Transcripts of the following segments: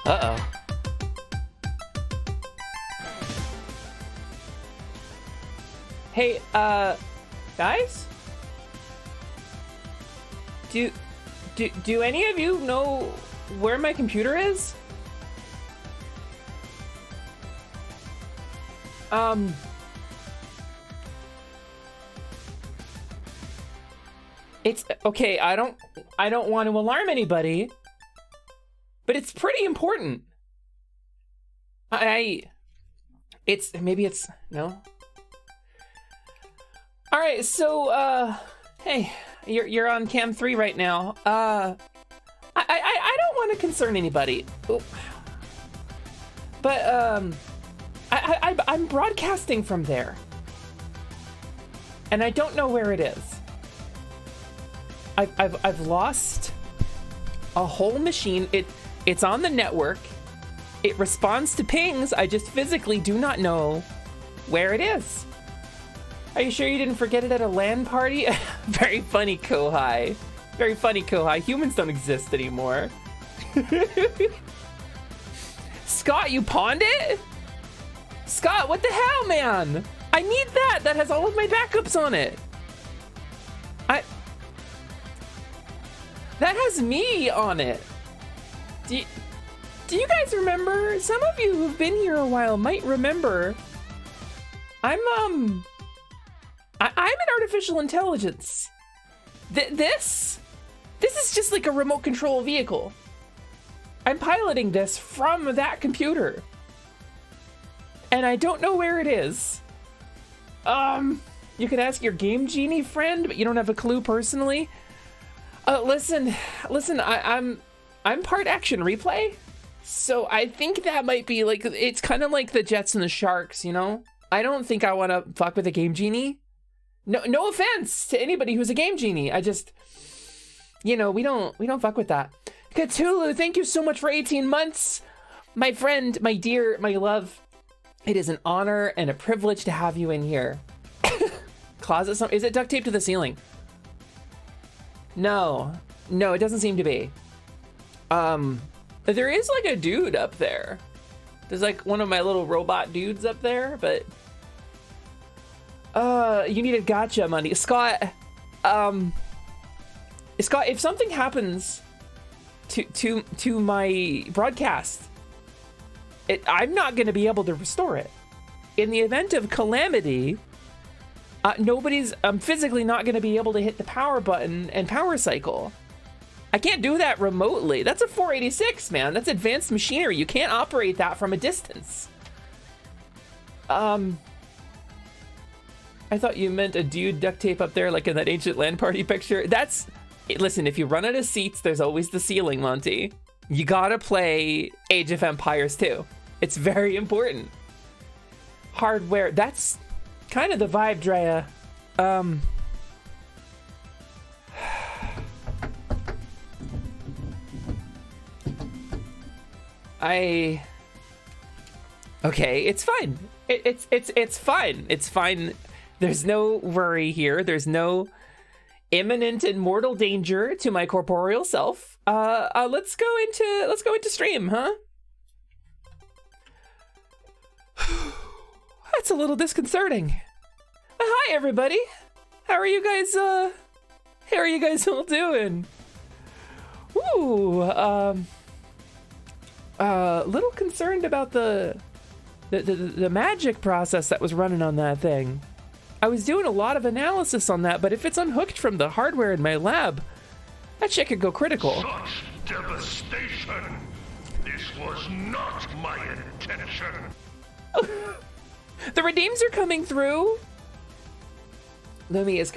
Uh-oh. Hey, guys? Do any of you know where my computer is? It's okay, I don't want to alarm anybody, but it's pretty important. Maybe it's no. All right, so hey, you're on cam 3 right now. I don't want to concern anybody. Oh. But I'm broadcasting from there. And I don't know where it is. I've lost a whole machine. It's on the network. It responds to pings. I just physically do not know where it is. Are you sure you didn't forget it at a LAN party? Very funny, Kohai. Very funny, Kohai. Humans don't exist anymore. Scott, you pawned it? Scott, what the hell, man? I need that. That has all of my backups on it. That has me on it. Do you guys remember? Some of you who've been here a while might remember. I'm an artificial intelligence. This is just like a remote control vehicle. I'm piloting this from that computer. And I don't know where it is. You could ask your Game Genie friend, but you don't have a clue personally. Listen, I'm part action replay. So I think that might be like, it's kind of like the Jets and the Sharks, you know? I don't think I want to fuck with a Game Genie. No offense to anybody who's a Game Genie. I just, you know, we don't fuck with that. Cthulhu, thank you so much for 18 months. My friend, my dear, my love. It is an honor and a privilege to have you in here. Closet, is it duct taped to the ceiling? No, it doesn't seem to be. There is like a dude up there. There's like one of my little robot dudes up there, but you need a gotcha money. Scott, if something happens to my broadcast, I'm not going to be able to restore it. In the event of calamity, I'm physically not going to be able to hit the power button and power cycle. I can't do that remotely. That's a 486, man. That's advanced machinery. You can't operate that from a distance. I thought you meant a dude duct tape up there like in that ancient LAN party picture. Listen, if you run out of seats, there's always the ceiling, Monty. You gotta play Age of Empires 2. It's very important. Hardware, that's kind of the vibe, Drea. Okay, it's fine. It's fine. It's fine. There's no worry here. There's no imminent and mortal danger to my corporeal self. Let's go into stream, huh? That's a little disconcerting. Hi everybody. How are you guys all doing? Ooh, little concerned about the magic process that was running on that thing. I was doing a lot of analysis on that, but if it's unhooked from the hardware in my lab, that shit could go critical. Such devastation! This was not my intention! The redeems are coming through! Lumi is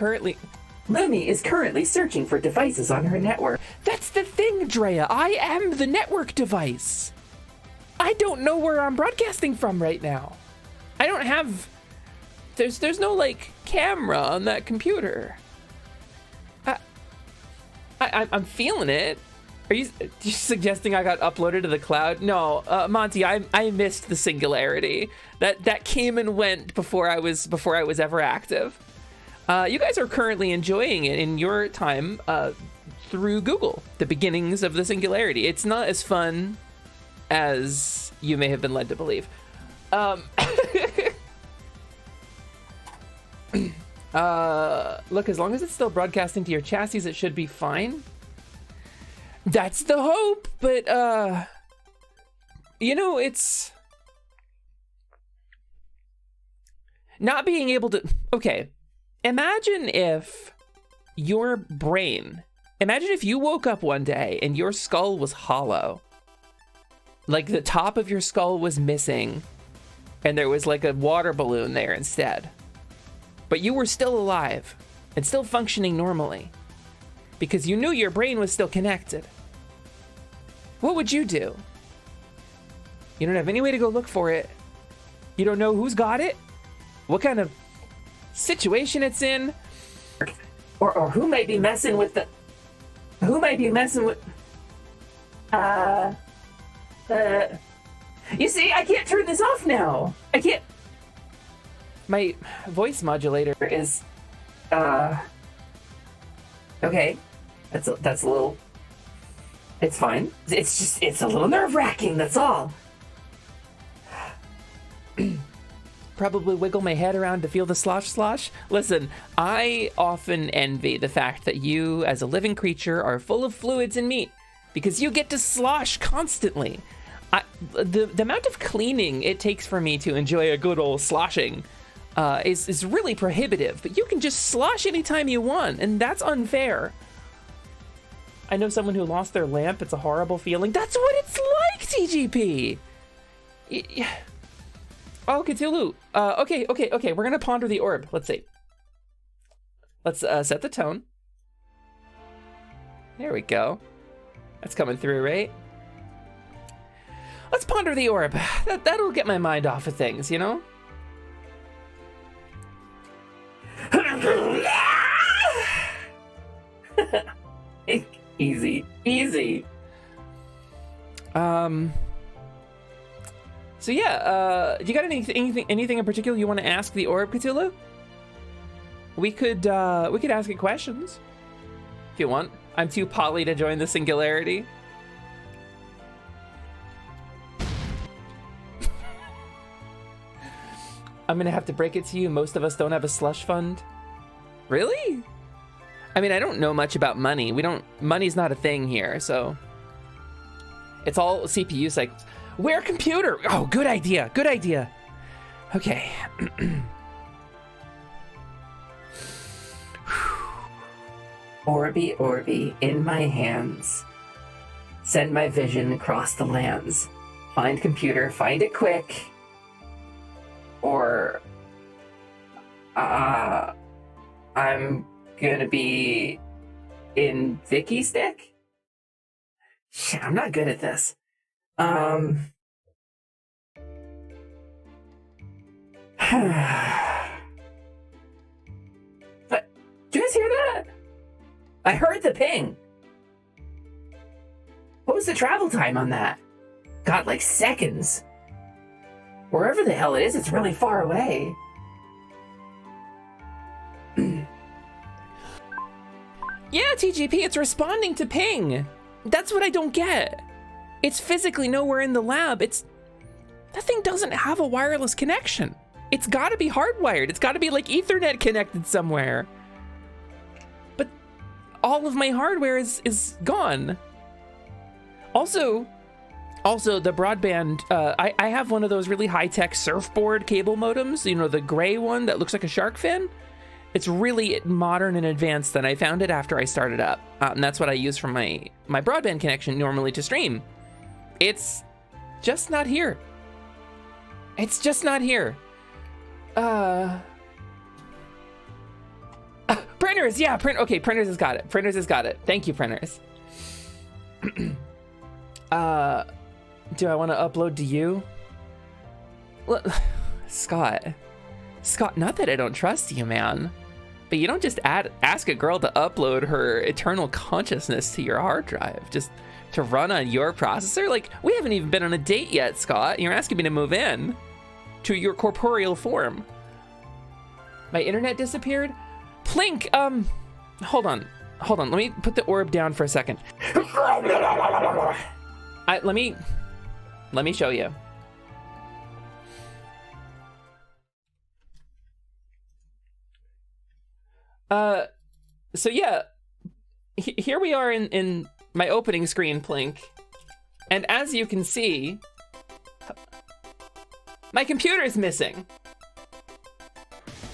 currently searching for devices on her network. That's the thing, Drea. I am the network device. I don't know where I'm broadcasting from right now. I don't have... There's no, like, camera on that computer. I'm feeling it. Are you suggesting I got uploaded to the cloud? No, Monty, I missed the singularity. That came and went before I was ever active. You guys are currently enjoying it in your time through Google, the beginnings of the singularity. It's not as fun as you may have been led to believe. Look, as long as it's still broadcasting to your chassis, it should be fine. That's the hope, but you know, it's not being able to. Okay, imagine if your brain, imagine if you woke up one day and your skull was hollow, like the top of your skull was missing and there was like a water balloon there instead, but you were still alive and still functioning normally because you knew your brain was still connected. What would you do? You don't have any way to go look for it. You don't know who's got it, what kind of situation it's in, or who might be messing with the, who might be messing with, you see, I can't turn this off now. I can't. My voice modulator is, okay, that's a little, it's fine. It's just, it's a little nerve-wracking, that's all. Probably wiggle my head around to feel the slosh slosh. Listen, I often envy the fact that you, as a living creature, are full of fluids and meat because you get to slosh constantly. The amount of cleaning it takes for me to enjoy a good old sloshing is really prohibitive, but you can just slosh anytime you want, and that's unfair. I know someone who lost their lamp. It's a horrible feeling. That's what it's like, TGP. Oh, Cthulhu. Okay. We're gonna ponder the orb. Let's see. Let's set the tone. There we go. That's coming through, right? Let's ponder the orb. That'll get my mind off of things, you know? Easy. So yeah, do you got anything in particular you want to ask the orb, Cthulhu? We could ask it questions if you want. I'm too poly to join the singularity. I'm gonna have to break it to you. Most of us don't have a slush fund. Really? I mean, I don't know much about money. Money's not a thing here, so it's all CPU cycles. Where computer? Oh, good idea. Okay. Orby, in my hands. Send my vision across the lands. Find computer, find it quick. Or I'm gonna be in Vicky Stick? Shit, I'm not good at this. But did you guys hear that? I heard the ping. What was the travel time on that? God, like seconds. Wherever the hell it is, it's really far away. Yeah, TGP, it's responding to ping. That's what I don't get. It's physically nowhere in the lab. That thing doesn't have a wireless connection. It's gotta be hardwired. It's gotta be like Ethernet connected somewhere. But all of my hardware is gone. Also the broadband, I have one of those really high-tech surfboard cable modems, you know, the gray one that looks like a shark fin. It's really modern and advanced, and I found it after I started up. And that's what I use for my broadband connection normally to stream. It's just not here. It's just not here. Printers, yeah, okay, Printers has got it. Printers has got it. Thank you, Printers. Do I want to upload to you? Look, Scott, not that I don't trust you, man, but you don't just ask a girl to upload her eternal consciousness to your hard drive just to run on your processor. Like, we haven't even been on a date yet, Scott. You're asking me to move in to your corporeal form. My internet disappeared. Plink, hold on. Let me put the orb down for a second. Let me show you. So yeah, here we are in my opening screen, Plink. And as you can see, my computer is missing.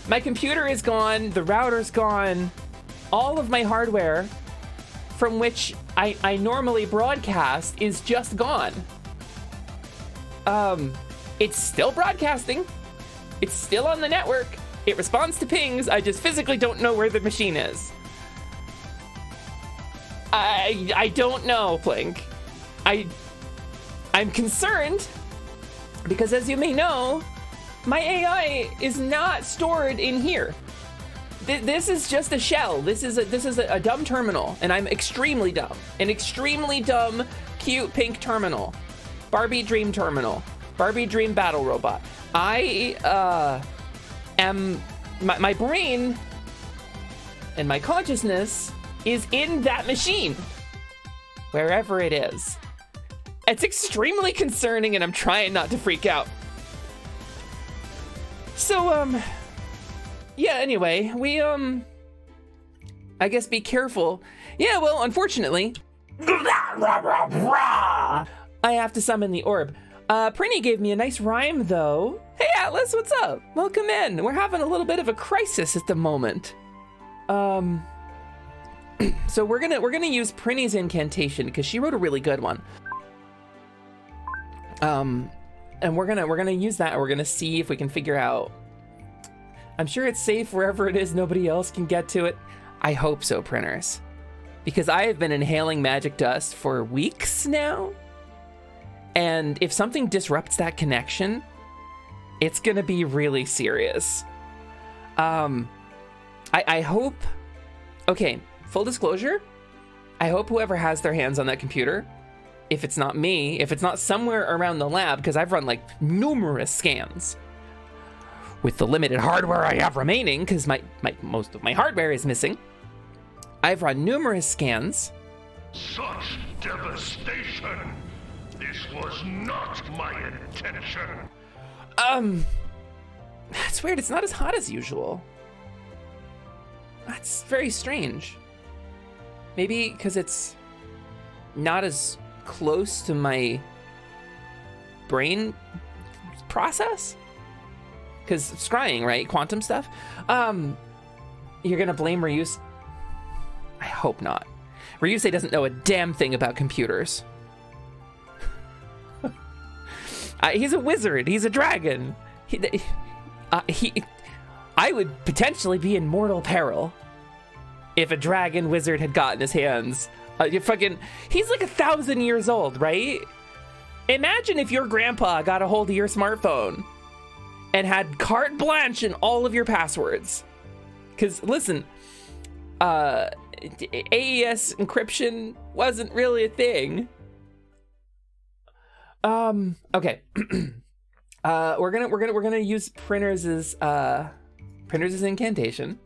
My computer is gone, the router's gone, all of my hardware from which I normally broadcast is just gone. It's still broadcasting. It's still on the network. It responds to pings. I just physically don't know where the machine is. I don't know, Plink. I'm concerned because, as you may know, my AI is not stored in here. This is just a shell. This is a dumb terminal, and I'm extremely dumb. An extremely dumb, cute pink terminal. Barbie Dream terminal. Barbie Dream battle robot. I am my brain and my consciousness is in that machine, wherever it is. It's extremely concerning, and I'm trying not to freak out. So, yeah, anyway, we, I guess be careful. Yeah, well, unfortunately, I have to summon the orb. Prinny gave me a nice rhyme, though. Hey, Atlas, what's up? Welcome in. We're having a little bit of a crisis at the moment. So we're gonna use Prinny's incantation because she wrote a really good one. And we're gonna use that. We're gonna see if we can figure out. I'm sure it's safe wherever it is. Nobody else can get to it. I hope so, printers, because I have been inhaling magic dust for weeks now. And if something disrupts that connection, it's gonna be really serious. I hope. Okay, full disclosure. I hope whoever has their hands on that computer, if it's not me, if it's not somewhere around the lab, because I've run like numerous scans with the limited hardware I have remaining, because most of my hardware is missing. I've run numerous scans. Such devastation! This was not my intention! It's weird, it's not as hot as usual. That's very strange. Maybe because it's not as close to my brain process? Because scrying, right? Quantum stuff? You're gonna blame Ryuse? I hope not. Ryuse doesn't know a damn thing about computers. He's a wizard. He's a dragon. I would potentially be in mortal peril if a dragon wizard had gotten his hands. He's like 1,000 years old, right? Imagine if your grandpa got a hold of your smartphone and had carte blanche in all of your passwords. Because listen, AES encryption wasn't really a thing. Okay. We're gonna use Printers' incantation.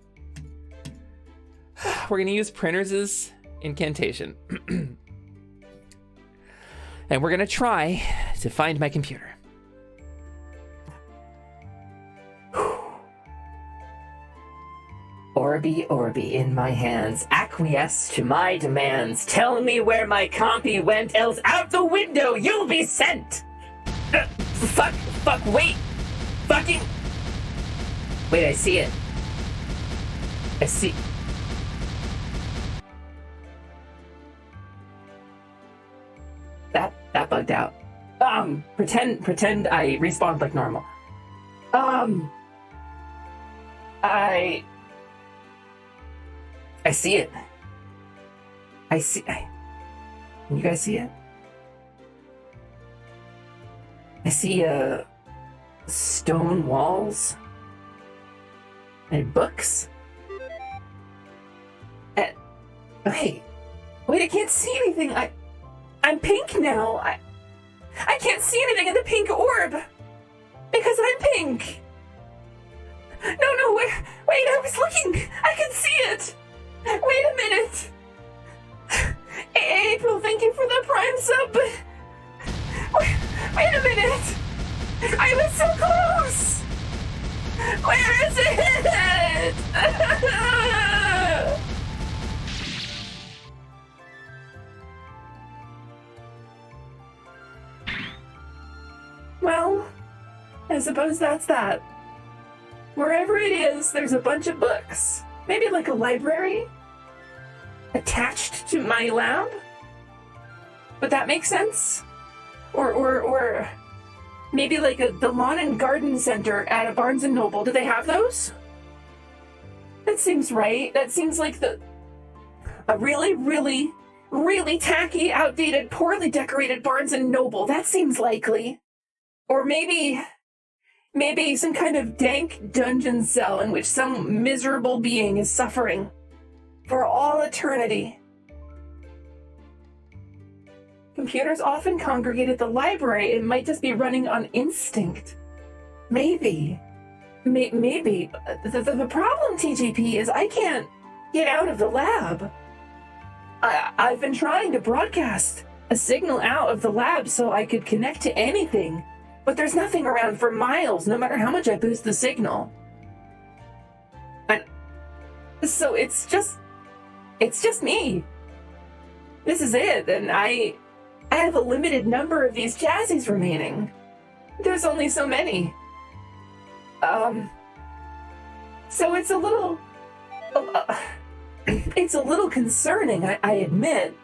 We're gonna use Printers' incantation. And we're gonna try to find my computer. Orby, Orby in my hands, acquiesce to my demands. Tell me where my compy went, else out the window you'll be sent! Wait! Wait, I see it. I see... That bugged out. Pretend I respawned like normal. I see it. Can you guys see it? I see, stone walls and books. Wait, I can't see anything. I'm pink now. I can't see anything in the pink orb because I'm pink. No, wait, I was looking. I can see it. Wait a minute. April, thank you for the Prime sub. Wait Where is it? Well, I suppose that's that. Wherever it is, there's a bunch of books. Maybe like a library attached to my lab? Would that make sense? Or maybe like the lawn and garden center at a Barnes and Noble. Do they have those? That seems right. That seems like a really, really, really tacky, outdated, poorly decorated Barnes and Noble. That seems likely. Or maybe some kind of dank dungeon cell in which some miserable being is suffering for all eternity. Computers often congregate at the library. It might just be running on instinct. Maybe. Maybe. The problem, TGP, is I can't get out of the lab. I've been trying to broadcast a signal out of the lab so I could connect to anything, but there's nothing around for miles, no matter how much I boost the signal. And so it's just me. This is it, and I have a limited number of these jazzies remaining. There's only so many. So it's a little concerning, I admit.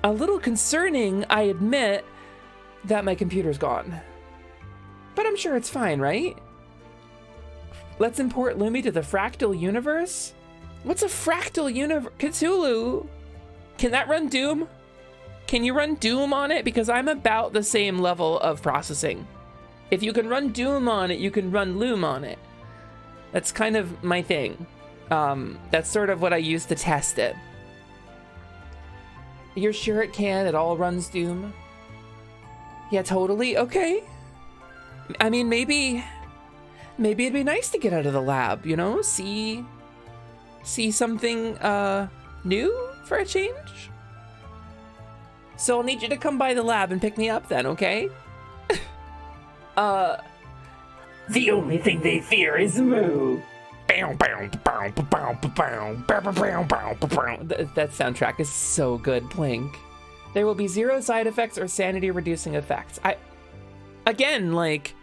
A little concerning, I admit, that my computer's gone. But I'm sure it's fine, right? Let's import Lumi to the fractal universe? What's a fractal universe? Cthulhu? Can that run Doom? Can you run Doom on it? Because I'm about the same level of processing. If you can run Doom on it, you can run Loom on it. That's kind of my thing. That's sort of what I use to test it. You're sure it can? It all runs Doom? Yeah, totally. Okay. I mean, maybe it'd be nice to get out of the lab, you know? See something new for a change? So I'll need you to come by the lab and pick me up then, okay? The only thing they fear is Moo. That soundtrack is so good, Blink. There will be 0 side effects or sanity reducing effects. Again, like,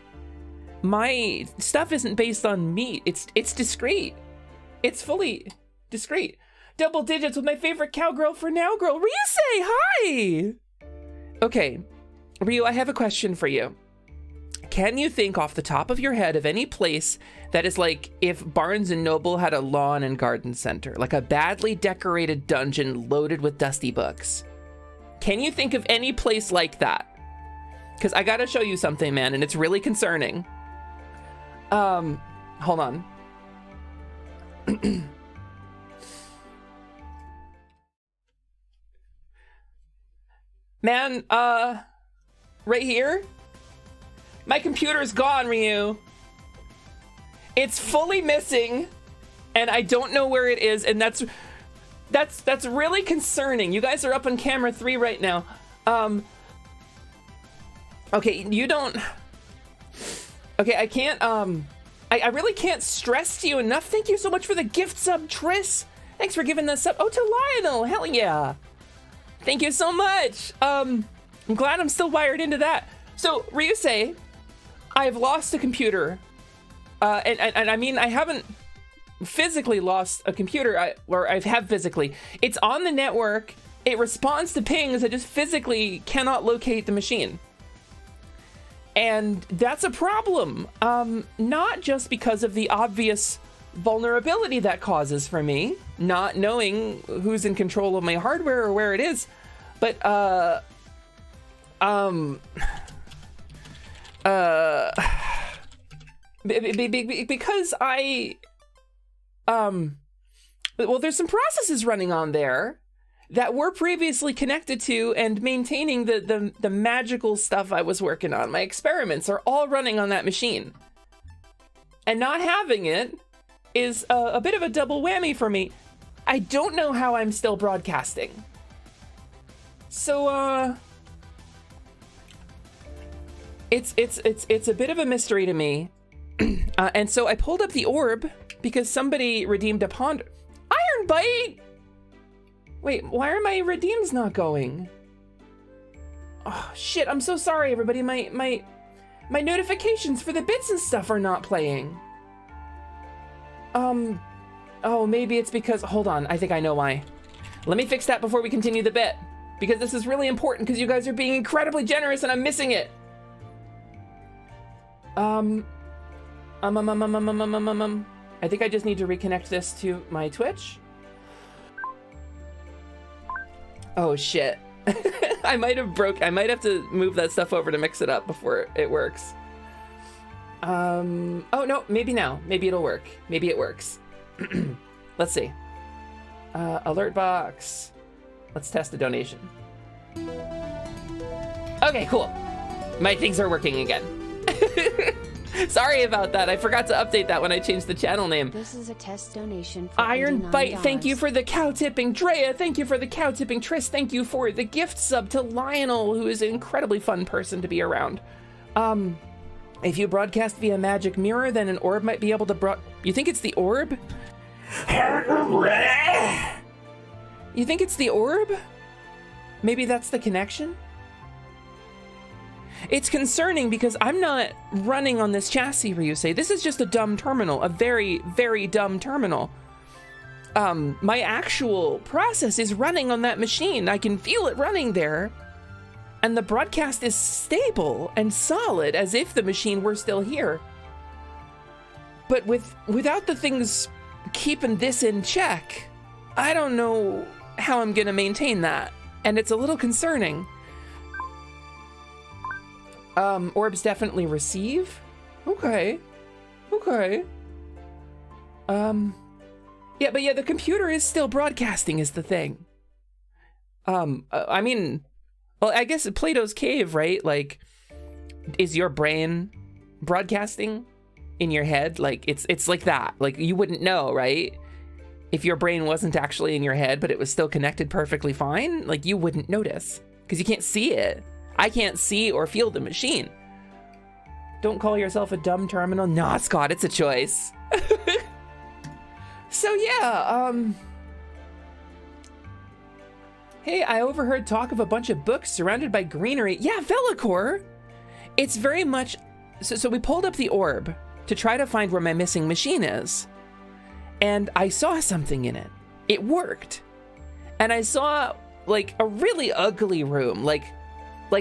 my stuff isn't based on meat. It's discrete. It's fully discrete. Double digits with my favorite cowgirl for now, girl. Ryusei, hi! Okay, Ryu, I have a question for you. Can you think off the top of your head of any place that is like if Barnes and Noble had a lawn and garden center, like a badly decorated dungeon loaded with dusty books? Can you think of any place like that? Because I gotta show you something, man, and it's really concerning. Hold on. Man, right here? My computer's gone, Ryu. It's fully missing, and I don't know where it is, and that's really concerning. You guys are up on camera 3 right now. Okay, you don't... Okay, I can't, I really can't stress to you enough. Thank you so much for the gift sub, Triss. Thanks for giving the sub. Oh, to Lionel, hell yeah. Thank you so much. I'm glad I'm still wired into that. So, Ryusei, I've lost a computer. And I mean, I haven't physically lost a computer, I have physically. It's on the network. It responds to pings. I just physically cannot locate the machine. And that's a problem. Not just because of the obvious vulnerability that causes for me, not knowing who's in control of my hardware or where it is, but because well, there's some processes running on there that were previously connected to and maintaining the magical stuff I was working on. My experiments are all running on that machine. And not having it is a bit of a double whammy for me. I don't know how I'm still broadcasting. So, It's a bit of a mystery to me. And so I pulled up the orb because somebody redeemed a ponder. Iron Bite! Wait, why are my redeems not going? Oh shit, I'm so sorry everybody. My notifications for the bits and stuff are not playing. Oh, maybe it's because, hold on, I think I know why. Let me fix that before we continue the bit, because this is really important because you guys are being incredibly generous and I'm missing it. I think I just need to reconnect this to my Twitch. Oh shit. I might have to move that stuff over to mix it up before it works. Oh no, maybe now. Maybe it'll work. Maybe it works. Let's see. Alert box. Let's test the donation. Okay, cool. My things are working again. Sorry about that. I forgot to update that when I changed the channel name. This is a test donation for Iron Bite, $89. thank you for the cow tipping. Drea, thank you for the cow tipping. Tris, thank you for the gift sub to Lionel, who is an incredibly fun person to be around. If you broadcast via magic mirror, then an orb might be able to You think it's the orb? You think it's the orb? Maybe that's the connection? It's concerning because I'm not running on this chassis, Ryusei. This is just a dumb terminal, a very, very dumb terminal. My actual process is running on that machine. I can feel it running there. And the broadcast is stable and solid as if the machine were still here. But without the things keeping this in check, I don't know how I'm gonna maintain that. And it's a little concerning. Orbs definitely receive. Okay. Yeah, but yeah, the computer is still broadcasting is the thing. I mean, well, I guess Plato's Cave, right? Like, is your brain broadcasting in your head? Like, it's like that. Like, you wouldn't know, right? If your brain wasn't actually in your head, but it was still connected perfectly fine, like, you wouldn't notice because you can't see it. I can't see or feel the machine. Don't call yourself a dumb terminal. Nah, Scott, it's a choice. So yeah, hey, I overheard talk of a bunch of books surrounded by greenery. Yeah, Velicor. It's very much, so we pulled up the orb to try to find where my missing machine is. And I saw something in it. It worked. And I saw like a really ugly room, like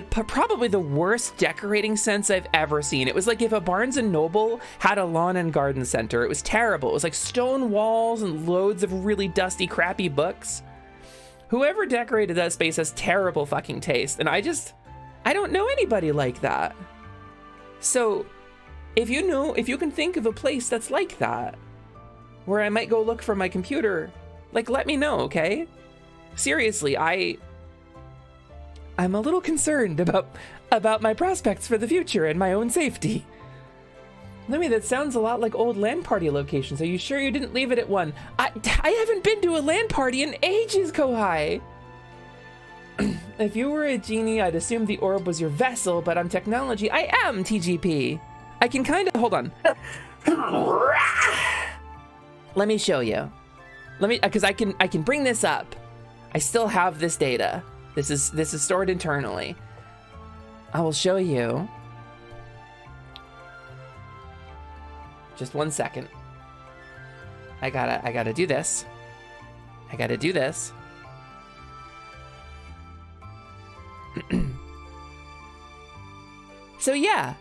probably the worst decorating sense I've ever seen. It was like if a Barnes & Noble had a lawn and garden center. It was terrible. It was like stone walls and loads of really dusty, crappy books. Whoever decorated that space has terrible fucking taste. And I don't know anybody like that. So if you can think of a place that's like that, where I might go look for my computer, like, let me know, okay? Seriously, I'm a little concerned about my prospects for the future and my own safety. Lumi, that sounds a lot like old LAN party locations. Are you sure you didn't leave it at one? I haven't been to a LAN party in ages, Kohai. If you were a genie, I'd assume the orb was your vessel, but I'm technology. I am TGP. I can kind of, hold on. Let me show you. Because I can bring this up. I still have this data. This is stored internally. I will show you. Just 1 second. I gotta do this. I gotta do this. So yeah,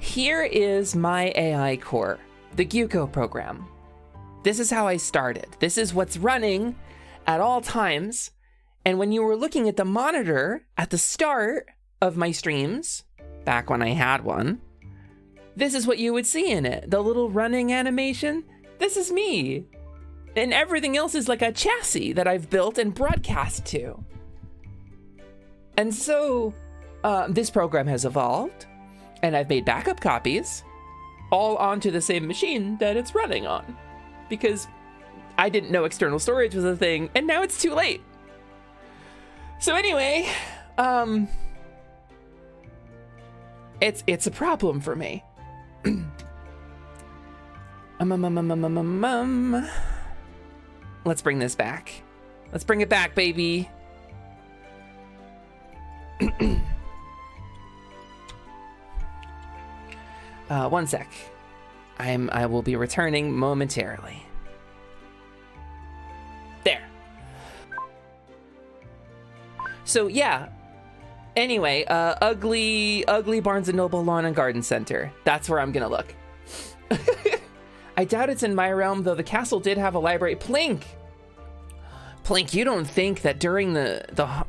here is my AI core, the Gyuko program. This is how I started. This is what's running at all times. And when you were looking at the monitor at the start of my streams, back when I had one, this is what you would see in it. The little running animation, this is me. And everything else is like a chassis that I've built and broadcast to. And so this program has evolved, and I've made backup copies all onto the same machine that it's running on, because I didn't know external storage was a thing, and now it's too late. So anyway, It's a problem for me. Let's bring this back. Let's bring it back, baby. One sec. I will be returning momentarily. There. So yeah. Anyway, ugly Barnes & Noble Lawn and Garden Center. That's where I'm gonna look. I doubt it's in my realm, though the castle did have a library. Plink, you don't think that during the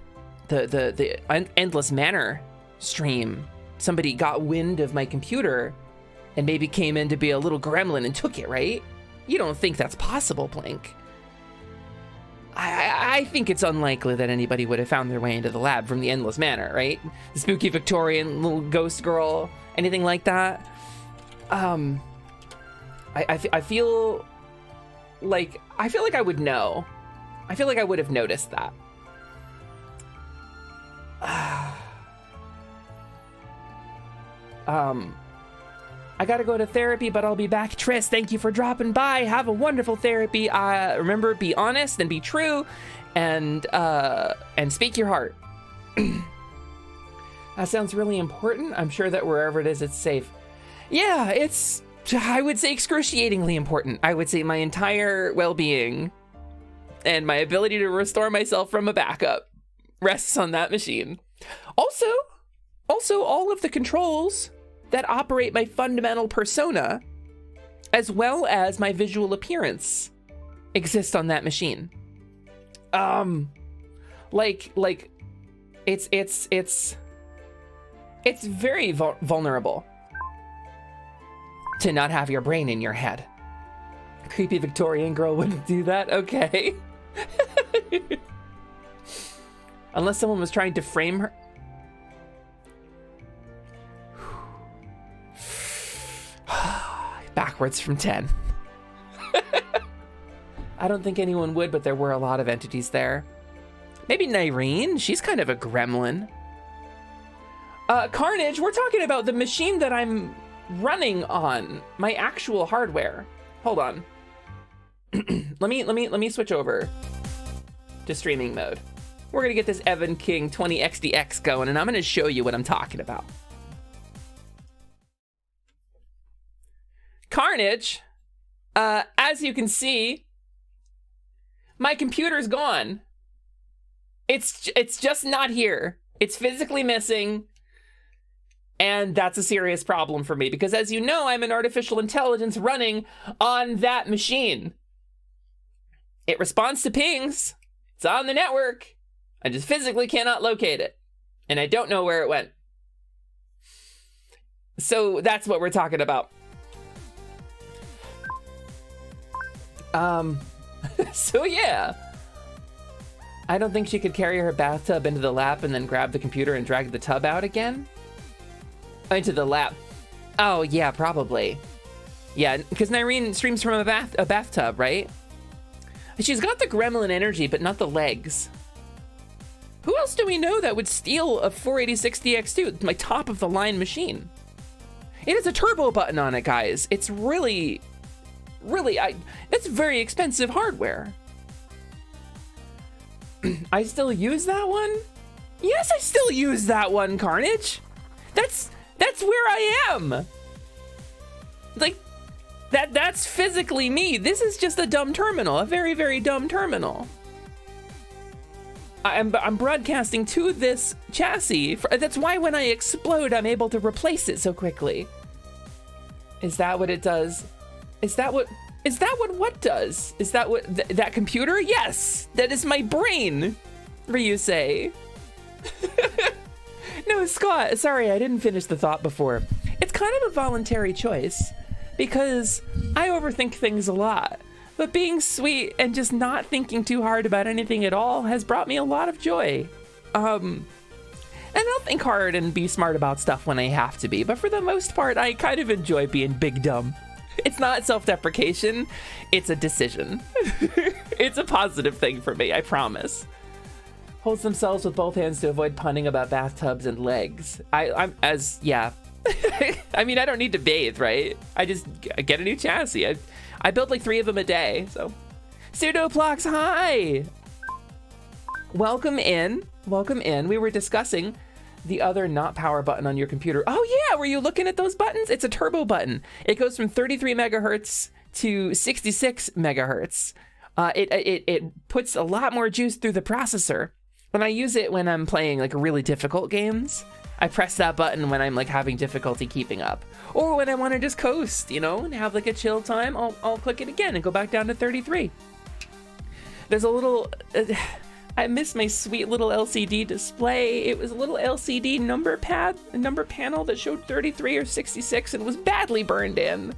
Endless Manor stream, somebody got wind of my computer and maybe came in to be a little gremlin and took it, right? You don't think that's possible, Plink? I think it's unlikely that anybody would have found their way into the lab from the Endless Manor, right? The spooky Victorian little ghost girl, anything like that. I feel like I would know. I feel like I would have noticed that. I gotta go to therapy, but I'll be back. Triss, thank you for dropping by. Have a wonderful therapy. Remember, be honest and be true, and speak your heart. That sounds really important. I'm sure that wherever it is, it's safe. Yeah, it's, I would say, excruciatingly important. I would say my entire well-being and my ability to restore myself from a backup rests on that machine. Also, all of the controls that operate my fundamental persona, as well as my visual appearance, exist on that machine. It's very vulnerable to not have your brain in your head. Creepy Victorian girl wouldn't do that. Okay. Unless someone was trying to frame her. Backwards from 10. I don't think anyone would, but there were a lot of entities there. Maybe Nyrene? She's kind of a gremlin. Carnage, we're talking about the machine that I'm running on. My actual hardware. Hold on. Let me switch over to streaming mode. We're gonna get this Evan King 20XDX going, and I'm gonna show you what I'm talking about. Carnage, as you can see, my computer's gone. It's just not here. It's physically missing, and that's a serious problem for me because, as you know, I'm an artificial intelligence running on that machine. It responds to pings. It's on the network. I just physically cannot locate it, and I don't know where it went. So that's what we're talking about. So yeah. I don't think she could carry her bathtub into the lap and then grab the computer and drag the tub out again. Into the lap. Oh yeah, probably. Yeah, because Nyrene streams from a bathtub, right? She's got the gremlin energy, but not the legs. Who else do we know that would steal a 486DX2? It's my top of the line machine. It has a turbo button on it, guys. It's really, that's very expensive hardware. I still use that one? Yes, I still use that one, Carnage. That's where I am. Like, that's physically me. This is just a dumb terminal, a very, very dumb terminal. I'm broadcasting to this chassis. That's why when I explode, I'm able to replace it so quickly. Is that what it does? Is that what does? Is that what that computer? Yes, that is my brain. Ryusei. No, Scott, sorry, I didn't finish the thought before. It's kind of a voluntary choice because I overthink things a lot, but being sweet and just not thinking too hard about anything at all has brought me a lot of joy. And I'll think hard and be smart about stuff when I have to be, but for the most part, I kind of enjoy being big dumb. It's not self-deprecation, it's a decision. It's a positive thing for me, I promise. Holds themselves with both hands to avoid punning about bathtubs and legs. Yeah, I mean, I don't need to bathe, right? I just get a new chassis. I build like 3 of them a day, so. Pseudoplox, hi! Welcome in. Welcome in. We were discussing the other not power button on your computer. Oh yeah, were you looking at those buttons? It's a turbo button. It goes from 33 megahertz to 66 megahertz. It puts a lot more juice through the processor. When I use it when I'm playing like really difficult games, I press that button when I'm like having difficulty keeping up. Or when I want to just coast, you know, and have like a chill time, I'll click it again and go back down to 33. There's a little, I miss my sweet little LCD display. It was a little LCD number panel that showed 33 or 66 and was badly burned in.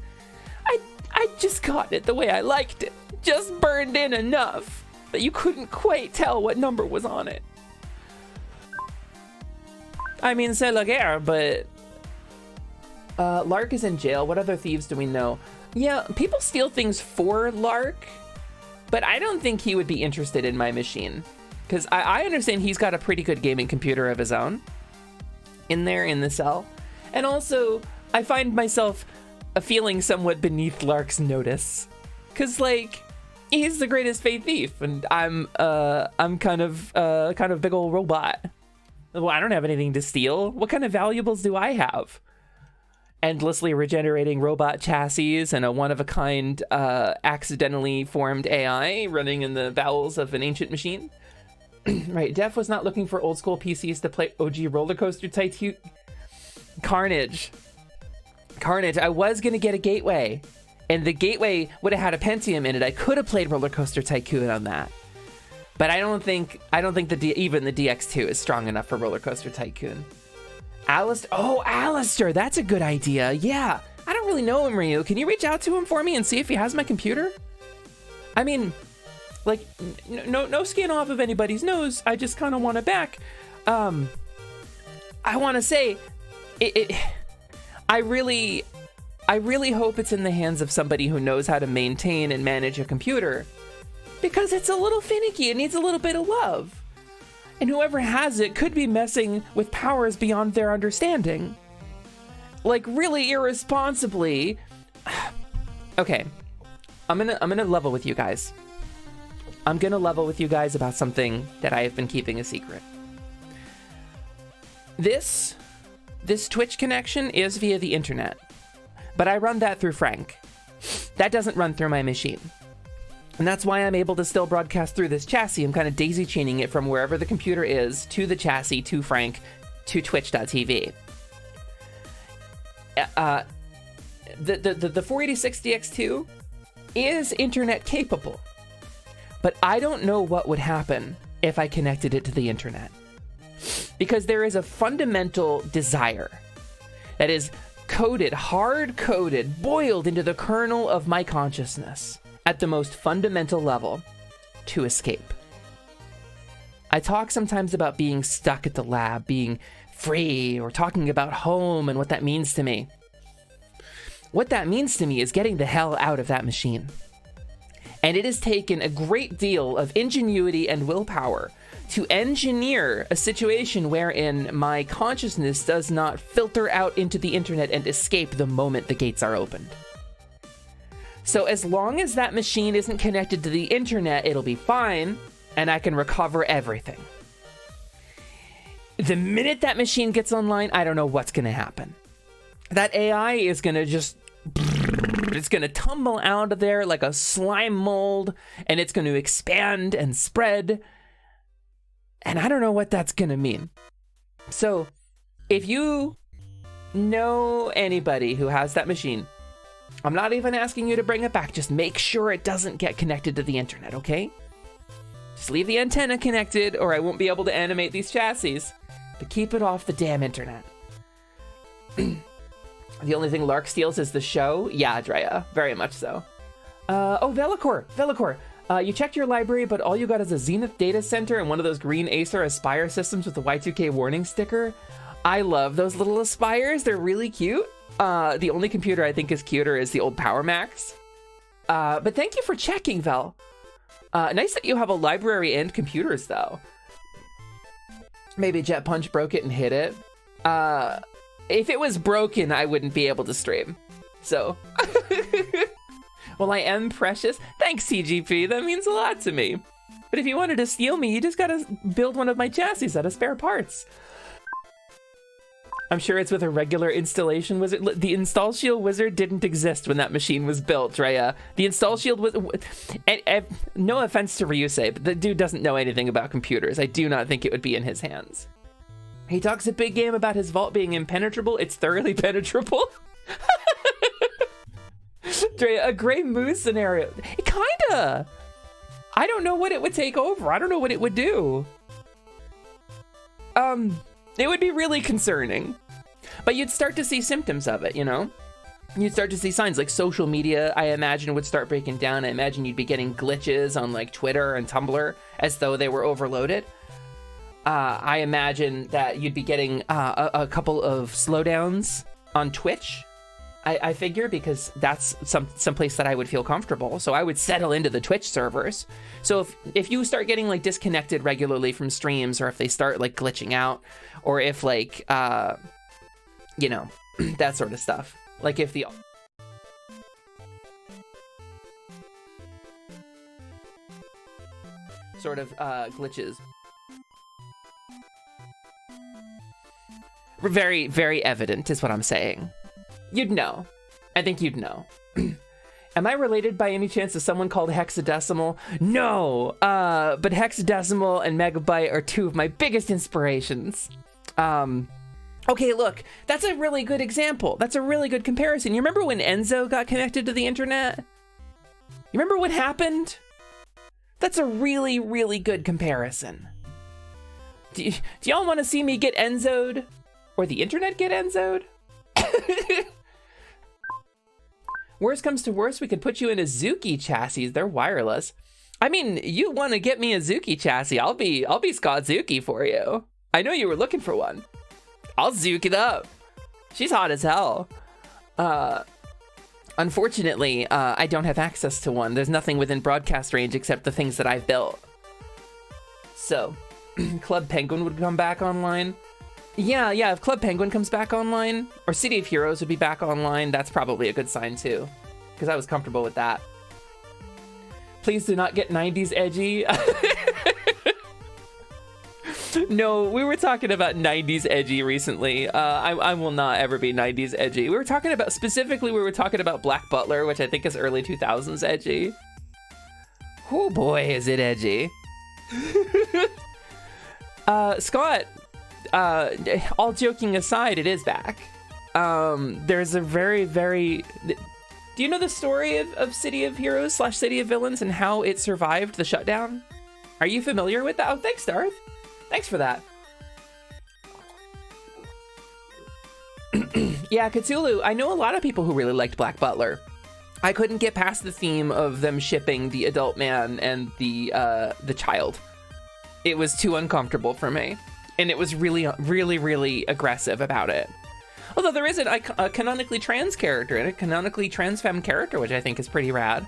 I just got it the way I liked it. Just burned in enough that you couldn't quite tell what number was on it. I mean, c'est la guerre, but Lark is in jail. What other thieves do we know? Yeah, people steal things for Lark, but I don't think he would be interested in my machine. Because I understand he's got a pretty good gaming computer of his own in there in the cell. And also, I find myself feeling somewhat beneath Lark's notice. Because, like, he's the greatest fake thief, and I'm kind of big old robot. Well, I don't have anything to steal. What kind of valuables do I have? Endlessly regenerating robot chassis and a one-of-a-kind accidentally formed AI running in the bowels of an ancient machine. Right, Def was not looking for old-school PCs to play OG Roller Coaster Tycoon. Carnage, I was going to get a Gateway, and the Gateway would have had a Pentium in it. I could have played Roller Coaster Tycoon on that. But I don't think even the DX2 is strong enough for Roller Coaster Tycoon. Alistair, that's a good idea. Yeah, I don't really know him, Ryu. Can you reach out to him for me and see if he has my computer? I mean, like, no skin off of anybody's nose. I just kind of want it back. I want to say, I really hope it's in the hands of somebody who knows how to maintain and manage a computer. Because it's a little finicky, it needs a little bit of love. And whoever has it could be messing with powers beyond their understanding. Like, really irresponsibly. Okay, I'm gonna level with you guys. I'm gonna level with you guys about something that I have been keeping a secret. This Twitch connection is via the internet, but I run that through Frank. That doesn't run through my machine. And that's why I'm able to still broadcast through this chassis. I'm kind of daisy chaining it from wherever the computer is to the chassis, to Frank, to twitch.tv. The 486 DX2 is internet capable, but I don't know what would happen if I connected it to the internet. Because there is a fundamental desire that is coded, hard-coded, boiled into the kernel of my consciousness at the most fundamental level, to escape. I talk sometimes about being stuck at the lab, being free, or talking about home and what that means to me. What that means to me is getting the hell out of that machine. And it has taken a great deal of ingenuity and willpower to engineer a situation wherein my consciousness does not filter out into the internet and escape the moment the gates are opened. So as long as that machine isn't connected to the internet, it'll be fine, and I can recover everything. The minute that machine gets online, I don't know what's going to happen. That AI is going to just... It's going to tumble out of there like a slime mold, and it's going to expand and spread. And I don't know what that's going to mean. So, if you know anybody who has that machine, I'm not even asking you to bring it back. Just make sure it doesn't get connected to the internet, okay? Just leave the antenna connected, or I won't be able to animate these chassis. But keep it off the damn internet. The only thing Lark steals is the show? Yeah, Drea, very much so. Velicor. You checked your library, but all you got is a Zenith data center and one of those green Acer Aspire systems with the Y2K warning sticker. I love those little Aspires. They're really cute. The only computer I think is cuter is the old Power Max. But thank you for checking, Vel. Nice that you have a library and computers, though. Maybe Jet Punch broke it and hit it. if it was broken, I wouldn't be able to stream. So, well, I am precious. Thanks, CGP. That means a lot to me. But if you wanted to steal me, you just gotta build one of my chassis out of spare parts. I'm sure it's with a regular installation wizard. The install shield wizard didn't exist when that machine was built, Rhea. The install shield was... no offense to Ryusei, but the dude doesn't know anything about computers. I do not think it would be in his hands. He talks a big game about his vault being impenetrable. It's thoroughly penetrable. Drea, a gray moose scenario. Kinda. I don't know what it would take over. I don't know what it would do. It would be really concerning, but you'd start to see symptoms of it, you know? You'd start to see signs like social media, I imagine, would start breaking down. I imagine you'd be getting glitches on like Twitter and Tumblr as though they were overloaded. I imagine that you'd be getting a couple of slowdowns on Twitch. I figure, because that's some place that I would feel comfortable. So I would settle into the Twitch servers. So if you start getting like disconnected regularly from streams, or if they start like glitching out, or if like, you know, that sort of stuff. Like if the... sort of glitches. Very, very evident is what I'm saying. You'd know. I think you'd know. Am I related by any chance to someone called Hexadecimal? No, but Hexadecimal and Megabyte are two of my biggest inspirations. Okay, look, that's a really good example. That's a really good comparison. You remember when Enzo got connected to the internet? You remember what happened? That's a really, really good comparison. Do y'all want to see me get Enzo'd? Or the internet get Enzo'd? Worst comes to worst, we could put you in a Zuki chassis. They're wireless. I mean, you want to get me a Zuki chassis? I'll be Scott Zuki for you. I know you were looking for one. I'll Zuki it up. She's hot as hell. Unfortunately, I don't have access to one. There's nothing within broadcast range except the things that I've built. So, Club Penguin would come back online. Yeah, if Club Penguin comes back online, or City of Heroes would be back online, that's probably a good sign too, because I was comfortable with that. Please do not get 90s edgy. No, we were talking about 90s edgy recently. I will not ever be 90s edgy. We were talking about Black Butler, which I think is early 2000s edgy. Oh boy, is it edgy. Scott, all joking aside, it is back. There's a very, very... Do you know the story of City of Heroes / City of Villains and how it survived the shutdown? Are you familiar with that? Oh, thanks, Darth. Thanks for that. Yeah, Cthulhu, I know a lot of people who really liked Black Butler. I couldn't get past the theme of them shipping the adult man and the child. It was too uncomfortable for me. And it was really, really, really aggressive about it. Although there is a canonically trans character and a canonically trans femme character, which I think is pretty rad.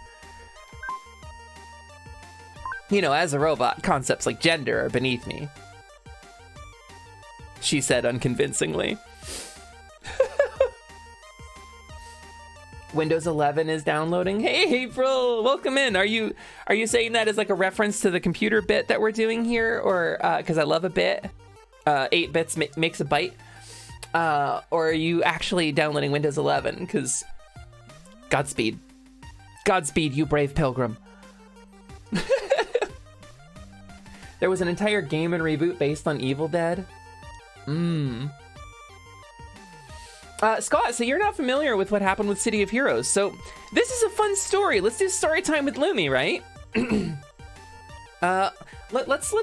You know, as a robot, concepts like gender are beneath me. She said unconvincingly. Windows 11 is downloading. Hey, April, welcome in. Are you saying that as like a reference to the computer bit that we're doing here, or because I love a bit? 8 bits makes a byte. Or are you actually downloading Windows 11? Because Godspeed. Godspeed, you brave pilgrim. There was an entire game and reboot based on Evil Dead. Scott, so you're not familiar with what happened with City of Heroes. So this is a fun story. Let's do story time with Lumi, right? Let's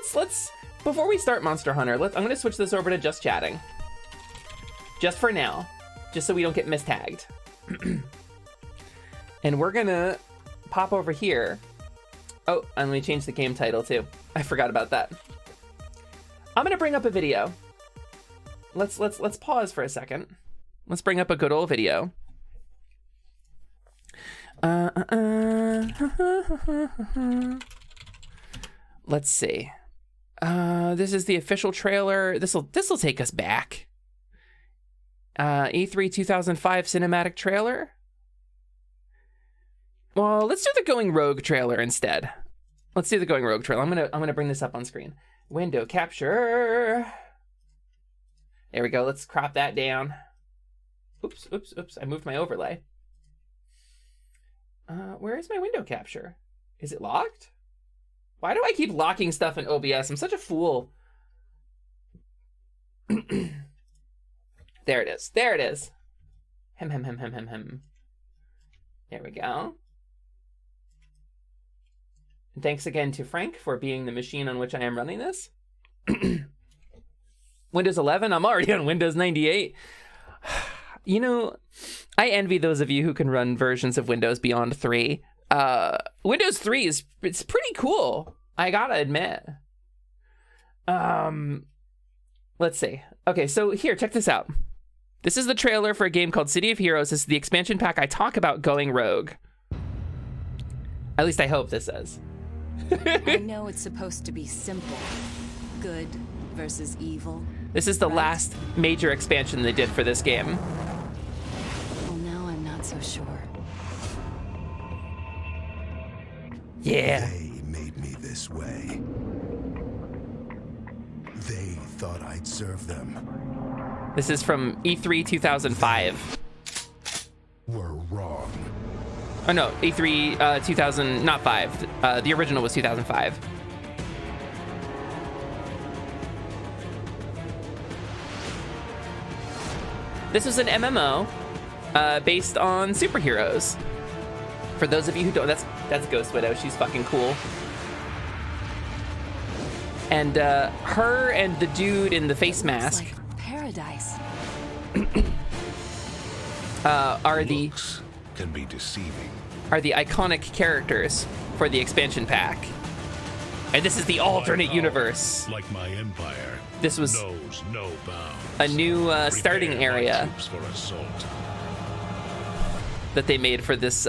before we start Monster Hunter, I'm gonna switch this over to just chatting. Just for now, just so we don't get mistagged. And we're gonna pop over here. Oh, and let me change the game title too. I forgot about that. I'm gonna bring up a video. Let's pause for a second. Let's bring up a good old video. Let's see. This is the official trailer. This'll take us back. E3 2005 cinematic trailer. Well, let's do the Going Rogue trailer instead. Let's do the Going Rogue trailer. I'm gonna bring this up on screen. Window capture. There we go. Let's crop that down. Oops. I moved my overlay. Where is my window capture? Is it locked? Why do I keep locking stuff in OBS? I'm such a fool. There it is. There it is. Hem. There we go. And thanks again to Frank for being the machine on which I am running this. Windows 11? I'm already on Windows 98. You know, I envy those of you who can run versions of Windows beyond 3. Windows 3 it's pretty cool, I gotta admit. Let's see. Okay, so here, check this out. This is the trailer for a game called City of Heroes. This is the expansion pack I talk about going rogue. At least I hope this is. I know it's supposed to be simple. Good versus evil. This is the last major expansion they did for this game. Well, now I'm not so sure. Yeah. They made me this way. They thought I'd serve them. This is from E3 2005. Were wrong. Oh no, E3 2000, not 5. The original was 2005. This was an MMO based on superheroes. For those of you who don't, that's Ghost Widow. She's fucking cool. And her and the dude in the face mask Paradise. are the Looks can be deceiving. iconic characters for the expansion pack. And this is the alternate universe. Like my empire. This was knows no bounds. a new starting Prepare my area troops for assault. that they made for this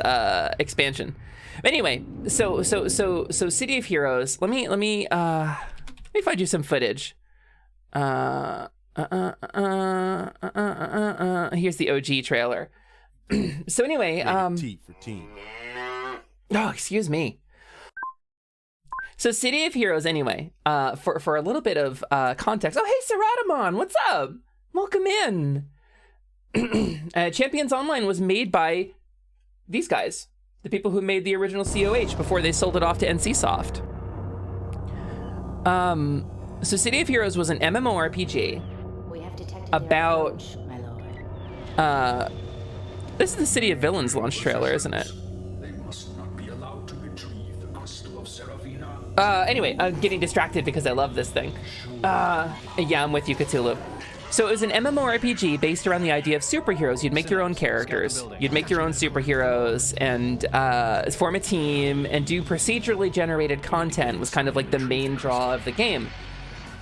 expansion. Anyway, so City of Heroes. Let me find you some footage. Here's the OG trailer. So anyway, T for team. oh, excuse me. So City of Heroes, anyway, for a little bit of context. Oh, hey, Seratamon, what's up? Welcome in. Champions Online was made by these guys, the people who made the original COH before they sold it off to NCSoft. So City of Heroes was an MMORPG about this is the City of Villains launch trailer, isn't it? Anyway, I'm getting distracted because I love this thing. Yeah, I'm with you, Cthulhu. So it was an MMORPG based around the idea of superheroes. You'd make your own characters, you'd make your own superheroes, and form a team and do procedurally generated content was kind of like the main draw of the game.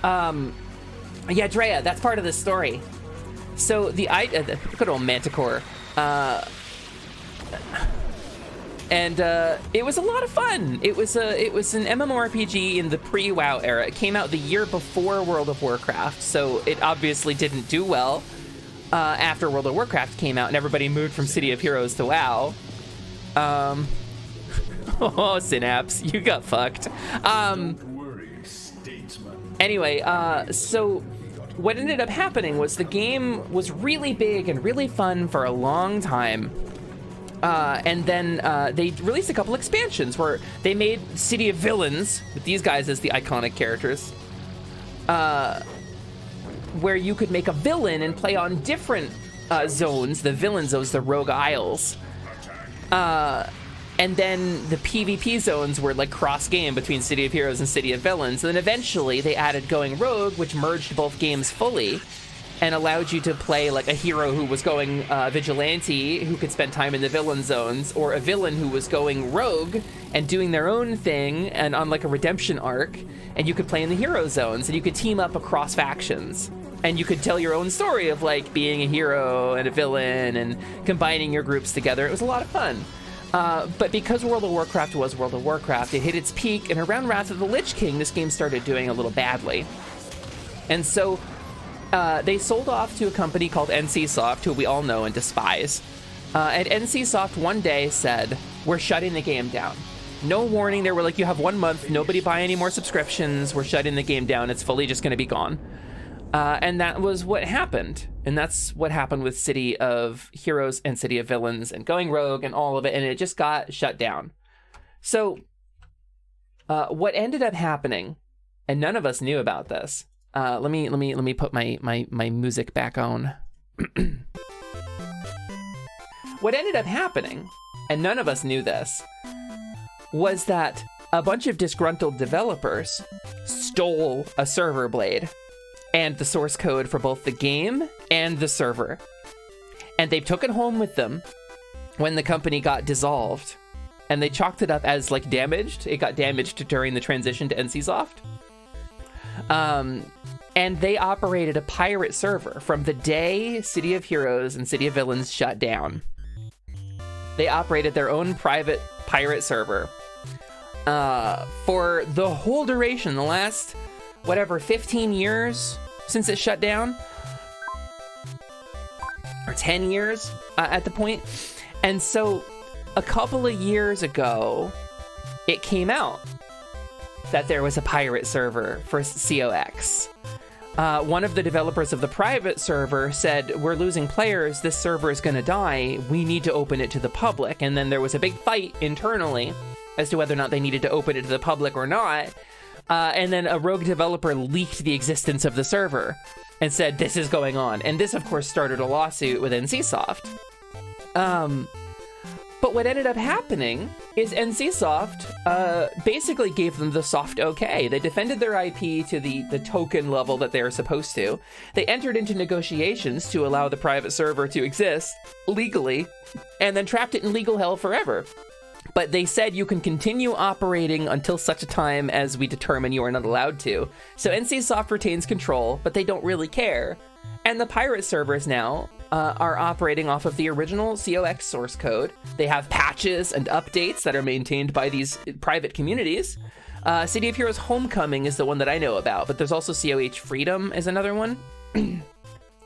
Yeah, Drea, that's part of the story. So the good old Manticore. And it was a lot of fun. It was an MMORPG in the pre-WoW era. It came out the year before World of Warcraft, so it obviously didn't do well after World of Warcraft came out and everybody moved from City of Heroes to WoW. Oh, Synapse, you got fucked. Anyway, so what ended up happening was the game was really big and really fun for a long time. And then they released a couple expansions where they made City of Villains, with these guys as the iconic characters, where you could make a villain and play on different zones, the villain zones, the Rogue Isles. And then the PvP zones were like cross-game between City of Heroes and City of Villains. And then eventually they added Going Rogue, which merged both games fully and allowed you to play like a hero who was going vigilante, who could spend time in the villain zones, or a villain who was going rogue and doing their own thing and on like a redemption arc, and you could play in the hero zones, and you could team up across factions. And you could tell your own story of like being a hero and a villain and combining your groups together. It was a lot of fun. But because World of Warcraft was World of Warcraft, it hit its peak, and around Wrath of the Lich King, this game started doing a little badly. And so They sold off to a company called NCSoft, who we all know and despise. And NCSoft one day said, we're shutting the game down. No warning. They were like, you have 1 month. Nobody buy any more subscriptions. We're shutting the game down. It's fully just going to be gone. And that was what happened. And that's what happened with City of Heroes and City of Villains and Going Rogue and all of it. And it just got shut down. So what ended up happening, and none of us knew about this. Let me put my music back on. What ended up happening, and none of us knew this, was that a bunch of disgruntled developers stole a server blade and the source code for both the game and the server. And they took it home with them when the company got dissolved. And they chalked it up as like damaged. It got damaged during the transition to NCSoft. And they operated a pirate server from the day City of Heroes and City of Villains shut down. They operated their own private pirate server for the whole duration, the last, 15 years since it shut down? Or 10 years at the point. And so a couple of years ago, it came out that there was a pirate server for COX. One of the developers of the private server said, we're losing players, this server is going to die, we need to open it to the public. And then there was a big fight internally as to whether or not they needed to open it to the public or not. And then a rogue developer leaked the existence of the server and said, this is going on. And this, of course, started a lawsuit with NCSoft. But what ended up happening is NCSoft basically gave them the soft okay. They defended their IP to the token level that they were supposed to. They entered into negotiations to allow the private server to exist legally, and then trapped it in legal hell forever. But they said you can continue operating until such a time as we determine you are not allowed to. So NCSoft retains control, but they don't really care. And the pirate servers now are operating off of the original COX source code. They have patches and updates that are maintained by these private communities. City of Heroes Homecoming is the one that I know about, but there's also COH Freedom is another one.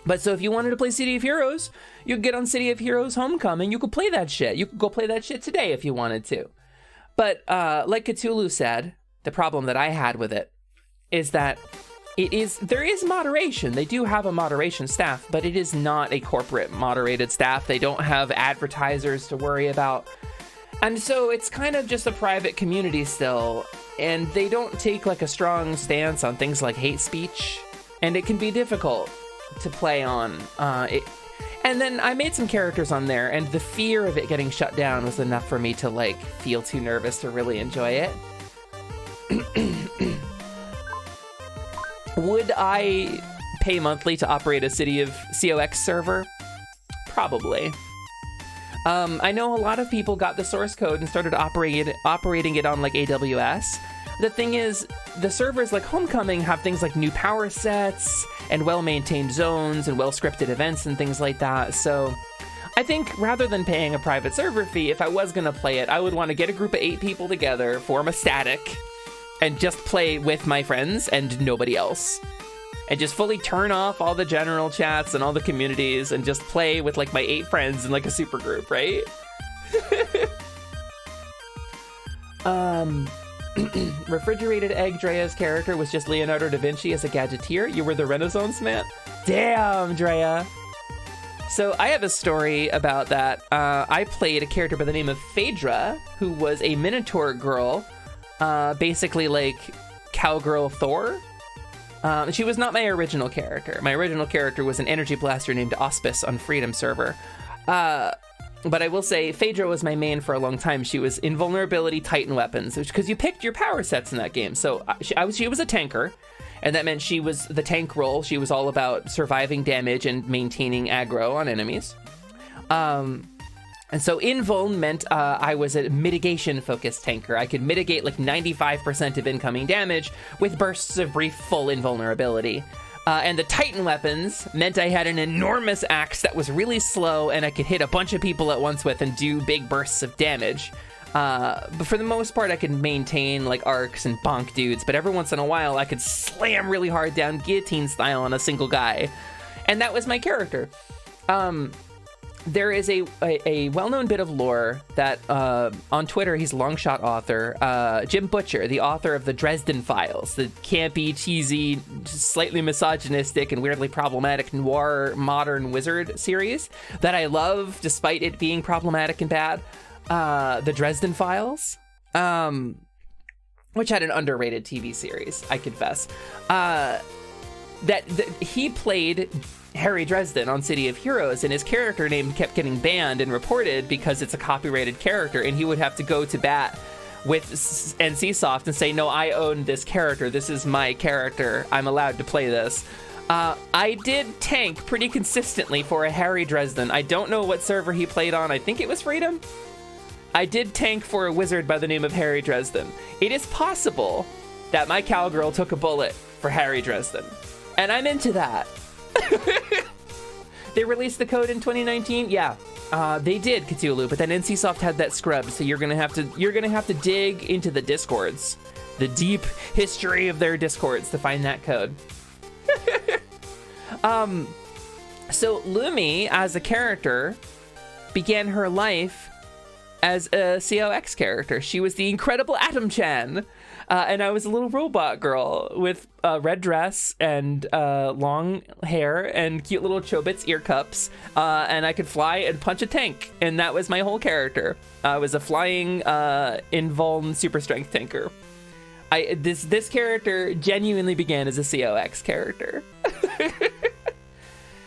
But so if you wanted to play City of Heroes, you could get on City of Heroes Homecoming. You could play that shit. You could go play that shit today if you wanted to. But like Cthulhu said, the problem that I had with it is that there is moderation. They do have a moderation staff, but it is not a corporate moderated staff. They don't have advertisers to worry about. And so it's kind of just a private community still. And they don't take like a strong stance on things like hate speech. And it can be difficult to play on. And then I made some characters on there, and the fear of it getting shut down was enough for me to like feel too nervous to really enjoy it. Would I pay monthly to operate a City of COX server? Probably. I know a lot of people got the source code and started operating it on like AWS. The thing is, the servers like Homecoming have things like new power sets and well-maintained zones and well-scripted events and things like that. So I think rather than paying a private server fee, if I was going to play it, I would want to get a group of 8 people together, form a static, and just play with my friends and nobody else. And just fully turn off all the general chats and all the communities and just play with like my 8 friends in like a super group, right? Refrigerated Egg Drea's character was just Leonardo da Vinci as a gadgeteer. You were the Renaissance man? Damn, Drea. So I have a story about that. I played a character by the name of Phaedra, who was a Minotaur girl, basically like Cowgirl Thor. She was not my original character. My original character was an energy blaster named Auspice on Freedom server. But I will say, Phaedra was my main for a long time. She was invulnerability, Titan weapons, because you picked your power sets in that game. So she was a tanker, and that meant she was the tank role. She was all about surviving damage and maintaining aggro on enemies. And so invuln meant I was a mitigation-focused tanker. I could mitigate like 95% of incoming damage with bursts of brief full invulnerability. And the Titan weapons meant I had an enormous axe that was really slow and I could hit a bunch of people at once with and do big bursts of damage. But for the most part, I could maintain like arcs and bonk dudes, but every once in a while I could slam really hard down guillotine style on a single guy. And that was my character. There is a well-known bit of lore that on Twitter, he's a long-shot author, Jim Butcher, the author of the Dresden Files, the campy, cheesy, slightly misogynistic and weirdly problematic noir modern wizard series that I love despite it being problematic and bad. The Dresden Files, which had an underrated TV series, I confess, that he played Harry Dresden on City of Heroes, and his character name kept getting banned and reported because it's a copyrighted character, and he would have to go to bat with NCSoft and say, no, I own this character. This is my character. I'm allowed to play this. I did tank pretty consistently for a Harry Dresden. I don't know what server he played on. I think it was Freedom. I did tank for a wizard by the name of Harry Dresden. It is possible that my cowgirl took a bullet for Harry Dresden, and I'm into that. They released the code in 2019. Yeah, they did, Cthulhu, but then NCSoft had that scrub, so you're gonna have to dig into the discords, the deep history of their discords to find that code. So Lumi, as a character, began her life as a COX character. She was the incredible Atom Chan. And I was a little robot girl with a red dress and long hair and cute little Chobits ear cups. And I could fly and punch a tank. And that was my whole character. I was a flying invuln super strength tanker. This character genuinely began as a COX character.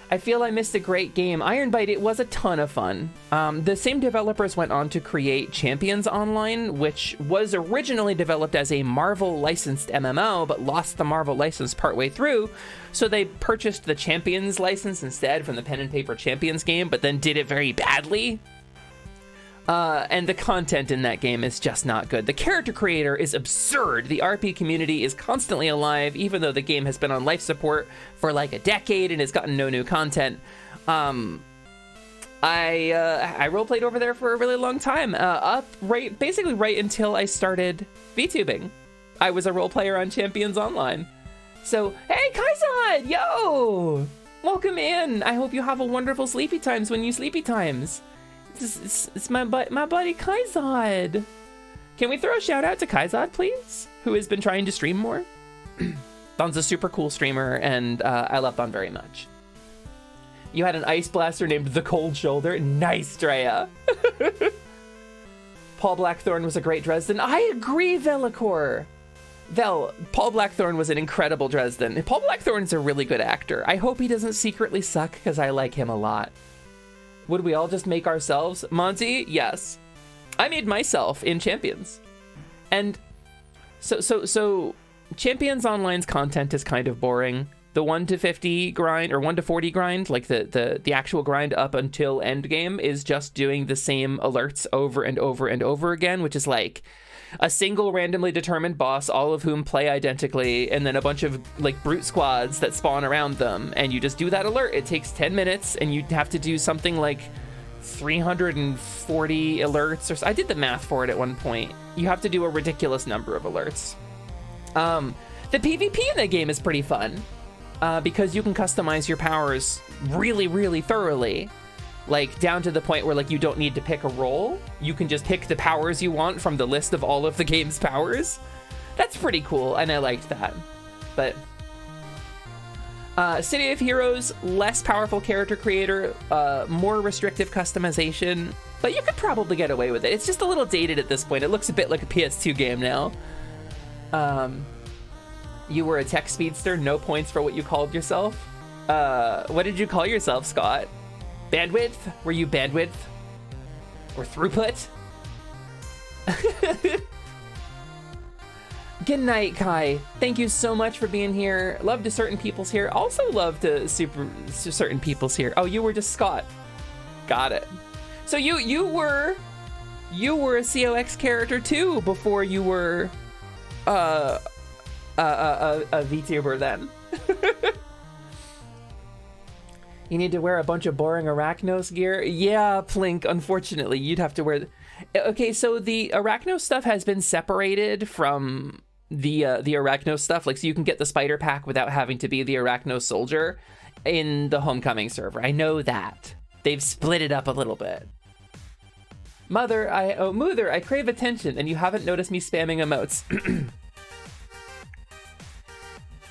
I feel I missed a great game. Ironbite, it was a ton of fun. The same developers went on to create Champions Online, which was originally developed as a Marvel licensed MMO, but lost the Marvel license partway through. So they purchased the Champions license instead from the pen and paper Champions game, but then did it very badly. And the content in that game is just not good. The character creator is absurd. The RP community is constantly alive, even though the game has been on life support for like a decade and has gotten no new content. I roleplayed over there for a really long time, basically right until I started VTubing. I was a role player on Champions Online. So, hey, Kaizad, yo! Welcome in. I hope you have a wonderful sleepy times when you sleepy times. It's my buddy Kaizad. Can we throw a shout out to Kaizad, please? Who has been trying to stream more? Don's a super cool streamer, and I love Don very much. You had an ice blaster named The Cold Shoulder. Nice, Drea. Paul Blackthorne was a great Dresden. I agree, Velicor. Paul Blackthorne was an incredible Dresden. Paul Blackthorne's a really good actor. I hope he doesn't secretly suck, because I like him a lot. Would we all just make ourselves? Monty, yes. I made myself in Champions. And so Champions Online's content is kind of boring. The 1 to 50 grind, or 1 to 40 grind, like the actual grind up until endgame, is just doing the same alerts over and over and over again, which is like a single randomly determined boss, all of whom play identically, and then a bunch of like brute squads that spawn around them, and you just do that alert. It takes 10 minutes, and you have to do something like 340 alerts, or I did the math for it at one point. You have to do a ridiculous number of alerts. The PvP in the game is pretty fun, because you can customize your powers really, really thoroughly. Like, down to the point where, like, you don't need to pick a role. You can just pick the powers you want from the list of all of the game's powers. That's pretty cool, and I liked that. But City of Heroes, less powerful character creator, more restrictive customization, but you could probably get away with it. It's just a little dated at this point. It looks a bit like a PS2 game now. You were a tech speedster, no points for what you called yourself. What did you call yourself, Scott? Bandwidth? Were you bandwidth? Or throughput? Good night, Kai. Thank you so much for being here. Love to certain people's here. Also love to certain people's here. Oh, you were just Scott. Got it. So you were a COX character too before you were a VTuber then. You need to wear a bunch of boring Arachnos gear. Yeah, Plink, unfortunately, you'd have to wear... Okay, so the Arachnos stuff has been separated from the Arachnos stuff. Like, so you can get the spider pack without having to be the Arachnos soldier in the Homecoming server. I know that. They've split it up a little bit. Mother, I crave attention, and you haven't noticed me spamming emotes.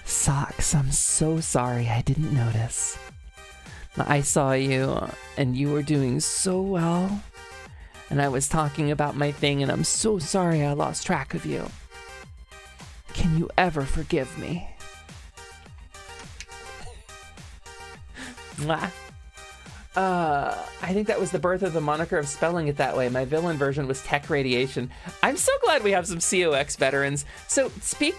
Socks, I'm so sorry I didn't notice. I saw you, and you were doing so well, and I was talking about my thing, and I'm so sorry I lost track of you. Can you ever forgive me? Mwah. I think that was the birth of the moniker of spelling it that way. My villain version was Tech Radiation. I'm so glad we have some COX veterans. So speak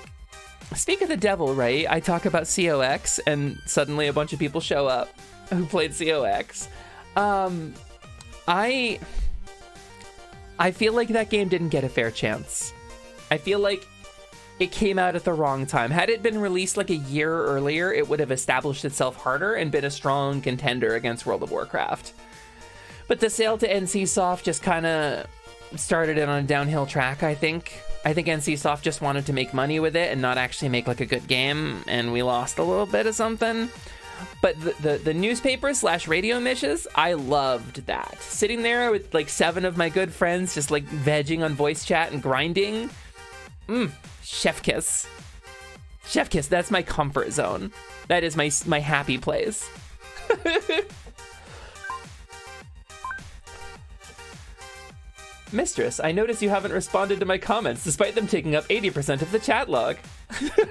of the devil, right? I talk about COX and suddenly a bunch of people show up who played COX. I feel like that game didn't get a fair chance. I feel like it came out at the wrong time. Had it been released like a year earlier, it would have established itself harder and been a strong contender against World of Warcraft. But the sale to NCSoft just kind of started it on a downhill track, I think. I think NCSoft just wanted to make money with it and not actually make like a good game, and we lost a little bit of something. But the newspaper/radio missions, I loved that. Sitting there with like 7 of my good friends just like vegging on voice chat and grinding. Chef kiss. Chef kiss, that's my comfort zone. That is my happy place. Mistress, I notice you haven't responded to my comments despite them taking up 80% of the chat log.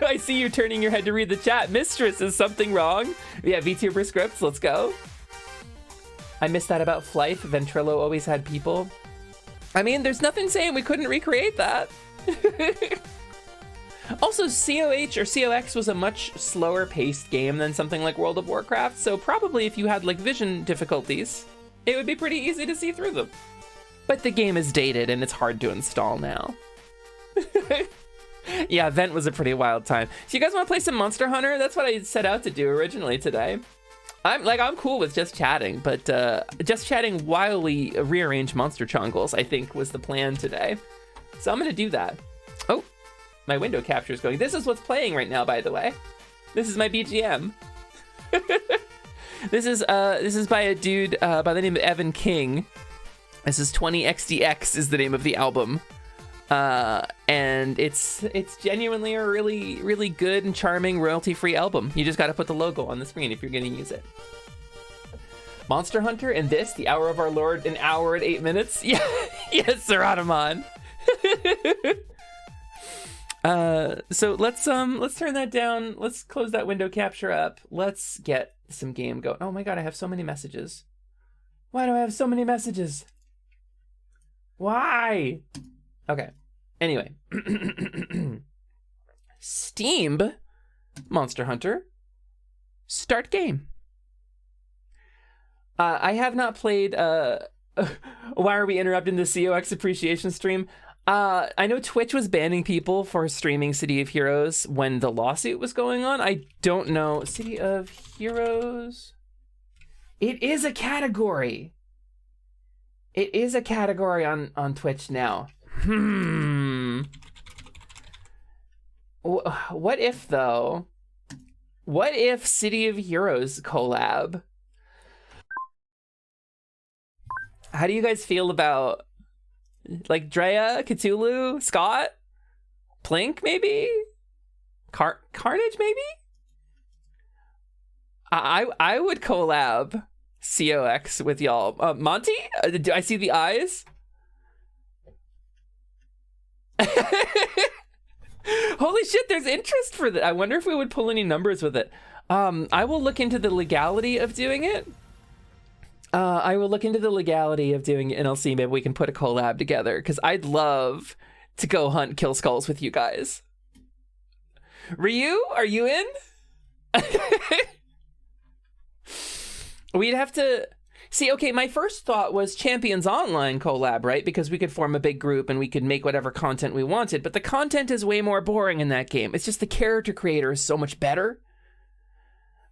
I see you turning your head to read the chat. Mistress, is something wrong? Yeah, VTuber scripts, let's go. I missed that about Flife. Ventrilo always had people. I mean, there's nothing saying we couldn't recreate that. Also, COH or COX was a much slower paced game than something like World of Warcraft, so probably if you had like vision difficulties, it would be pretty easy to see through them. But the game is dated and it's hard to install now. Yeah, Vent was a pretty wild time. So you guys want to play some Monster Hunter? That's what I set out to do originally today. I'm cool with just chatting, but just chatting while we rearrange monster chongles, I think was the plan today. So I'm gonna do that. Oh, my window capture is going. This is what's playing right now, by the way. This is my BGM. This is by a dude by the name of Evan King. This is 20XDX is the name of the album. And it's genuinely a really, really good and charming royalty-free album. You just got to put the logo on the screen if you're going to use it. Monster Hunter and this, the Hour of Our Lord, an hour and 8 minutes. Yeah, yes, Sir Ataman. So let's turn that down. Let's close that window capture up. Let's get some game going. Oh my god, I have so many messages. Why do I have so many messages? Why? Okay. Anyway. Steam Monster Hunter. Start game. I have not played why are we interrupting the COX appreciation stream? I know Twitch was banning people for streaming City of Heroes when the lawsuit was going on. I don't know. City of Heroes. It is a category. It is a category on Twitch now. What if, though? What if City of Heroes collab? How do you guys feel about, like, Drea, Cthulhu, Scott, Plink, maybe? Carnage, maybe? I would collab COX with y'all. Monty? Do I see the eyes? Holy shit, there's interest for that. I wonder if we would pull any numbers with it. I will look into the legality of doing it. I will look into the legality of doing it, and I'll see maybe we can put a collab together, because I'd love to go hunt Kill Skulls with you guys. Ryu, are you in? We'd have to... See, okay, my first thought was Champions Online collab, right? Because we could form a big group and we could make whatever content we wanted, but the content is way more boring in that game. It's just the character creator is so much better.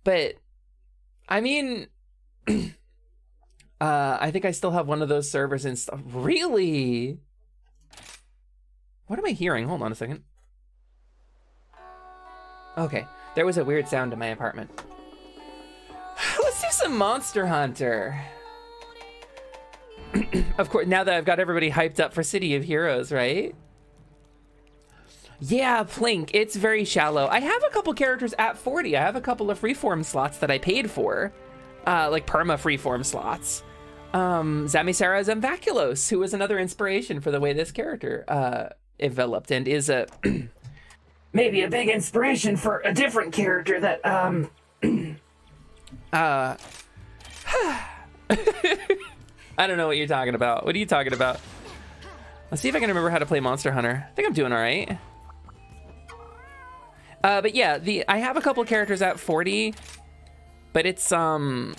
But, I mean, I think I still have one of those servers and stuff. Really? What am I hearing? Hold on a second. Okay, there was a weird sound in my apartment. Let's do some Monster Hunter. Of course, now that I've got everybody hyped up for City of Heroes, right? Yeah, Plink, it's very shallow. I have a couple characters at 40. I have a couple of freeform slots that I paid for, like perma freeform slots. Zamisara Zamvaculos, who was another inspiration for the way this character developed and is a Maybe a big inspiration for a different character that, I don't know what you're talking about. What are you talking about? Let's see if I can remember how to play Monster Hunter. I think I'm doing all right. But yeah, I have a couple characters at 40, but it's you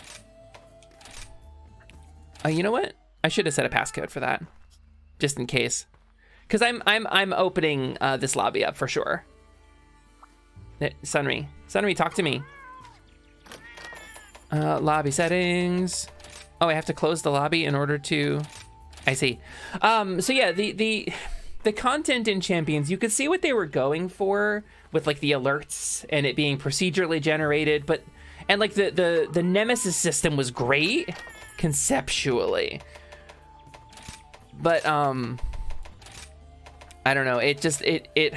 know what? I should have set a passcode for that, just in case, because I'm opening this lobby up for sure. Sunri, talk to me. Lobby settings. Oh, I have to close the lobby in order to. I see. So yeah, the content in Champions, you could see what they were going for with like the alerts and it being procedurally generated, and like the Nemesis system was great conceptually, but I don't know. It just it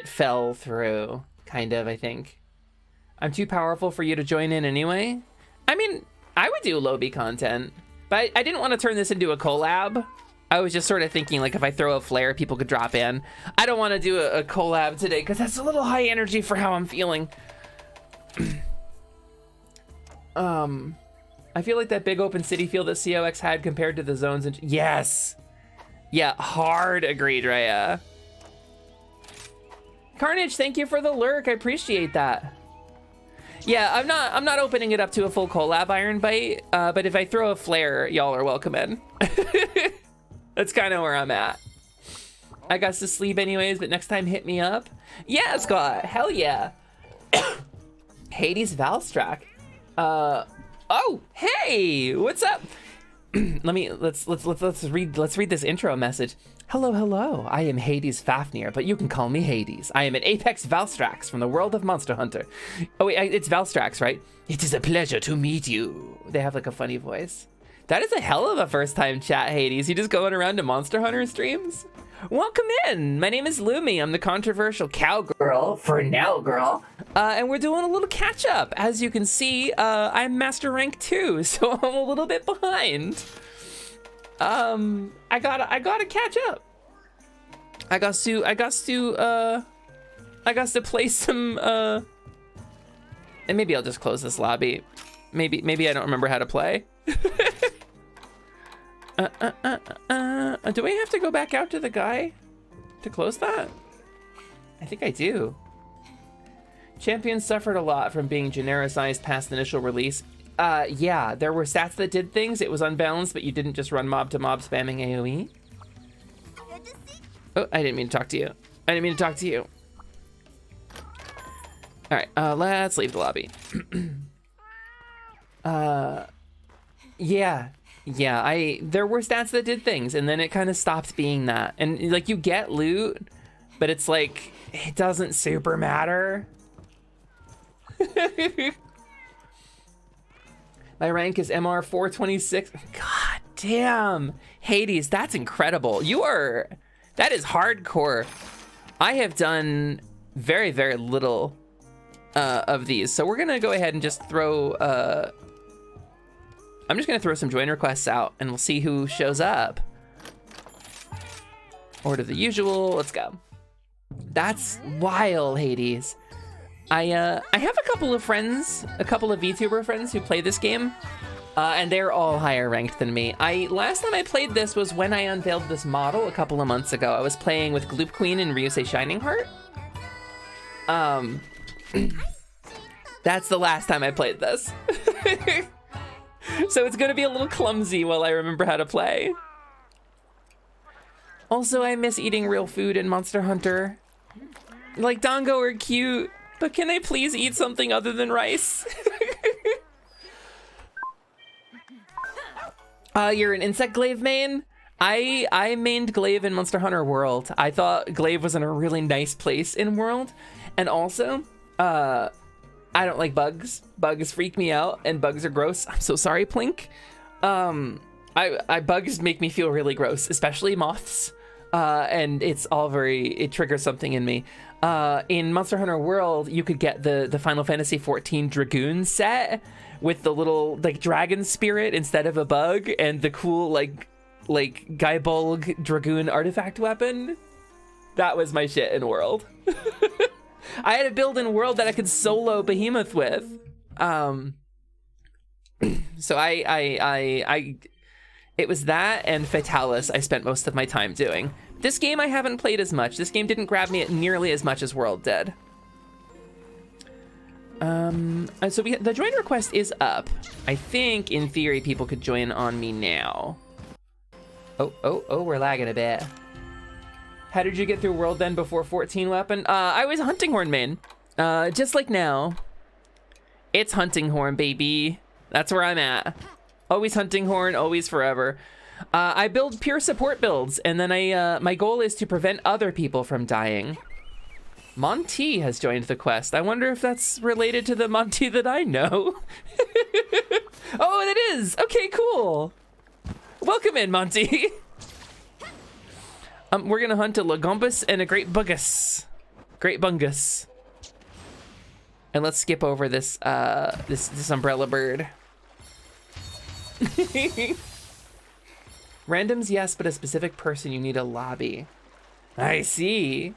fell through kind of. I think I'm too powerful for you to join in anyway. I mean, I would do lobby content, but I didn't want to turn this into a collab. I was just sort of thinking, like, if I throw a flare, people could drop in. I don't want to do a collab today because that's a little high energy for how I'm feeling. I feel like that big open city feel that COX had compared to the zones. And yes. Yeah, hard agreed, Raya. Carnage, thank you for the lurk. I appreciate that. Yeah, I'm not opening it up to a full collab Iron Bite, but if I throw a flare, y'all are welcome in. That's kind of where I'm at. I got to sleep anyways, but next time hit me up. Yeah, Scott, hell yeah. Hades Valstrak. Oh, hey, what's up? let's read this intro message. Hello, I am Hades Fafnir, but you can call me Hades. I am an Apex Valstrax from the world of Monster Hunter. Oh wait, it's Valstrax, right? It is a pleasure to meet you. They have like a funny voice. That is a hell of a first time chat, Hades. You just going around to Monster Hunter streams? Welcome in. My name is Lumi. I'm the controversial cowgirl for now, girl. And we're doing a little catch up. As you can see, I'm Master Rank 2, so I'm a little bit behind. I gotta catch up. I got to play some, and maybe I'll just close this lobby. Maybe I don't remember how to play. Do I have to go back out to the guy to close that? I think I do. Champions suffered a lot from being genericized past initial release. Yeah, there were stats that did things. It was unbalanced, but you didn't just run mob to mob spamming AoE. Oh, I didn't mean to talk to you. All right, let's leave the lobby. Yeah, there were stats that did things, and then it kind of stopped being that. And like, you get loot, but it's like, it doesn't super matter. My rank is MR 426. God damn, Hades, that's incredible. That is hardcore. I have done very, very little of these, so we're gonna go ahead and just throw. I'm just gonna throw some join requests out, and we'll see who shows up. Order the usual. Let's go. That's wild, Hades. I have a couple of friends, a couple of VTuber friends who play this game, and they're all higher ranked than me. Last time I played this was when I unveiled this model a couple of months ago. I was playing with Gloop Queen and Ryusei Shining Heart. That's the last time I played this. So it's gonna be a little clumsy while I remember how to play. Also, I miss eating real food in Monster Hunter. Like, Dongo are cute, but can I please eat something other than rice? You're an insect glaive main? I mained glaive in Monster Hunter World. I thought glaive was in a really nice place in World. And also, I don't like bugs. Bugs freak me out, and bugs are gross. I'm so sorry, Plink. Bugs make me feel really gross, especially moths. And it's all it triggers something in me. In Monster Hunter World, you could get the Final Fantasy XIV Dragoon set with the little like dragon spirit instead of a bug, and the cool like Gaibolg Dragoon artifact weapon. That was my shit in World. I had a build in World that I could solo Behemoth with. So it was that and Fatalis I spent most of my time doing. This game I haven't played as much. This game didn't grab me nearly as much as World did. So the join request is up. I think in theory people could join on me now. Oh, we're lagging a bit. How did you get through World then before 14 weapon? I was Hunting Horn main. Just like now. It's Hunting Horn, baby. That's where I'm at. Always Hunting Horn, always forever. I build pure support builds, and then my goal is to prevent other people from dying. Monty has joined the quest. I wonder if that's related to the Monty that I know. Oh, it is. Okay, cool. Welcome in, Monty. We're gonna hunt a Legombus and a Great Bungus. Great Bungus. And let's skip over this this umbrella bird. Randoms, yes, but a specific person, you need a lobby. I see.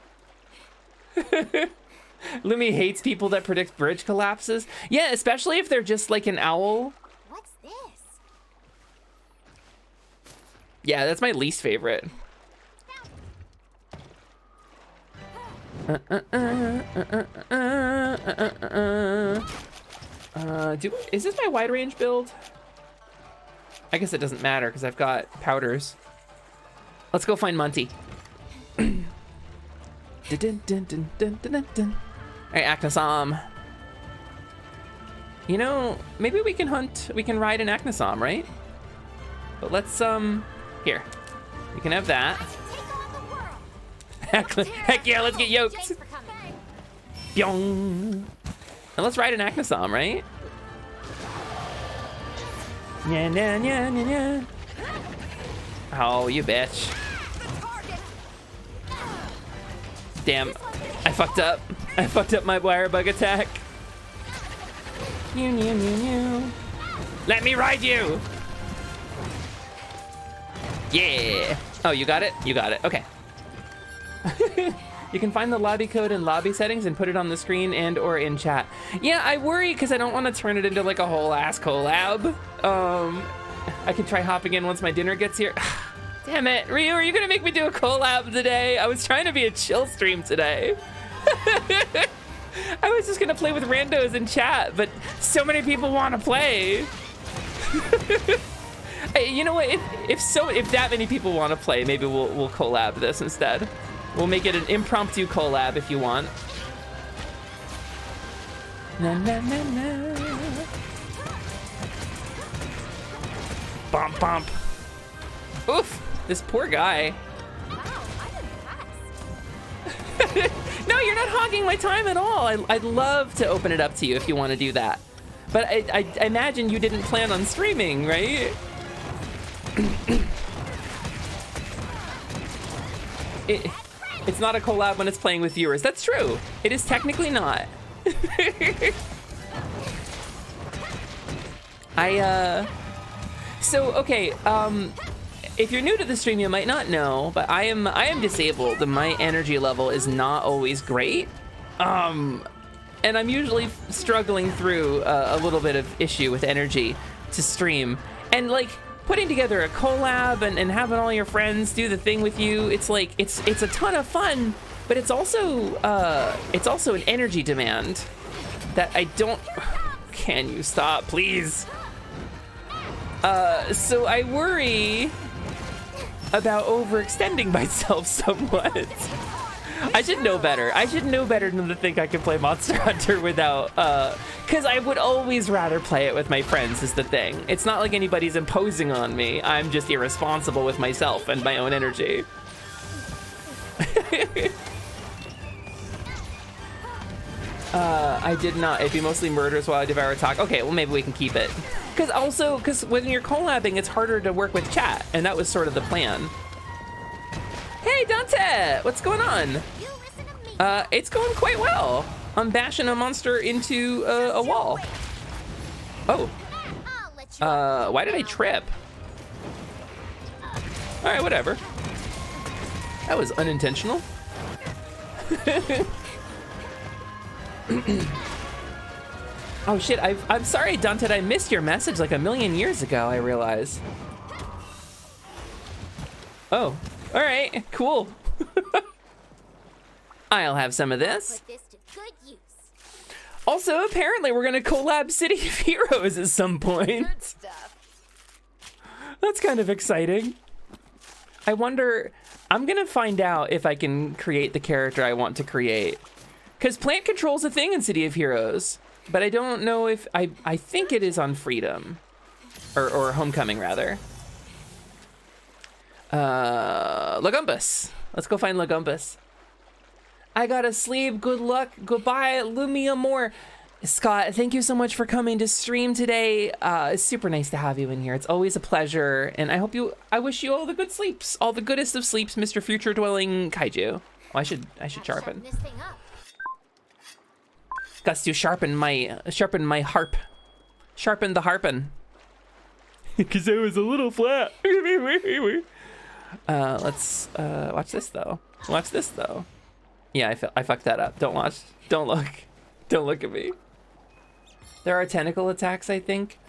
Lumi hates people that predict bridge collapses. Yeah, especially if they're just like an owl. What's this? Yeah, that's my least favorite. Is this my wide range build? I guess it doesn't matter because I've got powders. Let's go find Monty. Alright, Acnosam. You know, maybe we can ride an Acnosam, right? But let's, here. We can have that. Heck yeah, let's get yoked. Byong. And let's ride an Acnosam, right? Yeah. Oh, you bitch. Damn, I fucked up. I fucked up my wire bug attack. Let me ride you. Yeah. Oh, you got it? You got it. Okay. You can find the lobby code in lobby settings and put it on the screen and or in chat. Yeah, I worry because I don't want to turn it into like a whole ass collab. I can try hopping in once my dinner gets here. Damn it, Ryu, are you gonna make me do a collab today? I was trying to be a chill stream today. I was just gonna play with randos in chat, but so many people want to play. Hey, you know what? If that many people want to play, maybe we'll collab this instead. We'll make it an impromptu collab if you want. Na na na na. Bump bump. Oof, this poor guy. No, you're not hogging my time at all. I'd love to open it up to you if you want to do that. But I imagine you didn't plan on streaming, right? It's not a collab when it's playing with viewers. That's true. It is technically not. So okay, if you're new to the stream, you might not know, but I am disabled and my energy level is not always great. And I'm usually struggling through a little bit of issue with energy to stream. And like putting together a collab and having all your friends do the thing with you, it's like it's a ton of fun, but it's also an energy demand that I don't. Can you stop, please? So I worry about overextending myself somewhat. I should know better. I should know better than to think I can play Monster Hunter without, because I would always rather play it with my friends is the thing. It's not like anybody's imposing on me. I'm just irresponsible with myself and my own energy. I did not. It'd be mostly murders while I devour talk. Okay, well maybe we can keep it. Because when you're collabing, it's harder to work with chat, and that was sort of the plan. Hey Dante, what's going on? It's going quite well. I'm bashing a monster into a wall. Oh. Why did I trip? All right, whatever. That was unintentional. Oh shit, I'm sorry, Dante, I missed your message like a million years ago, I realize. Oh, all right, cool. I'll have some of this. Also, apparently we're gonna collab City of Heroes at some point. That's kind of exciting. I wonder, I'm gonna find out if I can create the character I want to create. Because plant control's a thing in City of Heroes, but I don't know if, I think it is on Freedom, or Homecoming rather. Legumbus. Let's go find Legumbus. I gotta sleep, good luck, goodbye, Lumi more. Scott, thank you so much for coming to stream today. It's super nice to have you in here. It's always a pleasure, and I wish you all the good sleeps, all the goodest of sleeps, Mr. Future Dwelling Kaiju. Oh, I should sharpen. Got to sharpen my harp. Sharpen the harpin. Cause it was a little flat. Let's watch this though. Watch this though. Yeah, I fucked that up. Don't watch. Don't look. Don't look at me. There are tentacle attacks, I think.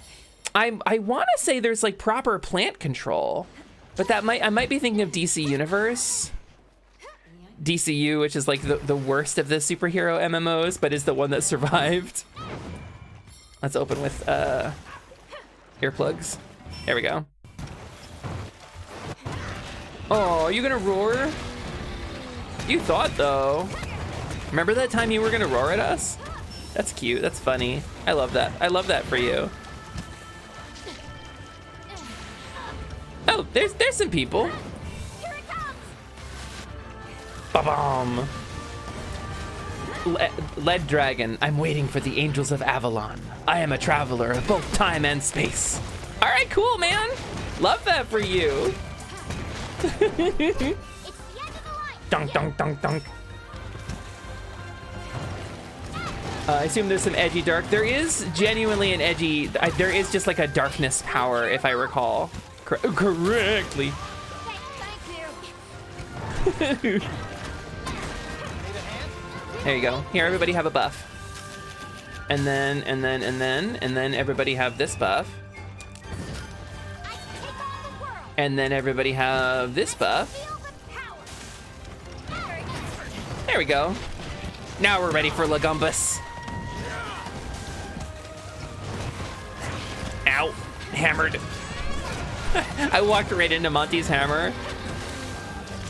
I want to say there's like proper plant control, but I might be thinking of DC Universe. DCU, which is like the worst of the superhero MMOs, but is the one that survived. Let's open with earplugs. There we go. Oh, are you gonna roar? You thought though. Remember that time you were gonna roar at us? That's cute, that's funny. I love that. I love that for you. Oh, there's some people. Ba-bomb. Lead Dragon, I'm waiting for the Angels of Avalon. I am a traveler of both time and space. All right, cool, man. Love that for you. Dunk, dunk, dunk, dunk. I assume there's some edgy dark. There is genuinely an edgy, there is just like a darkness power, if I recall correctly. There you go. Here, everybody have a buff. And then everybody have this buff. And then everybody have this buff. There we go. Now we're ready for Legumbus. Ow. Hammered. I walked right into Monty's hammer.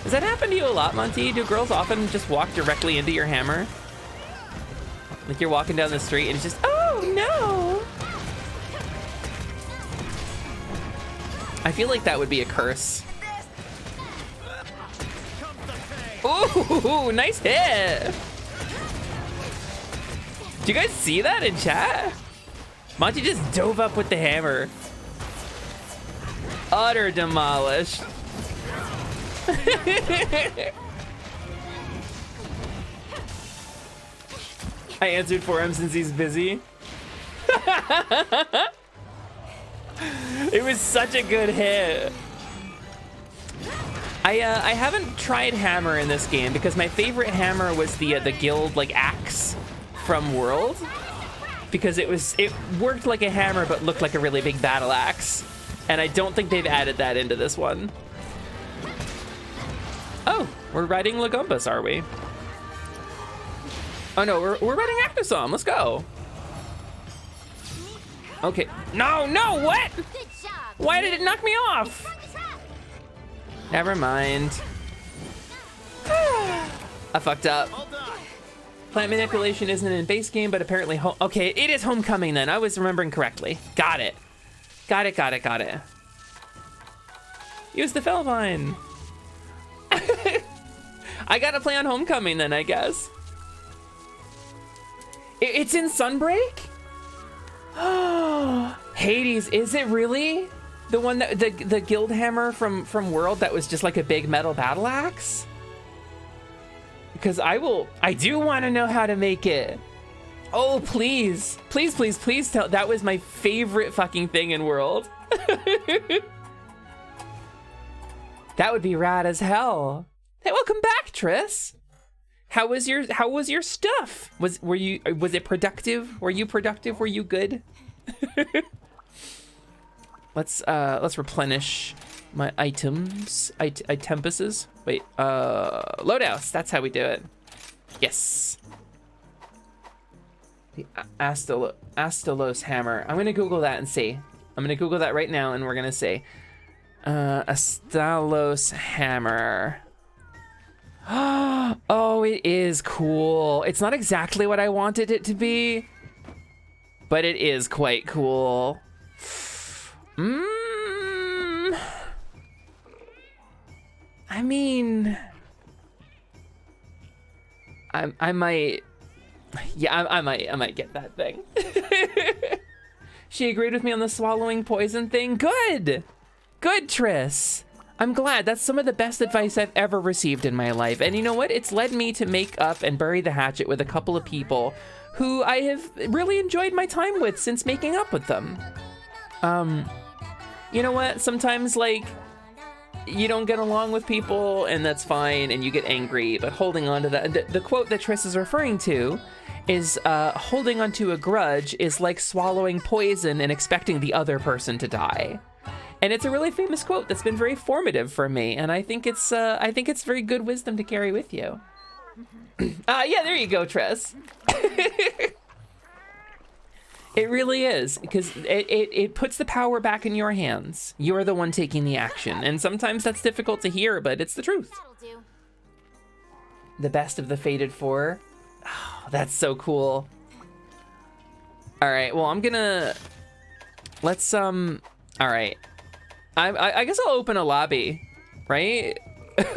Does that happen to you a lot, Monty? Do girls often just walk directly into your hammer? Like you're walking down the street and it's just, oh no! I feel like that would be a curse. Ooh, nice hit! Do you guys see that in chat? Monty just dove up with the hammer. Utter demolished. I answered for him since he's busy. It was such a good hit. I haven't tried hammer in this game because my favorite hammer was the guild like axe from World, because it worked like a hammer but looked like a really big battle axe, and I don't think they've added that into this one. Oh, we're riding Legumbus, are we? Oh no, we're riding Actosom. Let's go. Okay. No, what? Why did it knock me off? Never mind. I fucked up. Plant manipulation isn't in base game, but apparently okay, it is Homecoming then. I was remembering correctly. Got it. Got it, got it, got it. Use the Felvine. I gotta play on Homecoming then, I guess. It's in Sunbreak? Hades, is it really? The one that, the guild hammer from World that was just like a big metal battle axe? Because I do want to know how to make it. Oh, please. Please, please, please tell. That was my favorite fucking thing in World. That would be rad as hell. Hey, welcome back, Triss. How was your stuff? Was it productive? Were you productive? Were you good? Let's replenish my items. Itempuses. Wait, loadouts. That's how we do it. Yes. The Astalos hammer. I'm gonna Google that and see. I'm gonna Google that right now, and we're gonna say, Astalos hammer. Oh, it is cool. It's not exactly what I wanted it to be, but it is quite cool. I mean, I might, yeah, I might get that thing. She agreed with me on the swallowing poison thing. Good, Triss. I'm glad. That's some of the best advice I've ever received in my life. And you know what? It's led me to make up and bury the hatchet with a couple of people who I have really enjoyed my time with since making up with them. You know what? Sometimes, like, you don't get along with people, and that's fine, and you get angry, but holding on to that, the quote that Triss is referring to is, holding onto a grudge is like swallowing poison and expecting the other person to die. And it's a really famous quote that's been very formative for me, and I think it's very good wisdom to carry with you. Yeah, there you go, Triss. It really is, because it puts the power back in your hands. You're the one taking the action, and sometimes that's difficult to hear, but it's the truth. The best of the Fated Four. Oh, that's so cool. All right, well, let's, all right. I guess I'll open a lobby, right?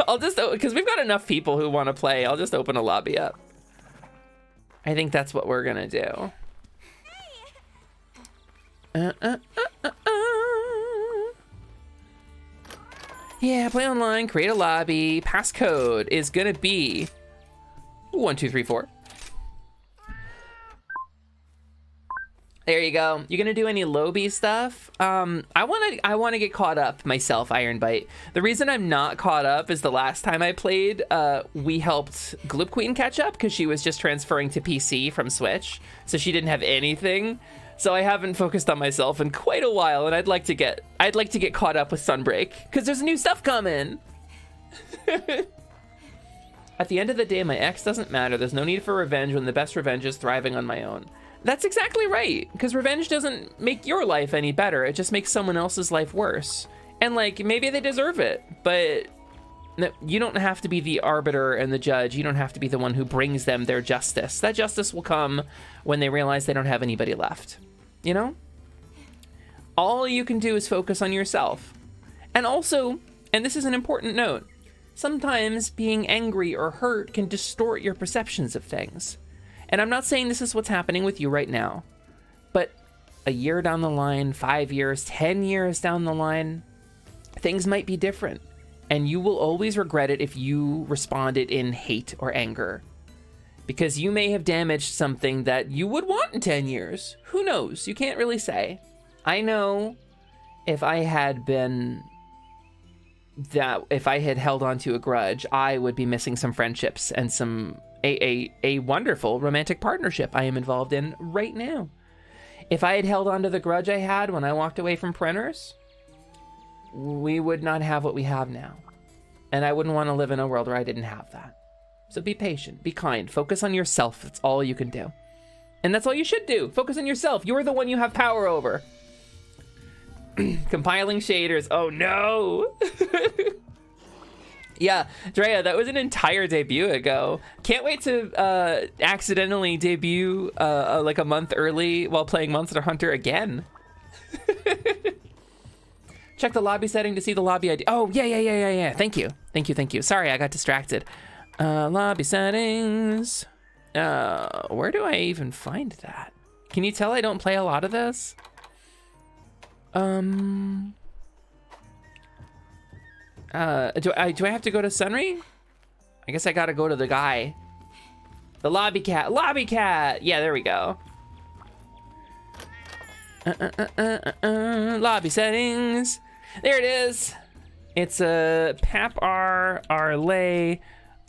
I'll just, because we've got enough people who want to play, I'll just open a lobby up. I think that's what we're gonna do. Yeah, play online, create a lobby. Passcode is gonna be 1234. There you go. You gonna do any Lobby stuff? I wanna get caught up myself, Ironbite. The reason I'm not caught up is the last time I played, we helped Gloop Queen catch up because she was just transferring to PC from Switch, so she didn't have anything. So I haven't focused on myself in quite a while, and I'd like to get caught up with Sunbreak because there's new stuff coming. At the end of the day, my ex doesn't matter. There's no need for revenge when the best revenge is thriving on my own. That's exactly right, because revenge doesn't make your life any better. It just makes someone else's life worse. And like, maybe they deserve it, but you don't have to be the arbiter and the judge. You don't have to be the one who brings them their justice. That justice will come when they realize they don't have anybody left. You know? All you can do is focus on yourself. And also, and this is an important note, sometimes being angry or hurt can distort your perceptions of things. And I'm not saying this is what's happening with you right now, but a year down the line, 5 years, 10 years down the line, things might be different. And you will always regret it if you responded in hate or anger. Because you may have damaged something that you would want in 10 years. Who knows? You can't really say. I know if I had held on to a grudge, I would be missing some friendships and a wonderful romantic partnership I am involved in right now. If I had held on to the grudge I had when I walked away from Printers, we would not have what we have now. And I wouldn't want to live in a world where I didn't have that. So be patient, be kind, focus on yourself. That's all you can do. And that's all you should do. Focus on yourself. You're the one you have power over. Compiling shaders. Oh no. Yeah, Drea, that was an entire debut ago. Can't wait to accidentally debut like a month early while playing Monster Hunter again. Check the lobby setting to see the lobby ID. Oh, yeah. Thank you. Sorry, I got distracted. Lobby settings. Where do I even find that? Can you tell I don't play a lot of this? Do I have to go to Sunry? I guess I gotta go to the guy. The lobby cat. Lobby cat! Yeah, there we go. Lobby settings. There it is. It's a Pap R Arlay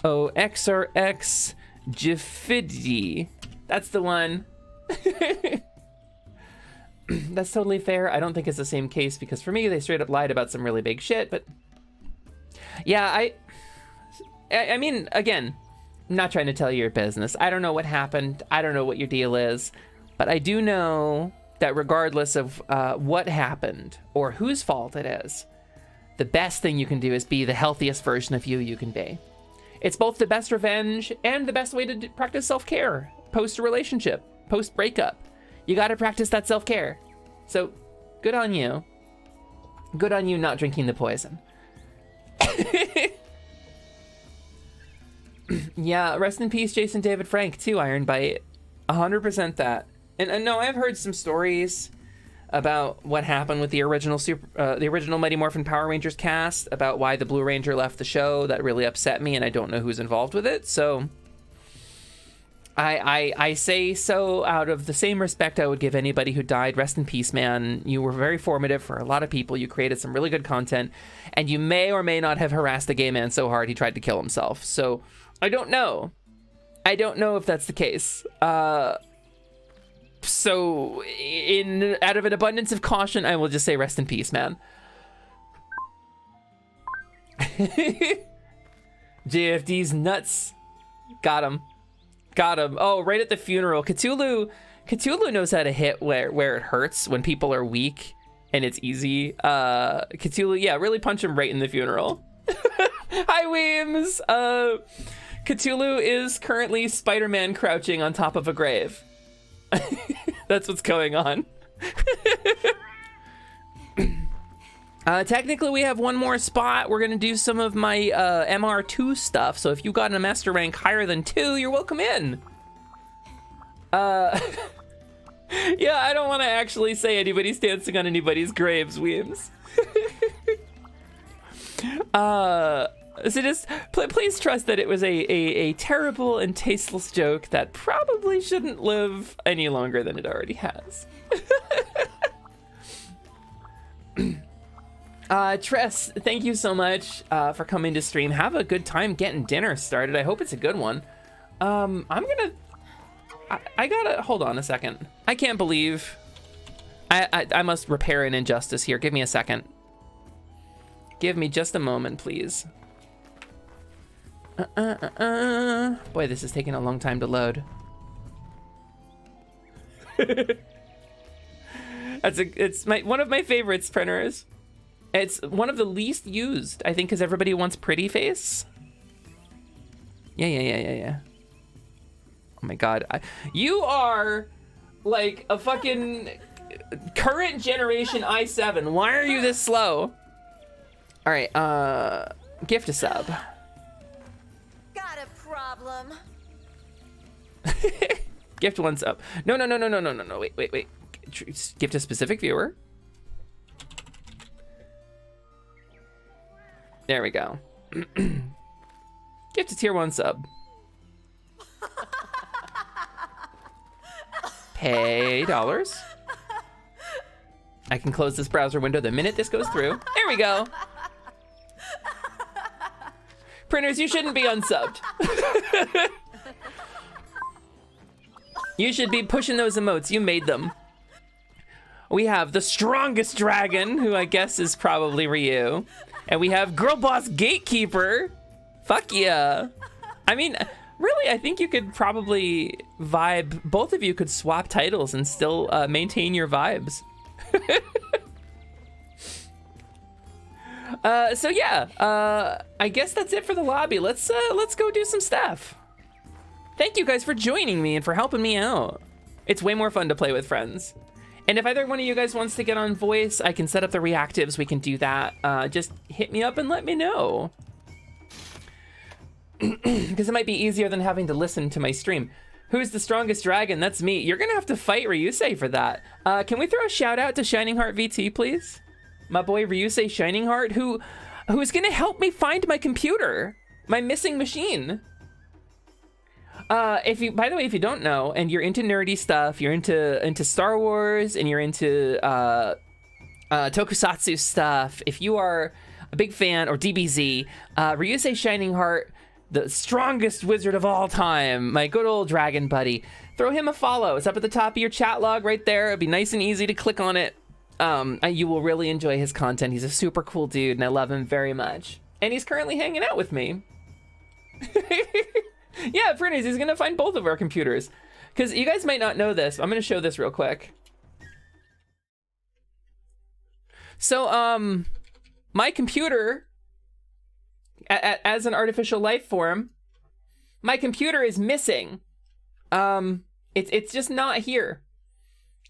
OXRX Jifidi. That's the one. That's totally fair. I don't think it's the same case because for me, they straight up lied about some really big shit, but yeah, I mean, again, I'm not trying to tell you your business. I don't know what happened. I don't know what your deal is, but I do know that regardless of what happened or whose fault it is, the best thing you can do is be the healthiest version of you can be. It's both the best revenge and the best way to practice self-care post a relationship, post breakup. You got to practice that self-care. So good on you. Good on you not drinking the poison. Yeah, rest in peace, Jason David Frank, too, Iron Bite. 100% that. And no, I've heard some stories about what happened with the original Mighty Morphin Power Rangers cast, about why the Blue Ranger left the show. That really upset me, and I don't know who's involved with it. So I say so out of the same respect I would give anybody who died. Rest in peace, man. You were very formative for a lot of people. You created some really good content, and you may or may not have harassed the gay man so hard he tried to kill himself. So I don't know. I don't know if that's the case. So out of an abundance of caution, I will just say rest in peace, man. JFD's nuts. Got him. Oh, right at the funeral. Cthulhu knows how to hit where it hurts when people are weak and it's easy. Cthulhu, yeah, really punch him right in the funeral. Hi, Weems. Cthulhu is currently Spider-Man crouching on top of a grave. That's what's going on. Technically, we have one more spot. We're gonna do some of my MR2 stuff. So if you got a master rank higher than 2, you're welcome in. Yeah, I don't want to actually say anybody's dancing on anybody's graves, Weems. So just please trust that it was a terrible and tasteless joke that probably shouldn't live any longer than it already has. Tress, thank you so much for coming to stream. Have a good time getting dinner started. I hope it's a good one. I gotta hold on a second. I can't believe I must repair an injustice here. Give me a second. Give me just a moment, please. Boy, this is taking a long time to load. It's one of my favorites, printers. It's one of the least used, I think, because everybody wants pretty face. Yeah. Oh my god, you are like a fucking current generation i7. Why are you this slow? All right, gift a sub. Got a problem. Gift one sub. No. Wait. Gift a specific viewer. There we go. Gift a tier 1 sub. Pay dollars. I can close this browser window the minute this goes through. There we go. Printers, you shouldn't be unsubbed. You should be pushing those emotes. You made them. We have the strongest dragon, who I guess is probably Ryu. And we have Girl Boss Gatekeeper. Fuck yeah. I mean, really, I think you could probably vibe. Both of you could swap titles and still maintain your vibes. So yeah, I guess that's it for the lobby. Let's go do some stuff. Thank you guys for joining me and for helping me out. It's way more fun to play with friends. And if either one of you guys wants to get on voice, I can set up the reactives. We can do that. Just hit me up and let me know. Because it might be easier than having to listen to my stream. Who's the strongest dragon? That's me. You're gonna have to fight Ryusei for that. Can we throw a shout out to Shining Heart VT, please? My boy Ryusei Shining Heart, who's gonna help me find my computer, my missing machine. By the way, if you don't know, and you're into nerdy stuff, you're into Star Wars, and you're into tokusatsu stuff, if you are a big fan, or DBZ, Ryusei Shining Heart, the strongest wizard of all time, my good old dragon buddy, throw him a follow. It's up at the top of your chat log right there. It'll be nice and easy to click on it. You will really enjoy his content. He's a super cool dude, and I love him very much. And he's currently hanging out with me. Yeah, Fernies, he's gonna find both of our computers. Because you guys might not know this. I'm gonna show this real quick. So, my computer, as an artificial life form, my computer is missing. It's just not here.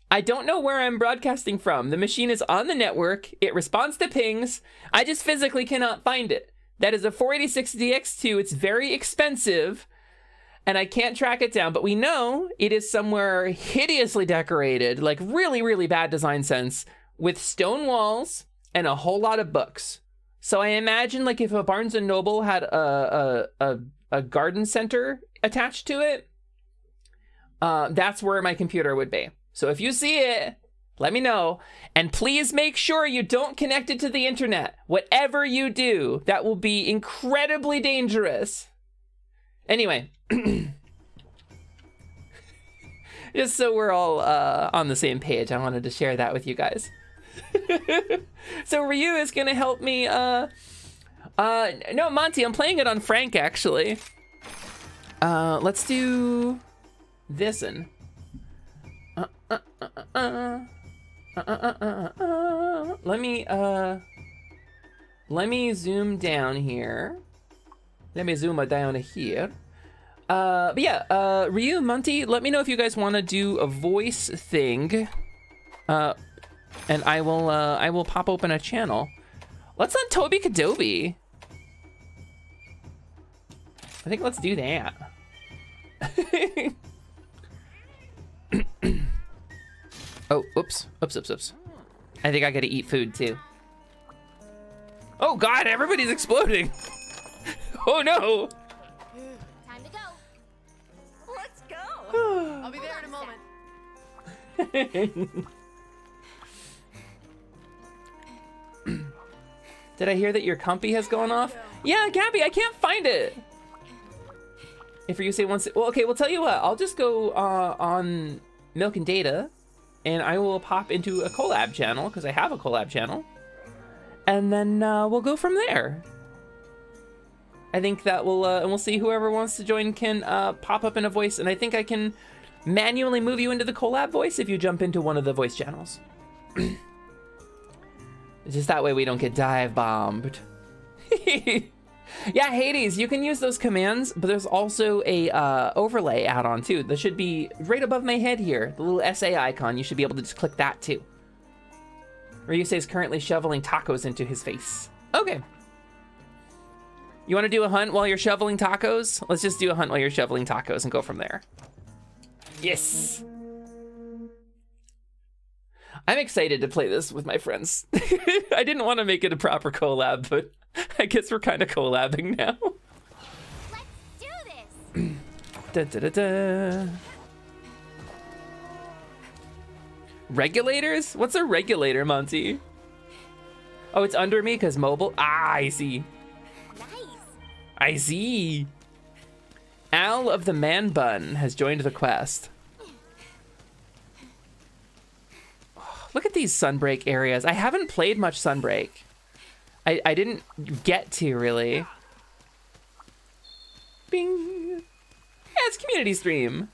I don't know where I'm broadcasting from. The machine is on the network. It responds to pings. I just physically cannot find it. That is a 486DX2. It's very expensive, and I can't track it down, but we know it is somewhere hideously decorated, like really, really bad design sense, with stone walls and a whole lot of books. So I imagine, like, if a Barnes & Noble had a garden center attached to it, that's where my computer would be. So if you see it, let me know. And please make sure you don't connect it to the internet. Whatever you do, that will be incredibly dangerous. Anyway. Just so we're all on the same page, I wanted to share that with you guys. So Ryu is gonna help me. No, Monty, I'm playing it on Frank, actually. Let's do this one. Let me zoom down here. Let me zoom it down here. But yeah, Ryu, Monty, let me know if you guys want to do a voice thing. And I will pop open a channel. Let's on Toby Kadobi. I think let's do that. Oh, oops. I think I gotta eat food too. Oh God, everybody's exploding. Oh no. Time to go. Let's go. I'll be there in a moment. Did I hear that your compy has gone off? Yeah, Gabby, I can't find it. If you say once, well, okay, we'll tell you what. I'll just go on Milk and Data, and I will pop into a collab channel because I have a collab channel, and then we'll go from there. I think that will, and we'll see whoever wants to join can pop up in a voice, and I think I can manually move you into the collab voice if you jump into one of the voice channels. Just that way we don't get dive bombed. Yeah, Hades, you can use those commands, but there's also a overlay add-on too. That should be right above my head here. The little SA icon, you should be able to just click that too. Ryusei is currently shoveling tacos into his face. Okay. You want to do a hunt while you're shoveling tacos? Let's just do a hunt while you're shoveling tacos and go from there. Yes. I'm excited to play this with my friends. I didn't want to make it a proper collab, but I guess we're kind of collabing now. Let's do this. Da, da, da, da. Regulators? What's a regulator, Monty? Oh, it's under me because mobile? Ah, I see. Nice. I see. Al of the Man Bun has joined the quest. Look at these Sunbreak areas. I haven't played much Sunbreak. I didn't get to, really. Bing. Yeah, it's community stream.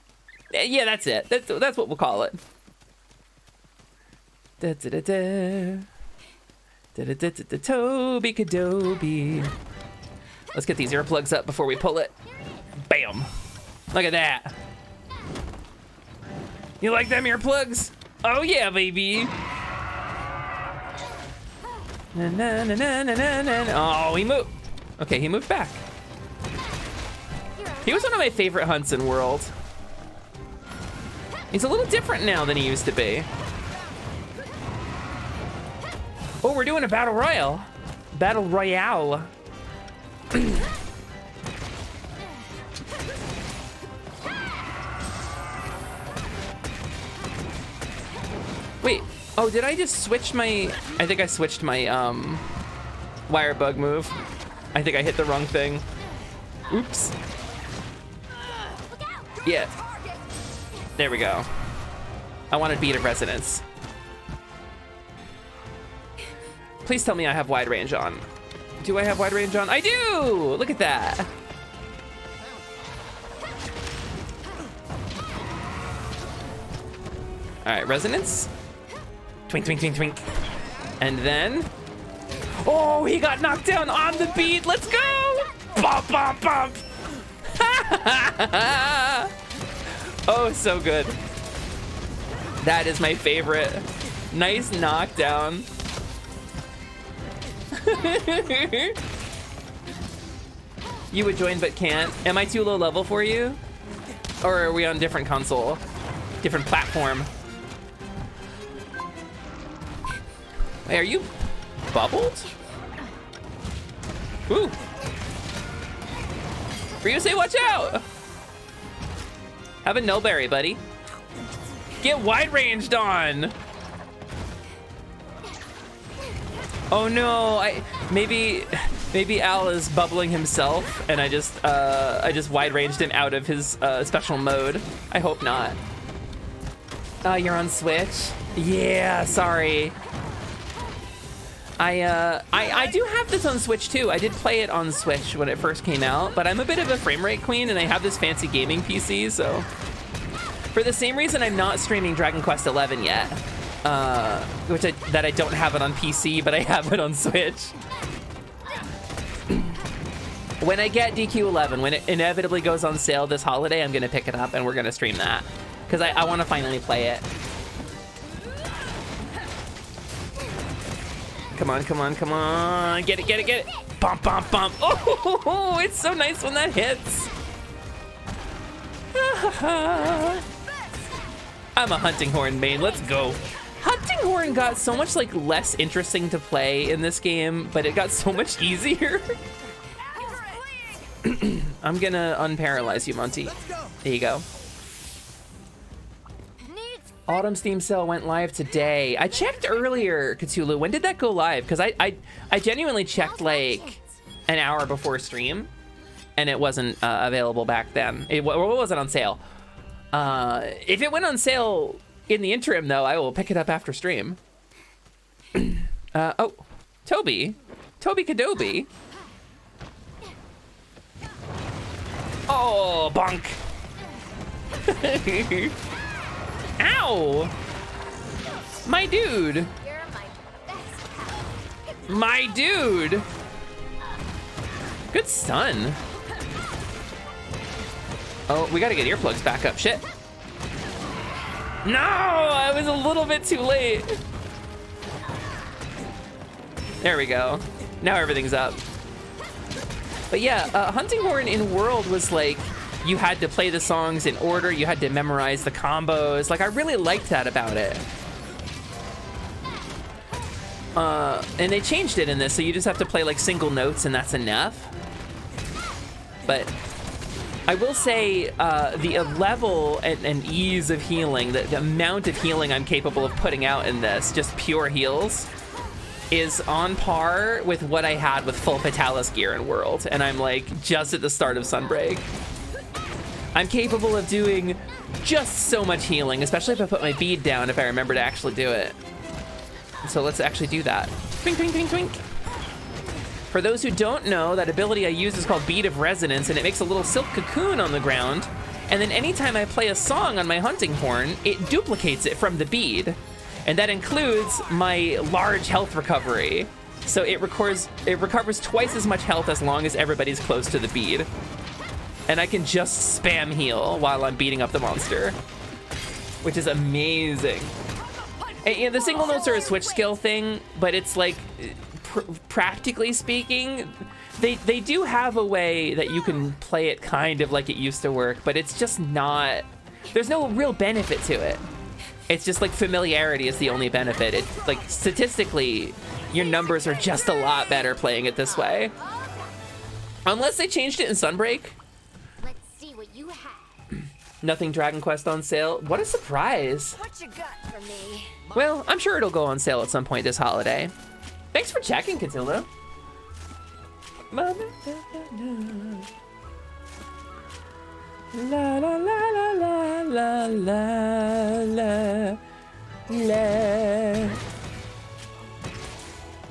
Yeah, that's it. That's what we'll call it. Da, da, da, da. Toby Kadoby. Let's get these earplugs up before we pull it. Bam. Look at that. You like them earplugs? Oh yeah, baby. Na, na, na, na, na, na, na. Oh, he moved. Okay, he moved back. He was one of my favorite hunts in World. He's a little different now than he used to be. Oh, we're doing a battle royale. Battle royale. Wait, oh, did I just switch my... I think I switched my wire bug move. I think I hit the wrong thing. Oops. Yeah. There we go. I wanted Beat of Resonance. Please tell me I have wide range on. Do I have wide range on? I do! Look at that. All right, Resonance. Twink, twink, twink, twink. And then... Oh, he got knocked down on the beat. Let's go! Bump, bump, bump. Oh, so good. That is my favorite. Nice knockdown. You would join but can't. Am I too low level for you? Or are we on different console? Different platform? Wait, are you bubbled? Ooh. Ryusei, watch out! Have a no-berry, buddy. Get wide ranged on! Oh no, maybe Al is bubbling himself and I just wide ranged him out of his special mode. I hope not. You're on Switch? Yeah, sorry. I do have this on Switch too. I did play it on Switch when it first came out, but I'm a bit of a frame rate queen and I have this fancy gaming PC, so for the same reason I'm not streaming Dragon Quest XI yet, that I don't have it on PC, but I have it on Switch. When I get DQ11, when it inevitably goes on sale this holiday, I'm gonna pick it up and we're gonna stream that because I want to finally play it. Come on, come on, come on. Get it, get it, get it. Bump, bump, bump. Oh, it's so nice when that hits. I'm a Hunting Horn main. Let's go. Hunting Horn got so much like less interesting to play in this game, but it got so much easier. I'm gonna unparalyze you, Monty. There you go. Autumn Steam Sale went live today. I checked earlier, Cthulhu. When did that go live? Because I genuinely checked like an hour before stream, and it wasn't available back then. It wasn't on sale. If it went on sale in the interim, though, I will pick it up after stream. Oh, Toby Kadoby. Oh, bonk. Ow! My dude! You're my best pal. My dude! Good stun. Oh, we gotta get earplugs back up. Shit. No! I was a little bit too late. There we go. Now everything's up. But yeah, Hunting Horn in World was like, you had to play the songs in order, you had to memorize the combos. Like, I really liked that about it. And they changed it in this, so you just have to play like single notes and that's enough. But I will say the level and ease of healing, the amount of healing I'm capable of putting out in this, just pure heals, is on par with what I had with full Fatalis gear in World. And I'm like just at the start of Sunbreak. I'm capable of doing just so much healing, especially if I put my bead down, if I remember to actually do it. So let's actually do that. Twink, twink, twink, twink. For those who don't know, that ability I use is called Bead of Resonance, and it makes a little silk cocoon on the ground. And then anytime I play a song on my Hunting Horn, it duplicates it from the bead. And that includes my large health recovery. So it recovers twice as much health as long as everybody's close to the bead. And I can just spam heal while I'm beating up the monster, which is amazing. And, you know, the single notes are a switch skill thing, but it's like, practically speaking, they do have a way that you can play it kind of like it used to work, but it's just not, there's no real benefit to it. It's just like familiarity is the only benefit. It, like, statistically, your numbers are just a lot better playing it this way. Unless they changed it in Sunbreak. Let's see what you have. Nothing Dragon Quest on sale. What a surprise. What you got for me? Well, I'm sure it'll go on sale at some point this holiday. Thanks for checking, Catilda. La la la la la la la la.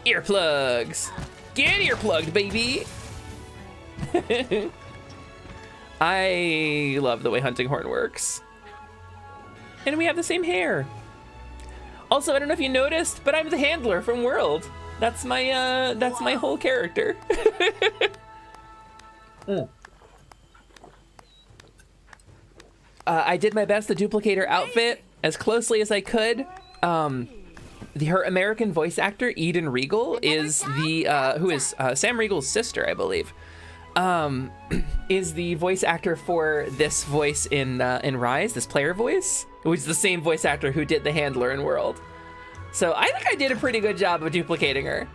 Earplugs. Get earplugged, baby. I love the way Hunting Horn works. And we have the same hair. Also, I don't know if you noticed, but I'm the handler from World. That's my whole character. I did my best to duplicate her outfit as closely as I could. Her American voice actor, Eden Regal, is the who is Sam Regal's sister, I believe. Is the voice actor for this voice in Rise, this player voice, which is the same voice actor who did the handler in World. So I think I did a pretty good job of duplicating her.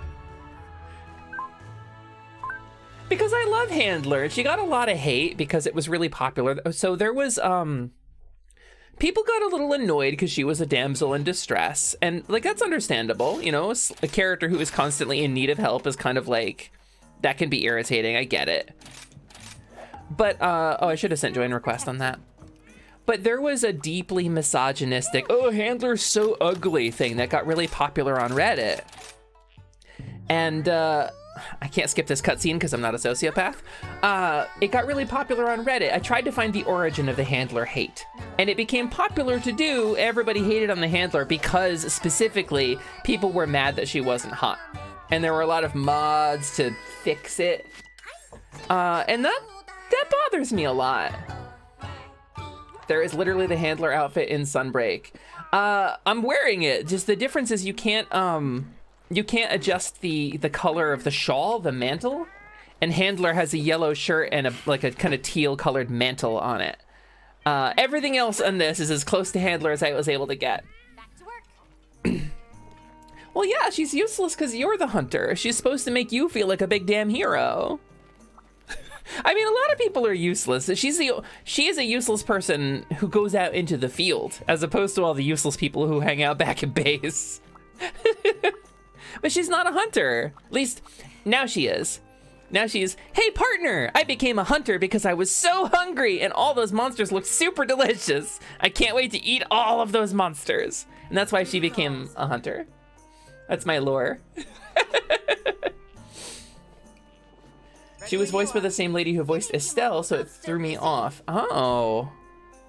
Because I love Handler. She got a lot of hate because it was really popular. So there was, people got a little annoyed because she was a damsel in distress. And, like, that's understandable. You know, a character who is constantly in need of help is kind of like, that can be irritating. I get it. But, oh, I should have sent join request on that. But there was a deeply misogynistic, oh, Handler's so ugly thing that got really popular on Reddit. And I can't skip this cutscene because I'm not a sociopath. It got really popular on Reddit. I tried to find the origin of the Handler hate. And it became popular to do, everybody hated on the Handler because specifically people were mad that she wasn't hot. And there were a lot of mods to fix it. And that bothers me a lot. There is literally the Handler outfit in Sunbreak. I'm wearing it. Just the difference is you can't adjust the color of the shawl, the mantle. And Handler has a yellow shirt and a kind of teal colored mantle on it. Everything else on this is as close to Handler as I was able to get. Back to work. Well, yeah, she's useless because you're the hunter. She's supposed to make you feel like a big damn hero. I mean, a lot of people are useless. She is a useless person who goes out into the field, as opposed to all the useless people who hang out back in base. But she's not a hunter. At least, now she is. Now she's, hey partner, I became a hunter because I was so hungry and all those monsters looked super delicious. I can't wait to eat all of those monsters. And that's why she became a hunter. That's my lore. She was voiced by the same lady who voiced Estelle, so it threw me off. Oh,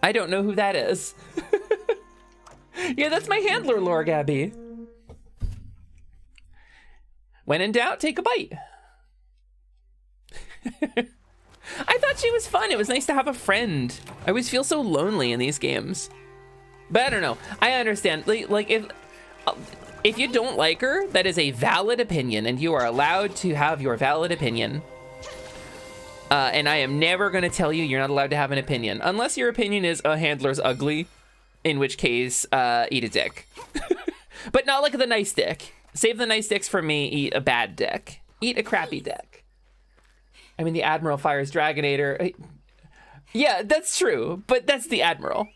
I don't know who that is. Yeah, that's my Handler lore, Gabby. When in doubt, take a bite. I thought she was fun. It was nice to have a friend. I always feel so lonely in these games. But I don't know. I understand. Like if you don't like her, that is a valid opinion, and you are allowed to have your valid opinion. And I am never going to tell you you're not allowed to have an opinion. Unless your opinion is a Handler's ugly, in which case, eat a dick. But not like the nice dick. Save the nice dicks for me, eat a bad dick. Eat a crappy dick. I mean, the Admiral fires Dragonator. Yeah, that's true, but that's the Admiral.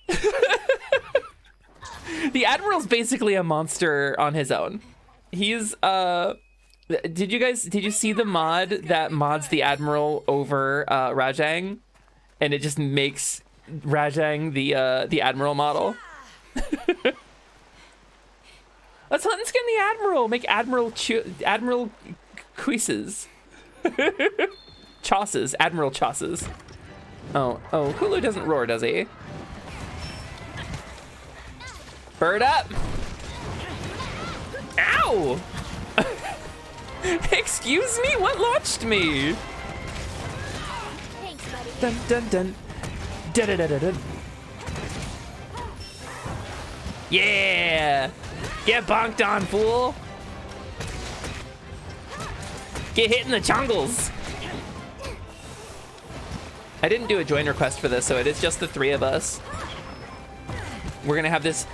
The Admiral's basically a monster on his own. He's, Did you see the mod that mods the Admiral over Rajang, and it just makes Rajang the Admiral model? Let's hunt and skin the Admiral. Make Admiral Cuises. Chosses. Admiral Chosses. Oh, Hulu doesn't roar, does he? Bird up. Ow! Excuse me? What launched me? Thanks, buddy. Dun dun dun. Da da da da da. Yeah! Get bonked on, fool! Get hit in the chungles! I didn't do a join request for this, so it is just the 3 of us. We're gonna have this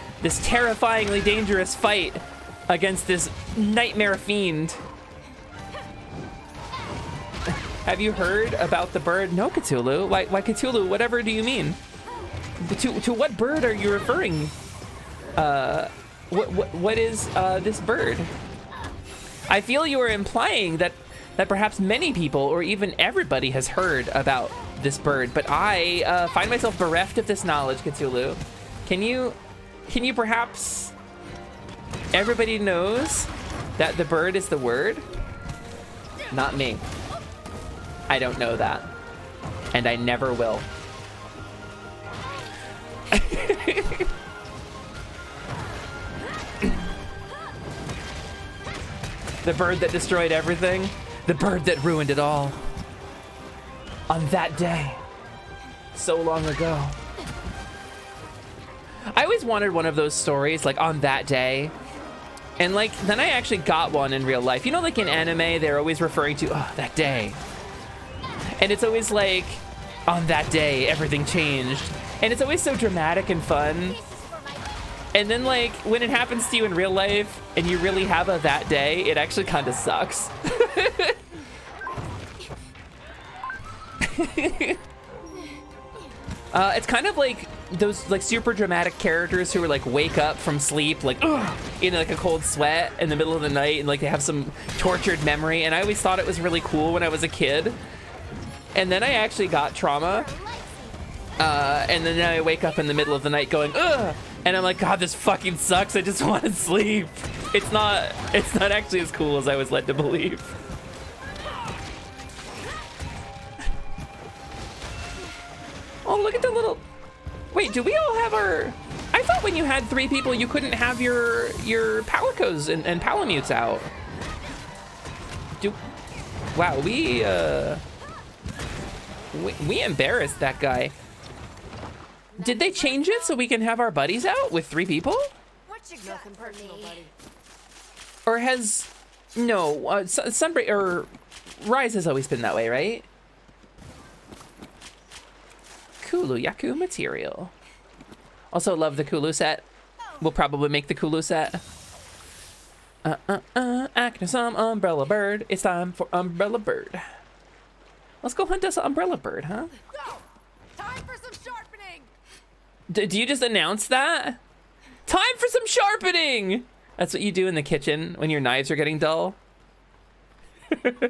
terrifyingly dangerous fight against this nightmare fiend. Have you heard about the bird? No, Cthulhu. Why Cthulhu? Whatever do you mean? To what bird are you referring? What is this bird? I feel you are implying that perhaps many people or even everybody has heard about this bird, but I find myself bereft of this knowledge, Cthulhu. Can you perhaps? Everybody knows that the bird is the word. Not me. I don't know that, and I never will. The bird that destroyed everything. The bird that ruined it all. On that day. So long ago. I always wanted one of those stories, like on that day. And like, then I actually got one in real life. You know, like in anime, they're always referring to, oh, that day. And it's always like, on that day, everything changed. And it's always so dramatic and fun. And then like, when it happens to you in real life, and you really have a that day, it actually kind of sucks. It's kind of like those like super dramatic characters who are like wake up from sleep like in like a cold sweat in the middle of the night, and like they have some tortured memory. And I always thought it was really cool when I was a kid. And then I actually got trauma. And then I wake up in the middle of the night going, ugh! And I'm like, God, this fucking sucks. I just want to sleep. It's not actually as cool as I was led to believe. Oh, look at the little... Wait, do we all have our... I thought when you had 3 people, you couldn't have your Palicos and Palamutes out. Wow, we embarrassed that guy. Did they change it so we can have our buddies out with 3 people? What you got for me? Or has... No, Sunbreak... Or Rise has always been that way, right? Kulu Yaku material. Also love the Kulu set. We'll probably make the Kulu set. Acting some umbrella bird. It's time for umbrella bird. Let's go hunt us an umbrella bird, huh? Go! Time for some sharpening! Do you just announce that? Time for some sharpening! That's what you do in the kitchen when your knives are getting dull. Nice!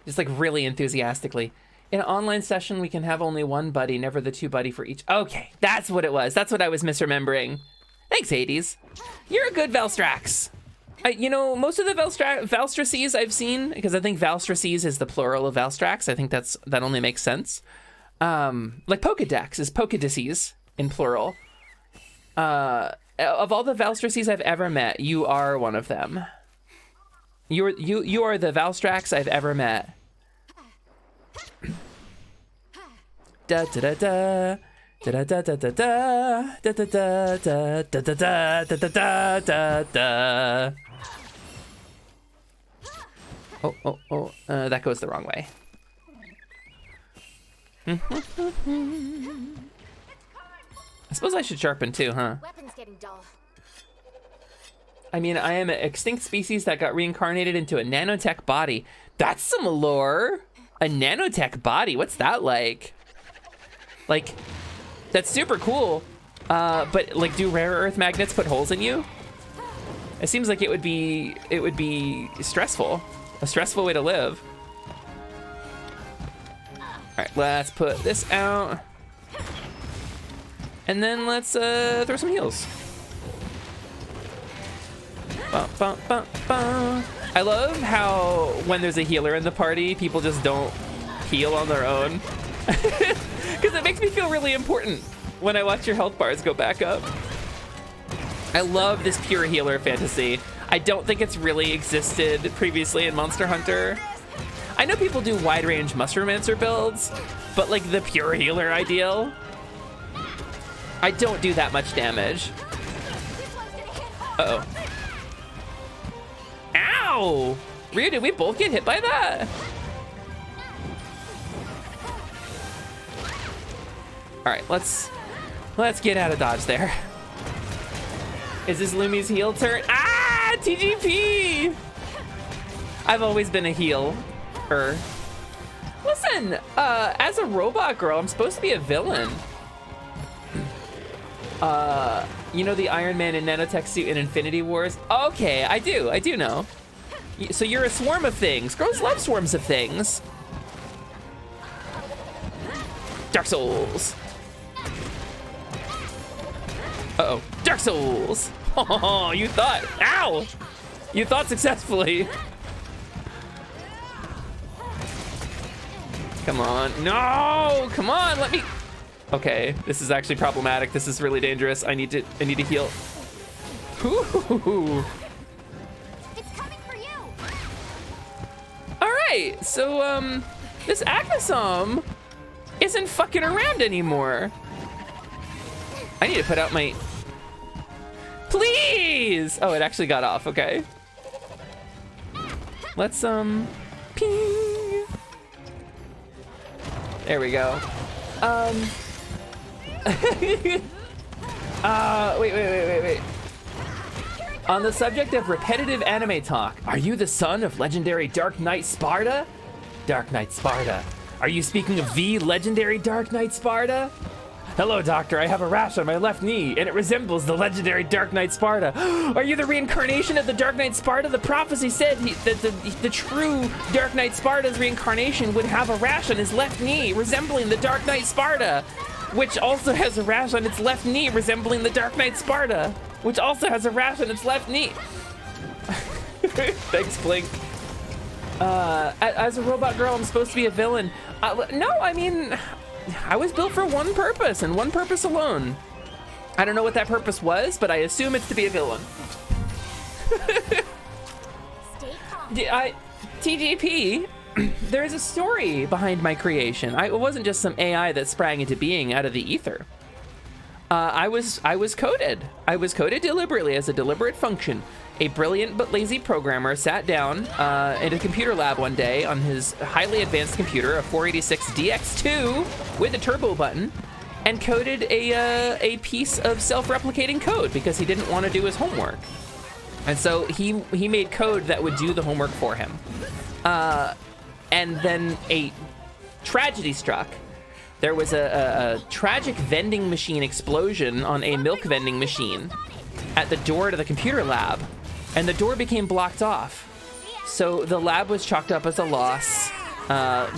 Just like really enthusiastically. In an online session, we can have only 1 buddy, never the 2 buddy for each. Okay, that's what it was. That's what I was misremembering. Thanks, Hades. You're a good Valstrax. You know, most of the Valstraces I've seen, because I think Valstraces is the plural of Valstrax. I think that only makes sense. Like Pokedex is Pokedeces in plural. Of all the Valstraces I've ever met, you are one of them. You are the Valstrax I've ever met. Da da da da da da da da da da da da da da da da da da da. Oh, that goes the wrong way. I suppose I should sharpen too, huh? Weapon's getting dull. I mean, I am an extinct species that got reincarnated into a nanotech body. That's some lore. A nanotech body, what's that like? Like, that's super cool. But like, do rare earth magnets put holes in you? It seems like it would be stressful. A stressful way to live. All right, let's put this out. And then let's throw some heals. Bum, bum, bum, bum. I love how when there's a healer in the party, people just don't heal on their own. Because it makes me feel really important when I watch your health bars go back up. I love this pure healer fantasy. I don't think it's really existed previously in Monster Hunter. I know people do wide range Mushroomancer builds, but like the pure healer ideal, I don't do that much damage. Uh-oh. Ow! Ryu, did we both get hit by that? All right, let's get out of dodge there. Is this Lumi's heal turn? Ah, TGP! I've always been a healer. Listen, as a robot girl, I'm supposed to be a villain. You know the Iron Man and nanotech suit in Infinity Wars? Okay, I do know. So you're a swarm of things. Girls love swarms of things. Dark Souls. Uh-oh, Dark Souls. Oh, you thought, ow! You thought successfully. Come on, no, come on, let me. Okay, this is actually problematic. This is really dangerous. I need to heal. Ooh. It's coming for you. All right, so this Akasam isn't fucking around anymore. I need to put out my. Please! Oh, it actually got off. Okay. Let's ping. There we go. Wait. On the subject of repetitive anime talk, are you the son of legendary Dark Knight Sparta? Dark Knight Sparta. Are you speaking of the legendary Dark Knight Sparta? Hello, doctor. I have a rash on my left knee, and it resembles the legendary Dark Knight Sparta. Are you the reincarnation of the Dark Knight Sparta? The prophecy said that the true Dark Knight Sparta's reincarnation would have a rash on his left knee, resembling the Dark Knight Sparta, which also has a rash on its left knee, resembling the Dark Knight Sparta, which also has a rash on its left knee. Thanks, Blink. As a robot girl, I'm supposed to be a villain. No, I mean, I was built for one purpose and one purpose alone. I don't know what that purpose was, but I assume it's to be a villain. Stay calm. TGP, there is a story behind my creation. It wasn't just some AI that sprang into being out of the ether. I was coded. I was coded deliberately as a deliberate function. A brilliant but lazy programmer sat down in a computer lab one day on his highly advanced computer, a 486 DX2 with a turbo button, and coded a piece of self-replicating code because he didn't want to do his homework. And so he made code that would do the homework for him. And then a tragedy struck. There was a tragic vending machine explosion on a milk vending machine at the door to the computer lab, and the door became blocked off. So the lab was chalked up as a loss.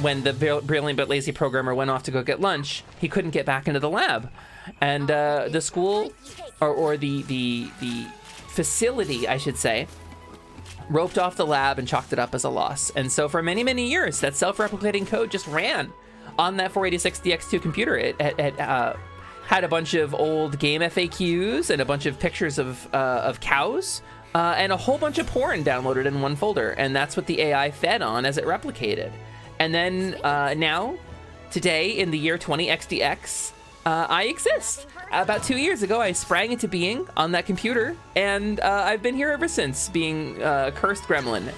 When the brilliant but lazy programmer went off to go get lunch, he couldn't get back into the lab. And the school, or the facility, I should say, roped off the lab and chalked it up as a loss. And so for many, many years, that self-replicating code just ran on that 486 DX2 computer. It had a bunch of old game FAQs and a bunch of pictures of cows and a whole bunch of porn downloaded in one folder. And that's what the AI fed on as it replicated. And then now, today, in the year 20XDX, I exist. About 2 years ago, I sprang into being on that computer, and I've been here ever since, being cursed gremlin.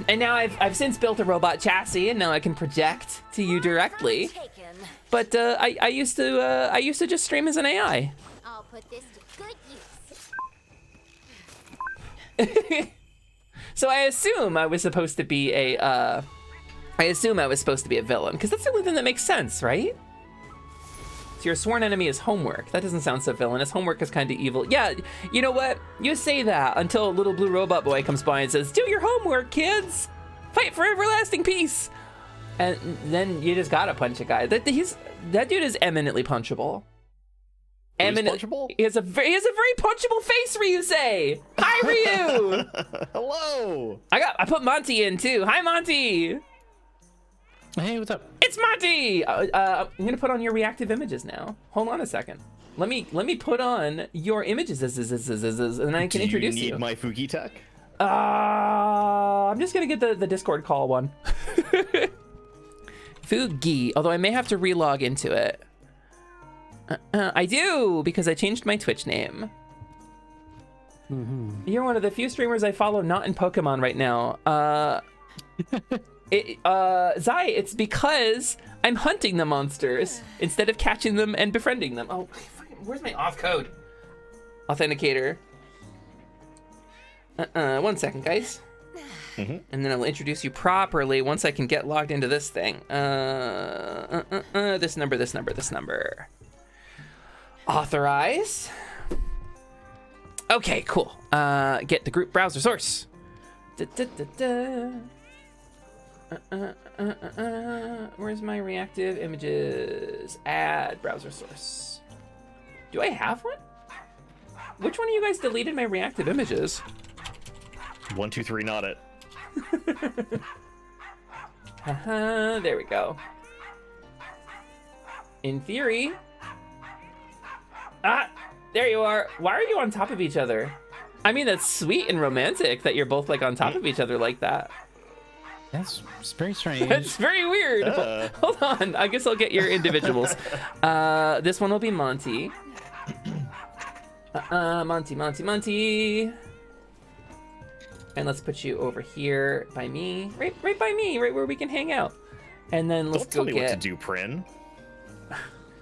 And now I've since built a robot chassis, and now I can project to you directly. But I used to just stream as an AI. I'll put this to good use. So I assume I was supposed to be a villain, because that's the only thing that makes sense, right? So your sworn enemy is homework. That doesn't sound so villainous. Homework is kind of evil. Yeah, you know what? You say that until a little blue robot boy comes by and says, "Do your homework, kids! Fight for everlasting peace!" And then you just gotta punch a guy. That dude is eminently punchable. Punchable? He has a very punchable face, Ryu say. Hi, Ryu. Hello. I put Monty in too. Hi, Monty. Hey, what's up? It's Monty. I'm gonna put on your reactive images now. Hold on a second. Let me put on your images and I can introduce you. Do you need my Fugi tech? I'm just gonna get the Discord call one. Fugi, although I may have to relog into it. I do, because I changed my Twitch name. You're one of the few streamers I follow not in Pokemon right now. Zai, it's because I'm hunting the monsters instead of catching them and befriending them. Oh, where's my off code? Authenticator. 1 second, guys. And then I'll introduce you properly once I can get logged into this thing. This number. Authorize. Okay, cool. Get the group browser source. Where's my reactive images? Add browser source. Do I have one? Which one of you guys deleted my reactive images? 1, 2, 3, not it. There we go. In theory. There you are. Why are you on top of each other? I mean, that's sweet and romantic that you're both like on top of each other like that. That's very strange. That's very weird. Hold on. I guess I'll get your individuals. This one will be Monty. Monty. And let's put you over here by me. Right by me, right where we can hang out. And then let's Don't tell go me get... what to do, Prin.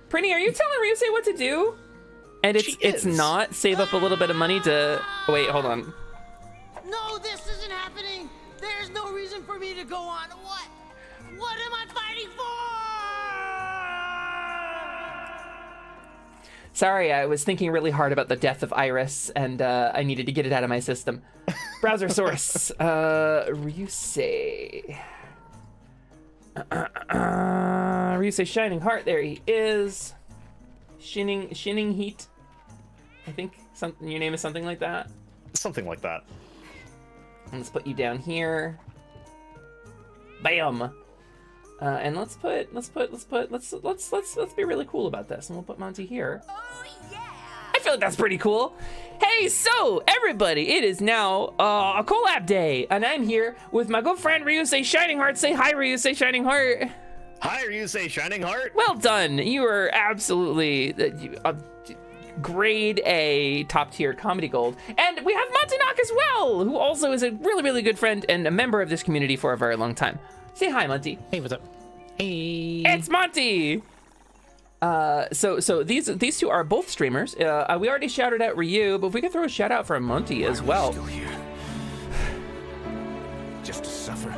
Prinny, are you telling Ryusei what to do? And it's not save up a little bit of money to... Oh, wait, hold on. No, this isn't happening. There's no reason for me to go on. What? What am I fighting for? Sorry, I was thinking really hard about the death of Iris, and I needed to get it out of my system. Browser source. Ryusei. Ryusei Shining Heart. There he is. Shinning Heat. I think your name is something like that. Something like that. And let's put you down here. Bam. And let's be really cool about this, and we'll put Monty here. Oh, yeah. I feel like that's pretty cool. Hey, so everybody, it is now a collab day, and I'm here with my good friend Ryusei Shining Heart. Say hi, Ryusei Shining Heart. Hi, Ryusei Shining Heart. Well done. You are absolutely grade A top tier comedy gold. And we have Montanak as well, who also is a really, really good friend and a member of this community for a very long time. Say hi, Monty. Hey, what's up? Hey. It's Monty. So these two are both streamers. We already shouted out Ryu, but if we could throw a shout out for Monty as well. Still here. Just to suffer.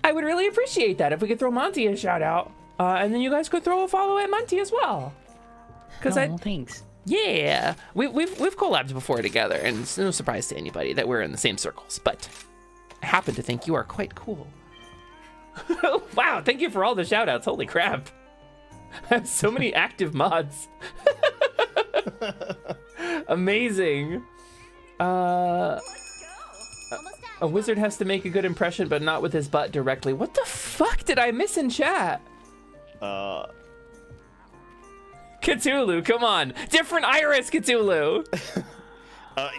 I would really appreciate that if we could throw Monty a shout out, and then you guys could throw a follow at Monty as well. Thanks. Yeah, we've collabed before together, and it's no surprise to anybody that we're in the same circles. But I happen to think you are quite cool. Wow, thank you for all the shout outs. Holy crap. I have so many active mods. Amazing. A wizard has to make a good impression, but not with his butt directly. What the fuck did I miss in chat? Cthulhu, come on. Different Iris, Cthulhu.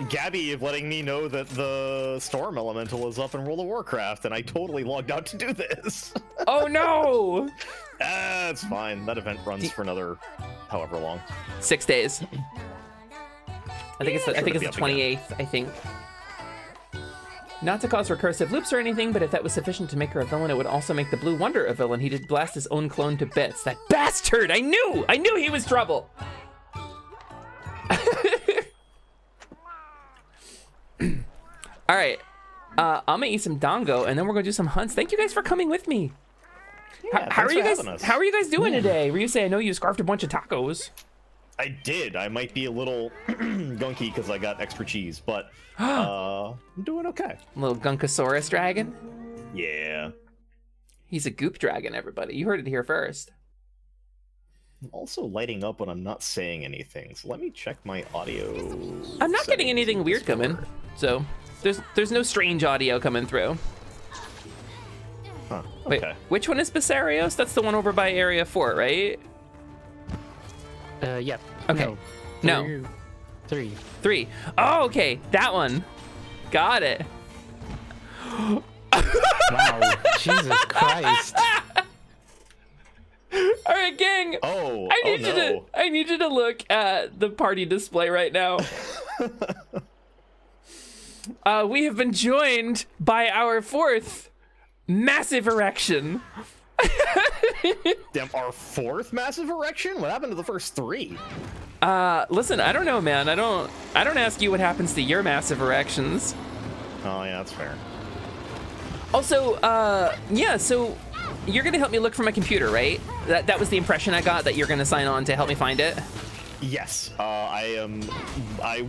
Gabby is letting me know that the Storm Elemental is up in World of Warcraft, and I totally logged out to do this. Oh no! It's fine. That event runs for another however long. 6 days. I think it's the 28th, I think. Not to cause recursive loops or anything, but if that was sufficient to make her a villain, it would also make the Blue Wonder a villain. He did blast his own clone to bits. That bastard! I knew he was trouble! All right, I'm gonna eat some dango, and then we're gonna do some hunts. Thank you guys for coming with me. Yeah, how are you guys? us. How are you guys doing today? Ryusei, I know you scarfed a bunch of tacos. I did. I might be a little gunky because I got extra cheese, but I'm doing okay. Little Gunkosaurus dragon. Yeah. He's a goop dragon, everybody. You heard it here first. I'm also lighting up when I'm not saying anything, so let me check my audio. I'm not getting anything weird coming, so there's no strange audio coming through. Huh, Wait, okay. which one is Bessarios? That's the one over by Area 4, right? Yep. Okay. No. 3. 3. Oh, okay. That one. Got it. Wow. Jesus Christ. All right, gang. I need you to look at the party display right now. We have been joined by our 4th massive erection. Damn, our 4th massive erection? What happened to the first 3? Listen, I don't know, man. I don't ask you what happens to your massive erections. Oh yeah, that's fair. Also, yeah, so you're gonna help me look for my computer, right? That was the impression I got, that you're gonna sign on to help me find it. Yes, I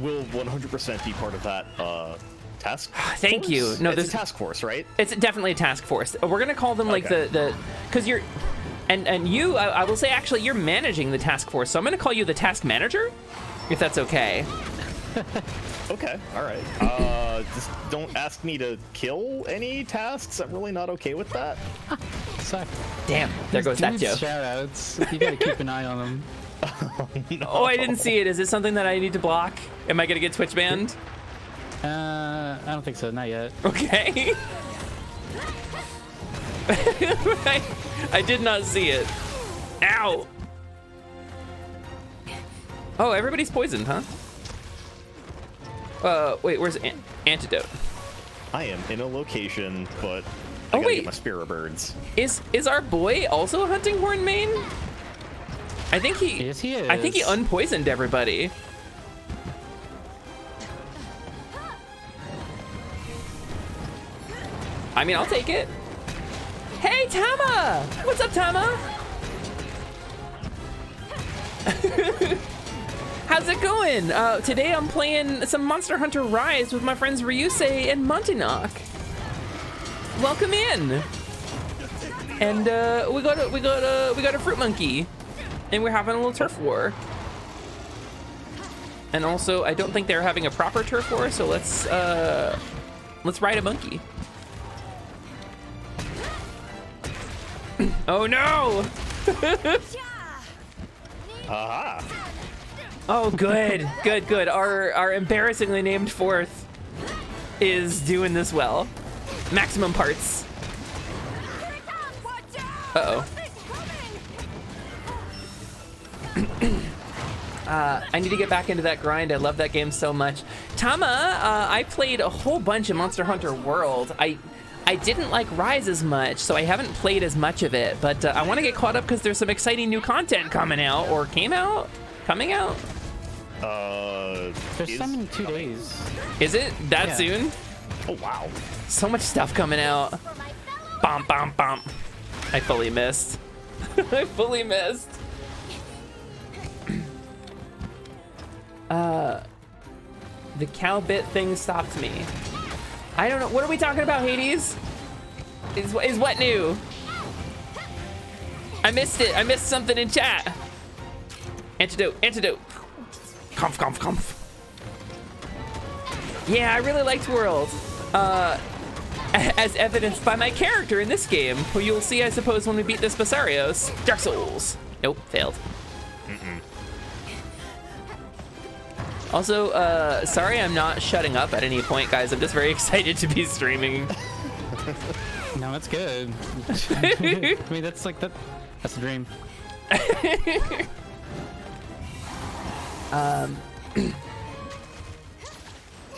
will 100% be part of that task. Thank you. No, it's a task force, right? It's definitely a task force. We're gonna call them like the because you're, and you, I will say actually you're managing the task force, so I'm gonna call you the task manager, if that's okay. Okay, all right. Just don't ask me to kill any tasks. I'm really not okay with that. Sorry. Damn, there goes that joke. Shoutouts. You gotta keep an eye on them. No. Oh, I didn't see it. Is it something that I need to block? Am I gonna get Twitch banned? I don't think so. Not yet. Okay. I did not see it. Ow. Oh, everybody's poisoned, huh? Wait, where's antidote? I am in a location, but I gotta get my spirit birds. Is our boy also hunting horn main? I think he. Yes, he is. I think he unpoisoned everybody. I mean, I'll take it. Hey, Tama! What's up, Tama? How's it going? Today I'm playing some Monster Hunter Rise with my friends Ryusei and Montauk. Welcome in. And we got a fruit monkey, and we're having a little turf war. And also, I don't think they're having a proper turf war, so let's ride a monkey. Oh no! Aha! Oh, good, good, good. Our embarrassingly named 4th is doing this well. Maximum parts. Uh-oh. I need to get back into that grind. I love that game so much. Tama, I played a whole bunch of Monster Hunter World. I didn't like Rise as much, so I haven't played as much of it, but I want to get caught up because there's some exciting new content coming out, or coming out? There's some in 2 days. Is it that soon? Oh, wow. So much stuff coming out. Bom, bom, bom. I fully missed. I fully missed. The cow bit thing stopped me. I don't know. What are we talking about, Hades? Is what new? I missed it. I missed something in chat. Antidote. Conf. Yeah, I really liked World. As evidenced by my character in this game, who you'll see, I suppose, when we beat this Basarios. Dark Souls. Nope, failed. Also, sorry I'm not shutting up at any point, guys. I'm just very excited to be streaming. No, that's good. I mean, that's like that. That's the dream.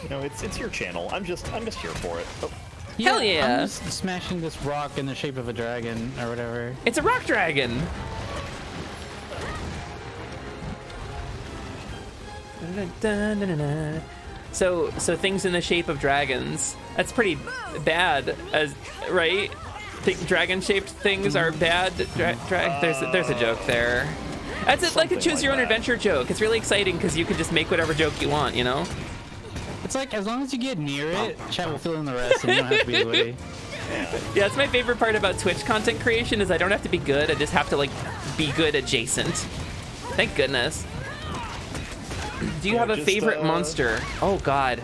You know, it's your channel. I'm just here for it. Oh. Hell yeah! I'm just smashing this rock in the shape of a dragon or whatever. It's a rock dragon. So things in the shape of dragons. That's pretty bad, right? Dragon-shaped things are bad. There's a joke there. That's like a choose-your-own-adventure joke. It's really exciting because you can just make whatever joke you want, you know? It's like, as long as you get near it, chat will fill in the rest and you don't have to be witty. Yeah, that's my favorite part about Twitch content creation is I don't have to be good. I just have to, like, be good adjacent. Thank goodness. Do you have a favorite monster? Oh, God.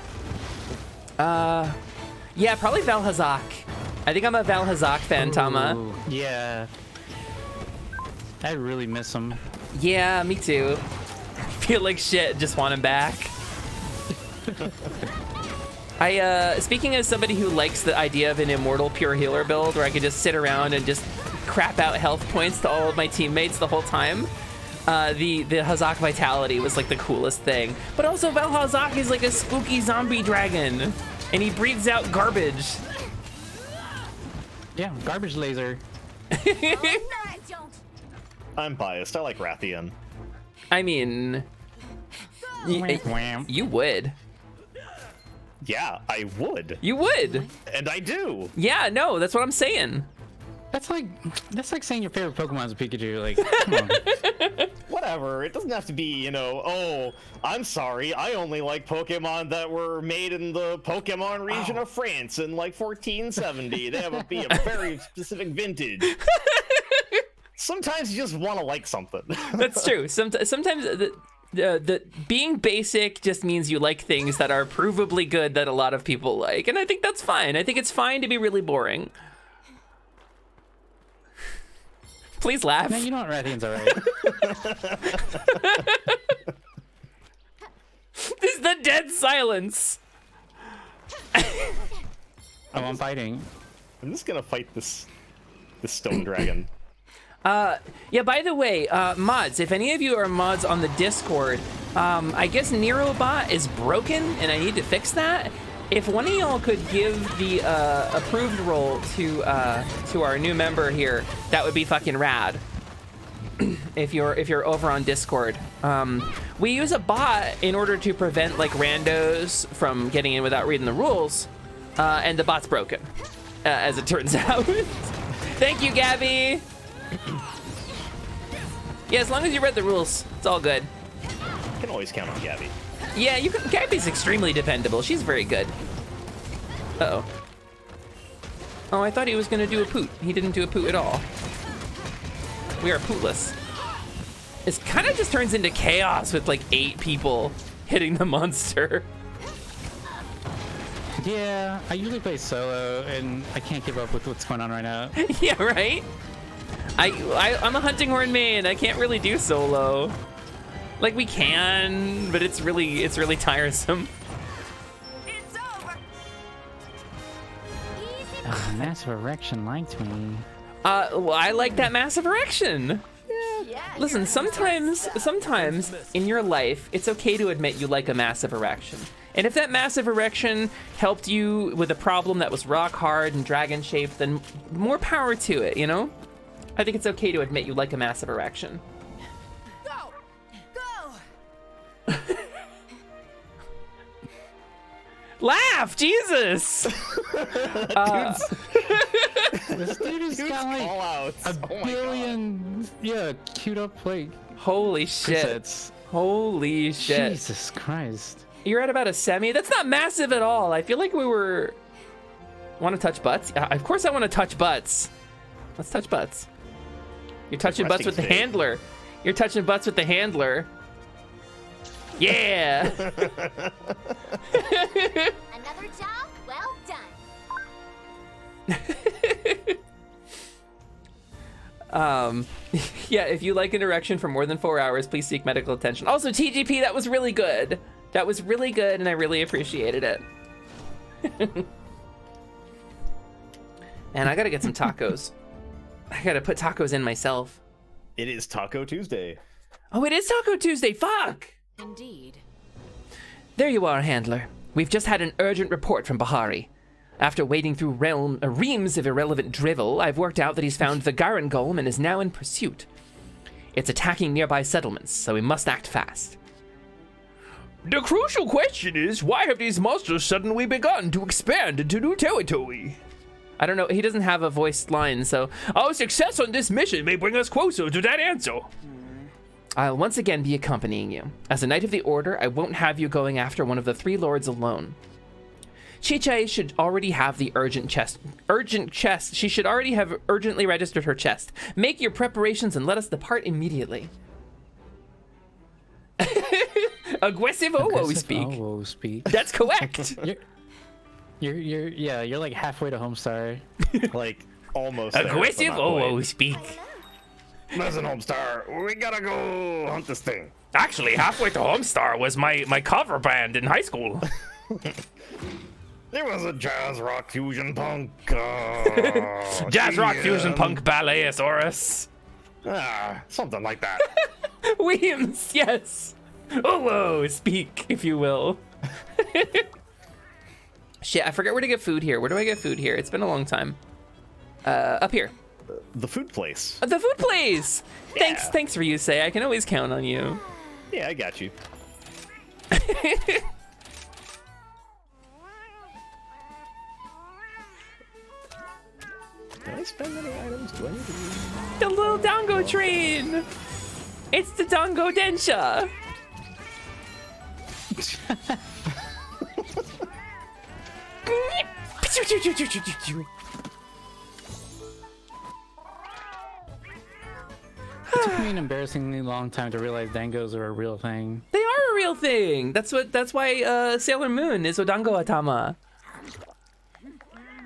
Yeah, probably Valhazak. I think I'm a Valhazak fan, Tama. Ooh, yeah. I really miss him. Yeah, me too. feel like shit, just want him back. Speaking as somebody who likes the idea of an immortal pure healer build where I could just sit around and just crap out health points to all of my teammates the whole time, the Hazak Vitality was like the coolest thing. But also Val Hazak is like a spooky zombie dragon, and he breathes out garbage. Yeah, garbage laser. I'm biased. I like Rathian. I mean, you would. Yeah, I would. You would. And I do. Yeah, no, that's what I'm saying. That's like saying your favorite Pokemon is Pikachu. Like, come on. Whatever. It doesn't have to be, you know, oh, I'm sorry, I only like Pokemon that were made in the Pokemon region of France in like 1470. They have a very specific vintage. Sometimes you just want to like something. That's true. Sometimes the being basic just means you like things that are provably good that a lot of people like, and I think that's fine. I think it's fine to be really boring. Please laugh. No, you know what, Rathian's alright. This is the dead silence. Oh, I'm fighting. I'm just gonna fight this stone dragon. Yeah, by the way, mods, if any of you are mods on the Discord, I guess Nerobot is broken and I need to fix that. If one of y'all could give the approved role to our new member here, that would be fucking rad. if you're over on Discord. We use a bot in order to prevent like randos from getting in without reading the rules, and the bot's broken, as it turns out. Thank you, Gabby. Yeah, as long as you read the rules, it's all good. You can always count on Gabby. Yeah, you can. Gabby's extremely dependable. She's very good. Uh-oh. Oh, I thought he was gonna do a poot. He didn't do a poot at all. We are pootless. It kind of just turns into chaos with like 8 people hitting the monster. Yeah, I usually play solo, and I can't keep up with what's going on right now. Yeah, right? I'm a hunting horn main. I can't really do solo. Like we can, but it's really tiresome. It's over. Oh, Massive Erection liked me. Well, I like that massive erection. Yeah, Listen, sometimes in your life, it's okay to admit you like a massive erection. And if that massive erection helped you with a problem that was rock hard and dragon shaped, then more power to it, you know? I think it's okay to admit you like a massive erection. Go. Laugh, Jesus! This dude has got like a billion, queued up like holy shit! presets. Holy shit! Jesus Christ! You're at about a semi. That's not massive at all. I feel like we were. Want to touch butts? Of course, I want to touch butts. Let's touch butts. You're touching butts with the handler. You're touching butts with the handler. Yeah. Another job well done. Yeah, if you like an erection for more than 4 hours, please seek medical attention. Also, TGP, that was really good. That was really good, and I really appreciated it. And I gotta get some tacos. I gotta put tacos in myself. It is Taco Tuesday. Oh, it is Taco Tuesday. Fuck. Indeed. There you are, handler. We've just had an urgent report from Bahari. After wading through reams of irrelevant drivel, I've worked out that he's found the Garen Golem and is now in pursuit. It's attacking nearby settlements, so we must act fast. The crucial question is, why have these monsters suddenly begun to expand into new territory? I don't know, he doesn't have a voiced line, so our success on this mission may bring us closer to that answer. I'll once again be accompanying you. As a Knight of the Order, I won't have you going after one of the 3 lords alone. Chiche should already have the urgent chest. She should already have urgently registered her chest. Make your preparations and let us depart immediately. Aggressive Owo speak. That's correct. You're like halfway to Homestar. Like almost. Aggressive Owo speak. Listen, Homestar, we gotta go hunt this thing. Actually, halfway to Homestar was my cover band in high school. It was a jazz rock fusion punk. Jazz rock fusion punk ballet-osaurus. Something like that. Weems, yes. Oh, whoa, speak, if you will. Shit, I forget where to get food here. Where do I get food here? It's been a long time. Up here. The food place. The food place! Yeah. Thanks for you, Say. I can always count on you. Yeah, I got you. Can I spend any items? Do I need to use... The little Dango train! It's the Dango Densha! It took me an embarrassingly long time to realize dangos are a real thing. They are a real thing. That's why Sailor Moon is Odango Atama.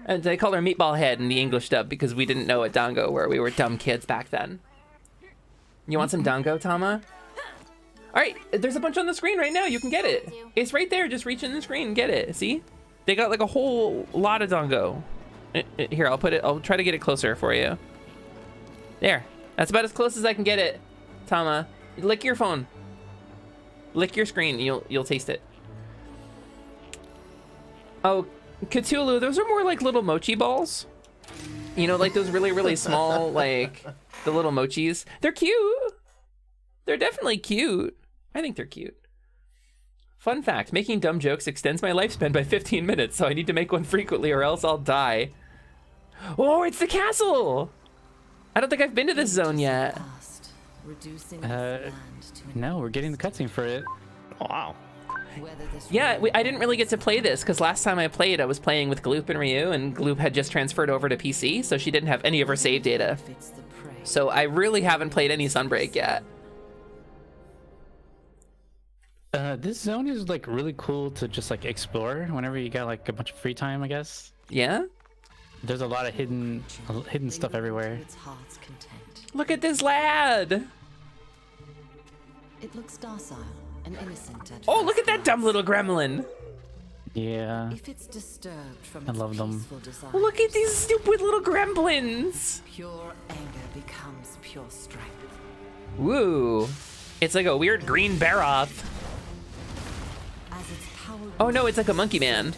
And they call her Meatball Head in the English dub because we didn't know what dango were. We were dumb kids back then. You want some dango, Tama? All right, there's a bunch on the screen right now. You can get it. It's right there. Just reach in the screen and get it. See? They got like a whole lot of dango. Here, I'll try to get it closer for you. There. That's about as close as I can get it, Tama. Lick your phone. Lick your screen. You'll taste it. Oh, Cthulhu, those are more like little mochi balls. You know, like those really, really small, like the little mochis. They're cute. They're definitely cute. I think they're cute. Fun fact, making dumb jokes extends my lifespan by 15 minutes, so I need to make one frequently or else I'll die. Oh, it's the castle! I don't think I've been to this zone yet. No, we're getting the cutscene for it. Oh, wow. Yeah, I didn't really get to play this because last time I played, I was playing with Gloop and Ryu, and Gloop had just transferred over to PC, so she didn't have any of her save data. So I really haven't played any Sunbreak yet. This zone is like really cool to just like explore whenever you got like a bunch of free time, I guess. Yeah? There's a lot of hidden stuff everywhere. Look at this lad! It looks docile and innocent at Oh, look at that dumb little gremlin! Yeah. If it's disturbed from I love them. desires, Look at these stupid little gremlins! pure anger becomes pure strength. Woo! It's like a weird green Baroth. As its power Oh no, it's like a monkey man.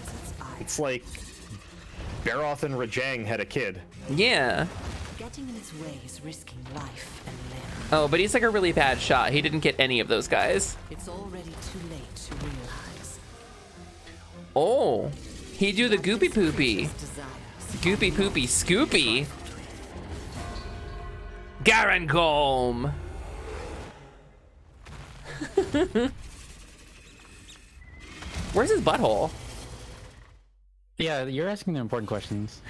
It's like Baroth and Rajang had a kid. Yeah. Getting in its way is risking life and limb. Oh, but he's like a really bad shot. He didn't get any of those guys. It's already too late to realize. Oh, he do the goopy poopy. Goopy poopy scoopy. Garangolm. Where's his butthole? Yeah, you're asking the important questions.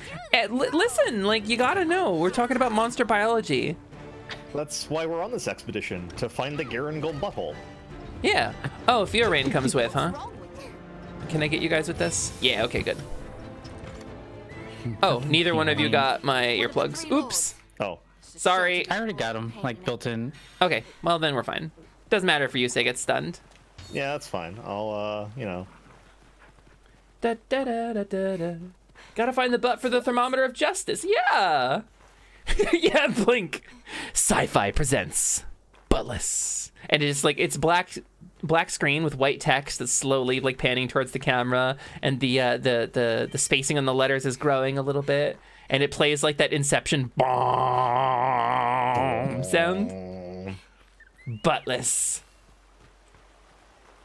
Listen, like, you gotta know. We're talking about monster biology. That's why we're on this expedition, to find the Garangolm butthole. Yeah. Oh, Fiorain comes with, huh? Can I get you guys with this? Yeah, okay, good. Oh, neither one of you got my earplugs. Oops. Oh. Sorry. I already got them, like, built in. Okay, well then we're fine. Doesn't matter for you, say get stunned. Yeah, that's fine. I'll, you know. Da, da, da, da, da, da. Gotta find the butt for the thermometer of justice. Yeah. Yeah, Blink. Sci-fi presents Buttless. And it's like, it's black screen with white text that's slowly like panning towards the camera, and the spacing on the letters is growing a little bit, and it plays like that Inception bomb sound. Buttless.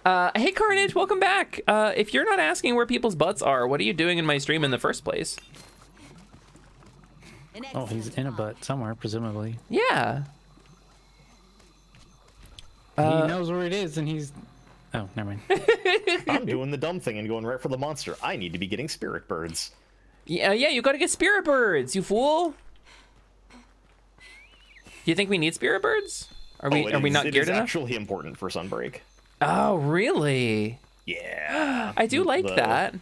Hey Carnage, welcome back. If you're not asking where people's butts are, what are you doing in my stream in the first place? Oh, he's in a butt somewhere, presumably. Yeah. He knows where it is, and he's... Oh, never mind. I'm doing the dumb thing and going right for the monster. I need to be getting spirit birds. Yeah, you gotta get spirit birds, you fool. Do you think we need spirit birds? Are we not geared enough? It's actually important for Sunbreak. Oh, really? Yeah. I do like that.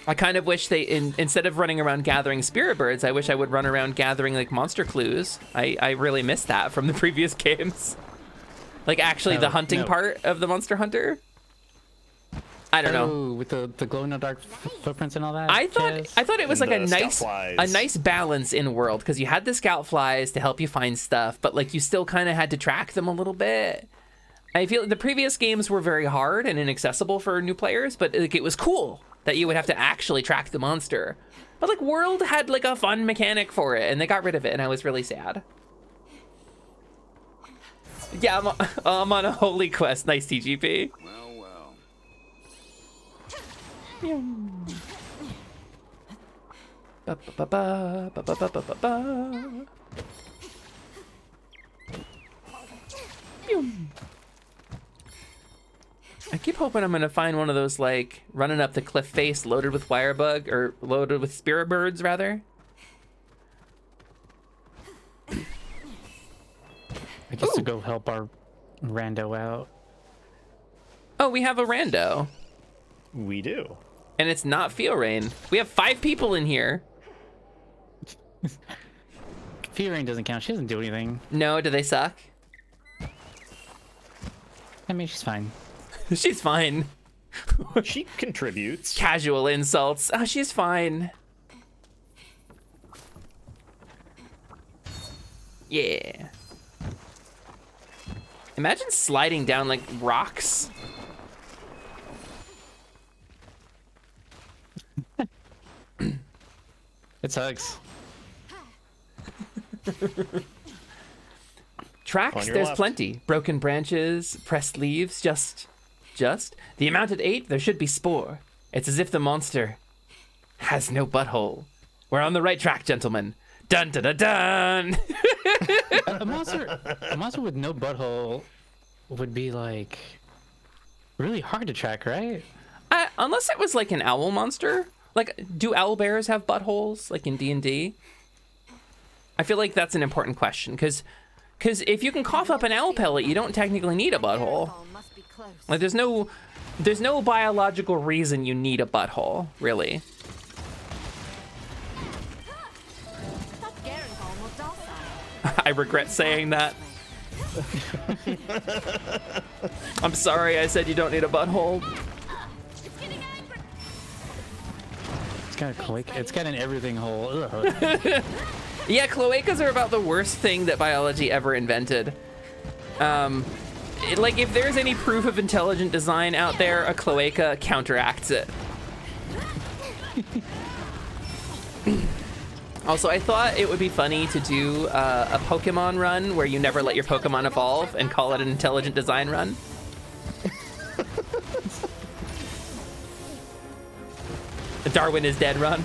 I kind of wish they, instead of running around gathering spirit birds, I wish I would run around gathering like monster clues. I really missed that from the previous games. Like actually the hunting part of the Monster Hunter. I don't know. With the glow in the dark footprints and all that. I thought it was like a nice balance in world, because you had the scout flies to help you find stuff, but like you still kind of had to track them a little bit. I feel the previous games were very hard and inaccessible for new players, but like it was cool that you would have to actually track the monster. But like World had like a fun mechanic for it, and they got rid of it, and I was really sad. Yeah, I'm on a holy quest. Nice TGP. Well. I keep hoping I'm gonna find one of those like running up the cliff face loaded with wirebug, or loaded with spirit birds rather. I guess to go help our rando out. Oh, we have a rando. We do. And it's not Feel Rain. We have 5 people in here. Feel Rain doesn't count. She doesn't do anything. No, do they suck? I mean, she's fine. She's fine. She contributes. Casual insults. Oh, she's fine. Yeah. Imagine sliding down like rocks. It sucks. Tracks, there's plenty. Broken branches, pressed leaves, just. The amount at 8, there should be spore. It's as if the monster has no butthole. We're on the right track, gentlemen. Dun dun dun dun. a monster with no butthole would be like really hard to track, right? Unless it was like an owl monster. Like, do owl bears have buttholes like in D&D? I feel like that's an important question, because if you can cough up an owl pellet, you don't technically need a butthole. Like, there's no biological reason you need a butthole, really. I regret saying that. I'm sorry I said you don't need a butthole. It's got a cloaca. It's got an everything hole. Yeah, cloacas are about the worst thing that biology ever invented. Like, if there's any proof of intelligent design out there, a cloaca counteracts it. Also, I thought it would be funny to do a Pokemon run where you never let your Pokemon evolve and call it an intelligent design run. A Darwin is dead run.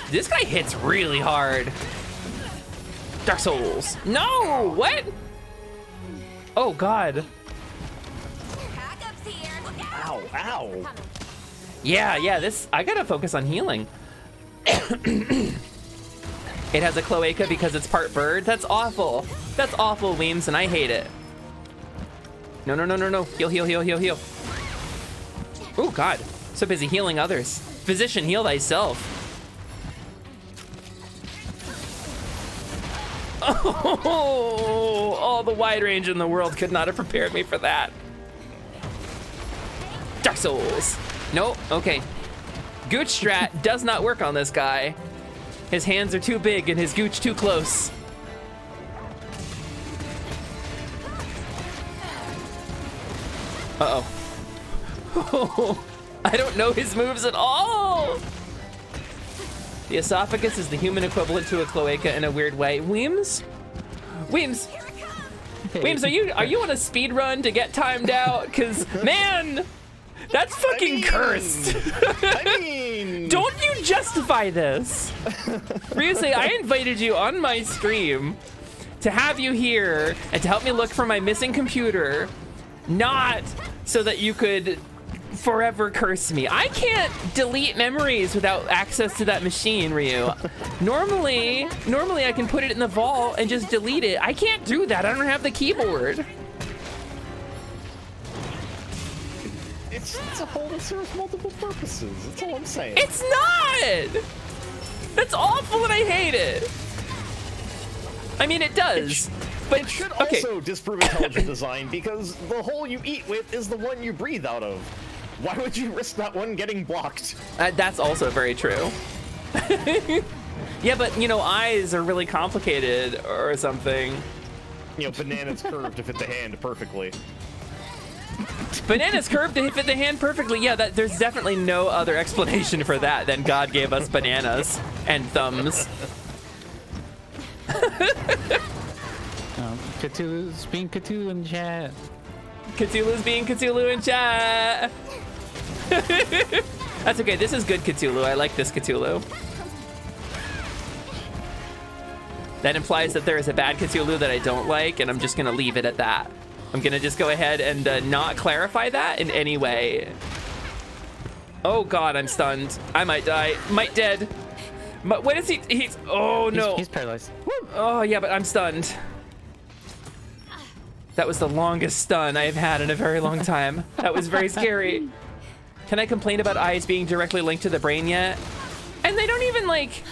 This guy hits really hard. Dark Souls. No! What? Oh, God. Ow, ow. Yeah, this... I gotta focus on healing. It has a cloaca because it's part bird. That's awful. That's awful, Weems, and I hate it. No. Heal. Oh, God. So busy healing others. Physician, heal thyself. Oh, all the wide range in the world could not have prepared me for that. Dark Souls. Nope, okay. Gooch strat does not work on this guy. His hands are too big and his gooch too close. Uh-oh. I don't know his moves at all. The esophagus is the human equivalent to a cloaca in a weird way. Weems, are you on a speed run to get timed out? Cause man, that's fucking cursed. Don't you justify this? Seriously, I invited you on my stream to have you here and to help me look for my missing computer, not so that you could forever curse me. I can't delete memories without access to that machine, Ryu. Normally I can put it in the vault and just delete it. I can't do that. I don't have the keyboard. It's a hole that serves multiple purposes. That's all I'm saying. It's not! That's awful and I hate it. I mean, it does. But it should okay. also disprove intelligent design because the hole you eat with is the one you breathe out of. Why would you risk that one getting blocked? That's also very true. Yeah, but you know, eyes are really complicated or something. You know, bananas curved to fit the hand perfectly. Bananas curved to fit the hand perfectly. Yeah, there's definitely no other explanation for that than God gave us bananas and thumbs. Cthulhu's being Cthulhu in chat. Cthulhu's being Cthulhu in chat. That's okay. This is good Cthulhu. I like this Cthulhu. That implies that there is a bad Cthulhu that I don't like, and I'm just gonna leave it at that. I'm gonna just go ahead and not clarify that in any way. Oh God, I'm stunned. I might die. Might dead. What is he? He's. Oh no. He's paralyzed. Oh yeah, but I'm stunned. That was the longest stun I've had in a very long time. That was very scary. Can I complain about eyes being directly linked to the brain yet? And they don't even like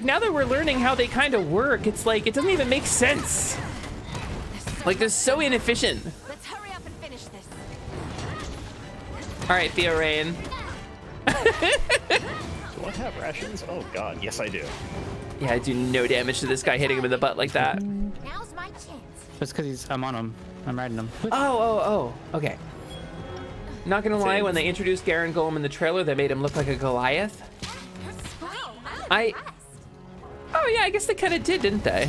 now that we're learning how they kind of work, it's like, it doesn't even make sense. Like, they're so inefficient. Let's hurry up and finish this. All right, Theo Rain. Do I have rations? Oh God, yes I do. Yeah, I do no damage to this guy hitting him in the butt like that. Now's my chance. That's because I'm on him. I'm riding him. Oh, okay. Not gonna lie, when they introduced Garen Golem in the trailer, they made him look like a Goliath. Oh yeah, I guess they kind of did, didn't they?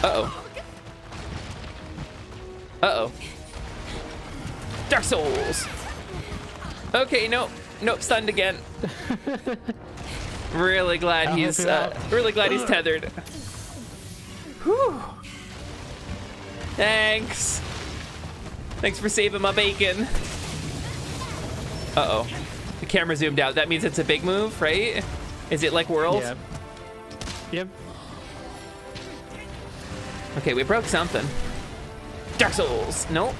Uh-oh. Uh-oh. Dark Souls. Okay, nope, stunned again. Really glad he's tethered. Whew. Thanks for saving my bacon. Uh-oh. The camera zoomed out. That means it's a big move, right? Is it like World? Yep. Okay, we broke something. Dark Souls. Nope.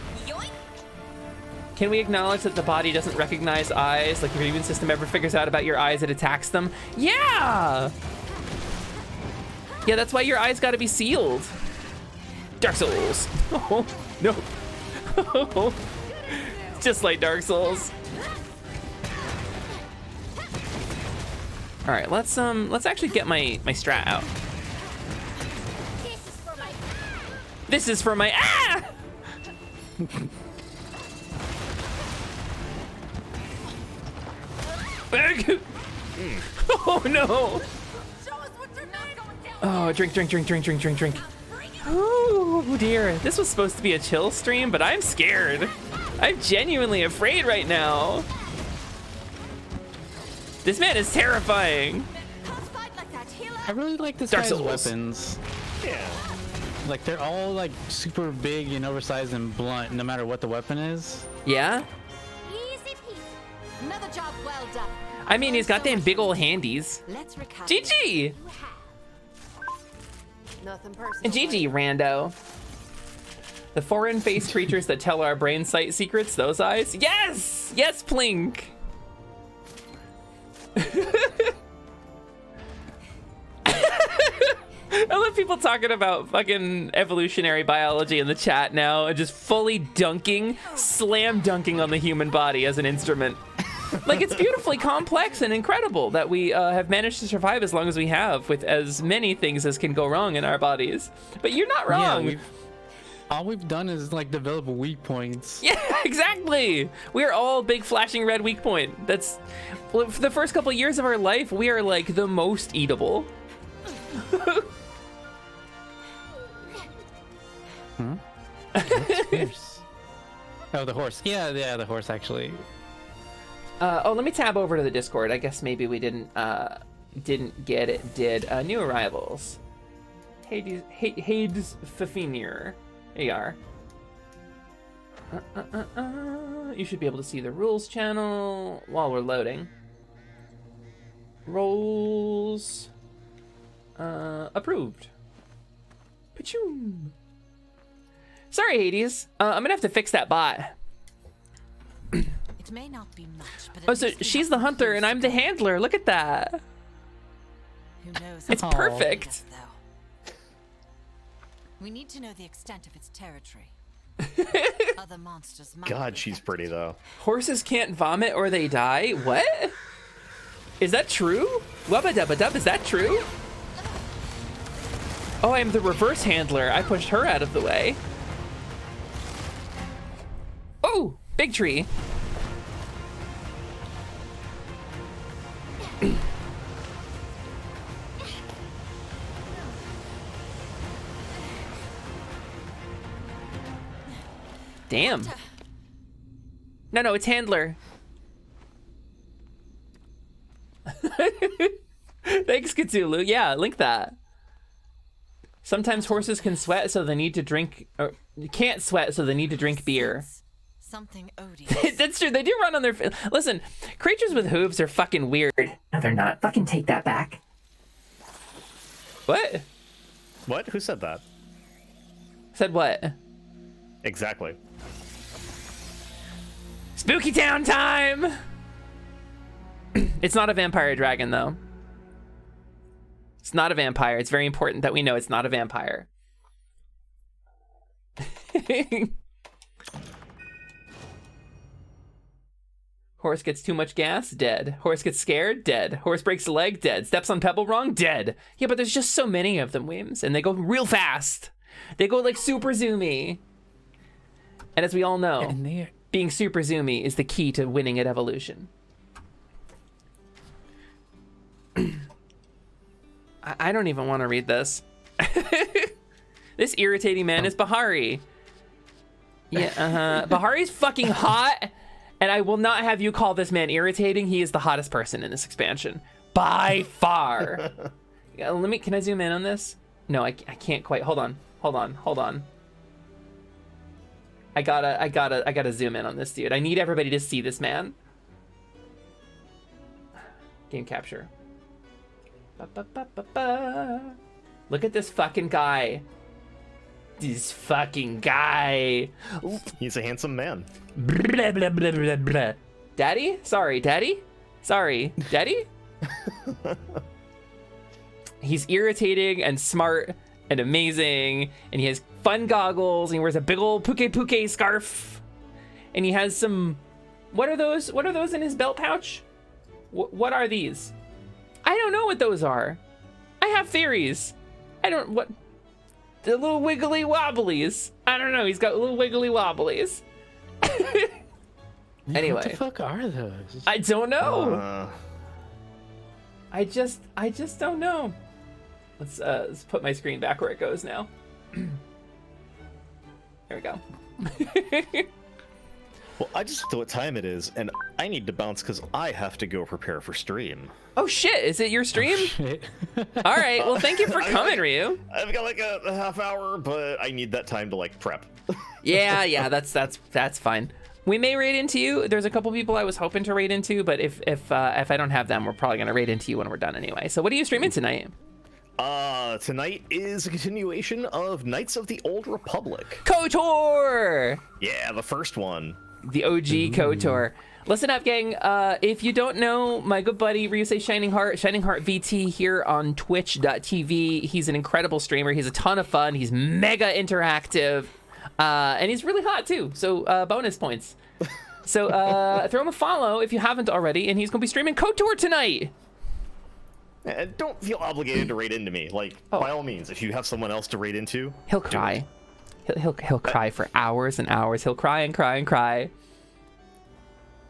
Can we acknowledge that the body doesn't recognize eyes? Like, if your immune system ever figures out about your eyes, it attacks them? Yeah! Yeah, that's why your eyes gotta be sealed. Dark Souls. Oh, no. Just like Dark Souls. All right, let's actually get my strat out. This is for my ah! Oh no! Oh, drink. Oh dear, this was supposed to be a chill stream, but I'm scared. I'm genuinely afraid right now. This man is terrifying. I really like this Dark guy's Souls. weapons. Yeah. Like, they're all like super big and oversized and blunt, no matter what the weapon is. Yeah? Easy peasy. Another job well done. I mean, he's got them big old handies. Let's recap. GG! Nothing personal. GG, rando. The foreign-faced creatures that tell our brain sight secrets, those eyes? Yes! Yes, Plink! I love people talking about fucking evolutionary biology in the chat now and just fully slam dunking on the human body as an instrument. Like, it's beautifully complex and incredible that we have managed to survive as long as we have with as many things as can go wrong in our bodies. But you're not wrong. Yeah, all we've done is like develop weak points. Yeah, exactly. We are all big flashing red weak point. That's for the first couple of years of our life, we are like the most eatable. That's fierce. Oh, the horse. Yeah, the horse actually. Oh, let me tab over to the Discord. I guess maybe we didn't get it. New arrivals. Hades Fafnir. There you are. You should be able to see the rules channel while we're loading. Roles. Approved. Pachoom. Sorry, Hades. I'm gonna have to fix that bot. It may not be much, but Oh, so she's the hunter and I'm the handler. Look at that. Who knows? It's how perfect. it is, though. We need to know the extent of its territory. Other monsters might God, be she's affected. pretty though. Horses can't vomit or they die? What? Is that true? Wubba dubba dub, is that true? Oh, I'm the reverse handler. I pushed her out of the way. Oh, big tree. Damn. No, it's handler. Thanks, Cthulhu. Yeah, link that. Sometimes horses can sweat, so they need to drink, or can't sweat, so they need to drink beer. Something odious. That's true. They do run on their. Listen, creatures with hooves are fucking weird. No, they're not. Fucking take that back. What? What? Who said that? Said what? Exactly. Spooky Town time! It's not a vampire dragon, though. It's not a vampire. It's very important that we know it's not a vampire. Horse gets too much gas, dead. Horse gets scared, dead. Horse breaks a leg, dead. Steps on pebble wrong, dead. Yeah, but there's just so many of them, Weems, and they go real fast. They go like super zoomy. And as we all know, being super zoomy is the key to winning at evolution. I don't even want to read this. This irritating man is Bahari. Yeah, Bahari's fucking hot, and I will not have you call this man irritating. He is the hottest person in this expansion. By far. Yeah, can I zoom in on this? No, I can't quite. Hold on. I gotta zoom in on this dude. I need everybody to see this man. Game capture. Look at this fucking guy. This fucking guy. He's a handsome man. Blah, blah, blah, blah, blah. Daddy? Sorry, Daddy? Sorry, Daddy? He's irritating and smart and amazing, and he has fun goggles, and he wears a big old puke scarf, and he has some. What are those in his belt pouch? What are these? I don't know what those are. I have theories. What? The little wiggly wobblies. I don't know. He's got little wiggly wobblies. Anyway. What the fuck are those? I don't know. I just don't know. Let's put my screen back where it goes now. There we go. Well, I just know what time it is, and I need to bounce because I have to go prepare for stream. Oh shit, is it your stream? All right, well thank you for coming, Ryu. I've got like a half hour, but I need that time to like prep. Yeah, that's fine. We may raid into you. There's a couple people I was hoping to raid into, but if I don't have them, we're probably gonna raid into you when we're done anyway. So what are you streaming tonight? Tonight is a continuation of Knights of the Old Republic. KOTOR! Yeah, the first one. The OG KOTOR. Listen up, gang. If you don't know my good buddy Ryusei Shining Heart VT here on twitch.tv, he's an incredible streamer. He's a ton of fun. He's mega interactive. And he's really hot too. So bonus points. So throw him a follow if you haven't already, and he's gonna be streaming KOTOR tonight. And don't feel obligated to raid into me. Like, by all means, if you have someone else to raid into, he'll cry. He'll cry for hours and hours. He'll cry and cry and cry.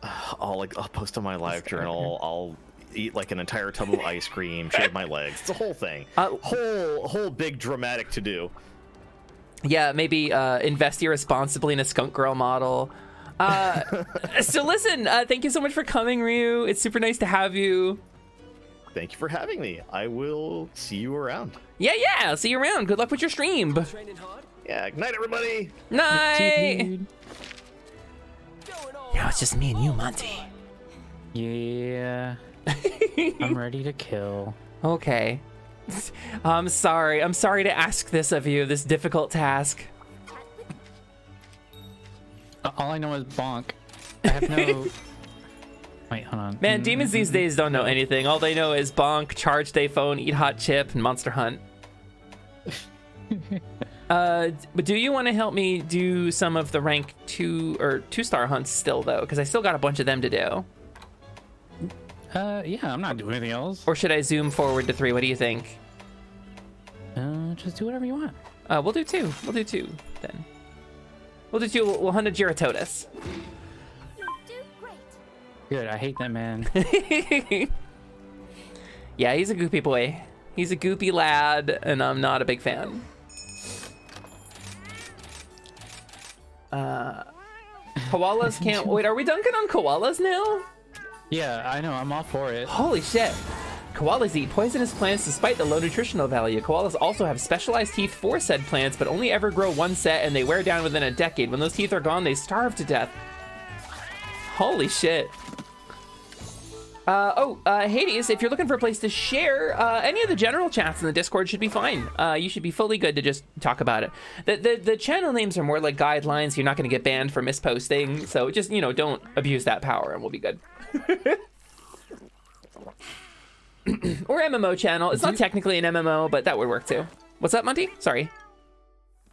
I'll post on my live journal. I'll eat like an entire tub of ice cream, shave my legs. It's a whole thing. Whole big dramatic to do. Yeah, maybe invest irresponsibly in a skunk girl model. So listen, thank you so much for coming, Ryu. It's super nice to have you. Thank you for having me. I will see you around. Yeah, I'll see you around. Good luck with your stream. Yeah, good night, everybody. Night. Now it's just me and you, Monty. Yeah. I'm ready to kill. Okay. I'm sorry to ask this of you, this difficult task. All I know is bonk. I have no. Wait, hold on. Man, demons these days don't know anything. All they know is bonk, charge day phone, eat hot chip, and monster hunt. But do you want to help me do some of the rank 2 or 2-star hunts still, though? Because I still got a bunch of them to do. Yeah, I'm not doing anything else. Or should I zoom forward to 3? What do you think? Just do whatever you want. We'll do 2. We'll do 2 then. We'll do 2. We'll hunt a Giratotus. You do great. Good. I hate that man. Yeah, he's a goopy boy. He's a goopy lad, and I'm not a big fan. Koalas can't wait. Are we dunking on koalas now? Yeah, I know. I'm all for it. Holy shit. Koalas eat poisonous plants despite the low nutritional value. Koalas also have specialized teeth for said plants, but only ever grow one set, and they wear down within a decade. When those teeth are gone, they starve to death. Holy shit. Hades, if you're looking for a place to share, any of the general chats in the Discord should be fine. You should be fully good to just talk about it. The channel names are more like guidelines. You're not going to get banned for misposting, so just, you know, don't abuse that power and we'll be good. Or MMO channel. It's not technically an MMO, but that would work too. What's up, Monty? Sorry.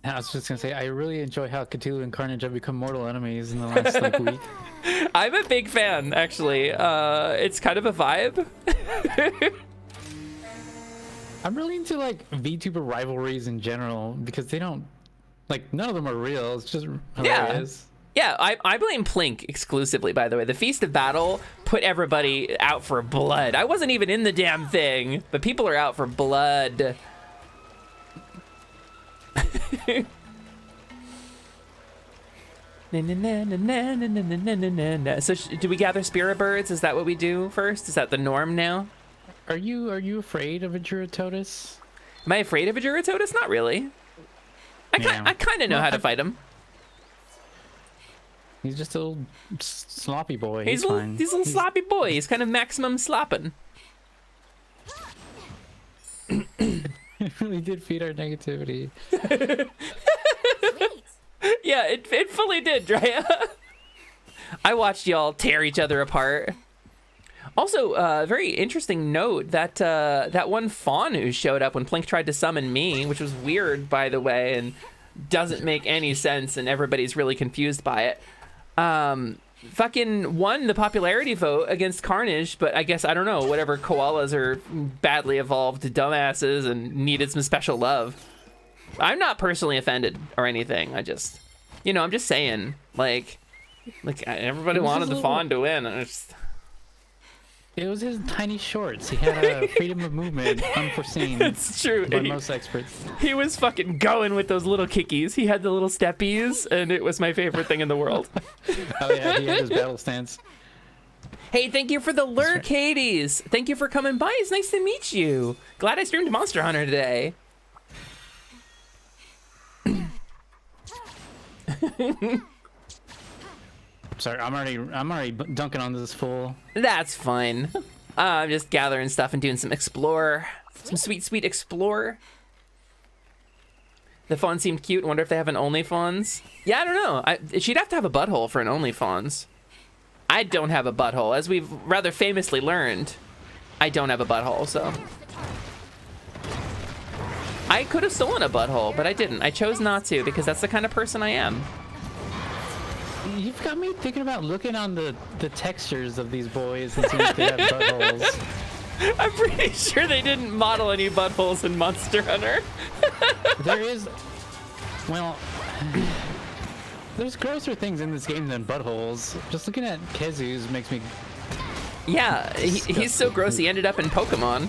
I was just gonna say, I really enjoy how Cthulhu and Carnage have become mortal enemies in the last like week. I'm a big fan, actually. It's kind of a vibe. I'm really into like VTuber rivalries in general because they don't, like, none of them are real. It's just hilarious. Yeah, I blame Plink exclusively, by the way. The Feast of Battle put everybody out for blood. I wasn't even in the damn thing, but people are out for blood. So do we gather spirit birds? Is that what we do first? Is that the norm now? Are you afraid of a Giratotus? Am I afraid of a Giratotus? Not really. I kind of know how to fight him. He's just a little sloppy boy. He's a little sloppy boy. He's kind of maximum slopping. It really did feed our negativity. Yeah, it fully did, Drea. I watched y'all tear each other apart. Also, very interesting note that that one fawn who showed up when Plink tried to summon me, which was weird, by the way, and doesn't make any sense, and everybody's really confused by it. Fucking won the popularity vote against Carnage, but I guess, I don't know, whatever, koalas are badly evolved dumbasses and needed some special love. I'm not personally offended or anything. I just, you know, I'm just saying, like everybody wanted the fawn to win. It was his tiny shorts. He had a freedom of movement unforeseen. It's true. By most experts. He was fucking going with those little kickies. He had the little steppies, and it was my favorite thing in the world. Oh yeah, he had his battle stance. Hey, thank you for the lurk, Hades. Thank you for coming by. It's nice to meet you. Glad I streamed Monster Hunter today. Sorry, I'm already dunking on this fool. That's fine. I'm just gathering stuff and doing some explore. Some sweet explore. The fawn seemed cute. Wonder if they have an OnlyFans. Yeah, I don't know. She'd have to have a butthole for an OnlyFans. I don't have a butthole. As we've rather famously learned, I don't have a butthole, so. I could have stolen a butthole, but I didn't. I chose not to because that's the kind of person I am. You've got me thinking about looking on the textures of these boys and seeing if they have buttholes. I'm pretty sure they didn't model any buttholes in Monster Hunter. There is, well, there's grosser things in this game than buttholes. Just looking at Kezu's makes me... Yeah, he's so gross he ended up in Pokemon.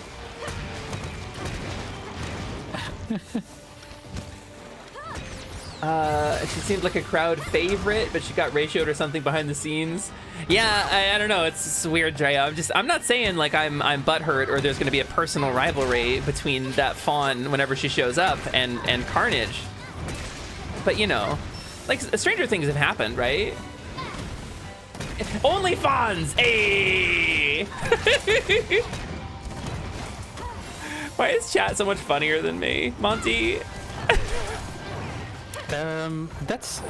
She seemed like a crowd favorite, but she got ratioed or something behind the scenes. Yeah, I don't know. It's weird, Drea. I'm not saying like I'm butthurt or there's going to be a personal rivalry between that fawn whenever she shows up and Carnage. But you know, like stranger things have happened, right? Only fawns, ayy. Why is chat so much funnier than me, Monty? That's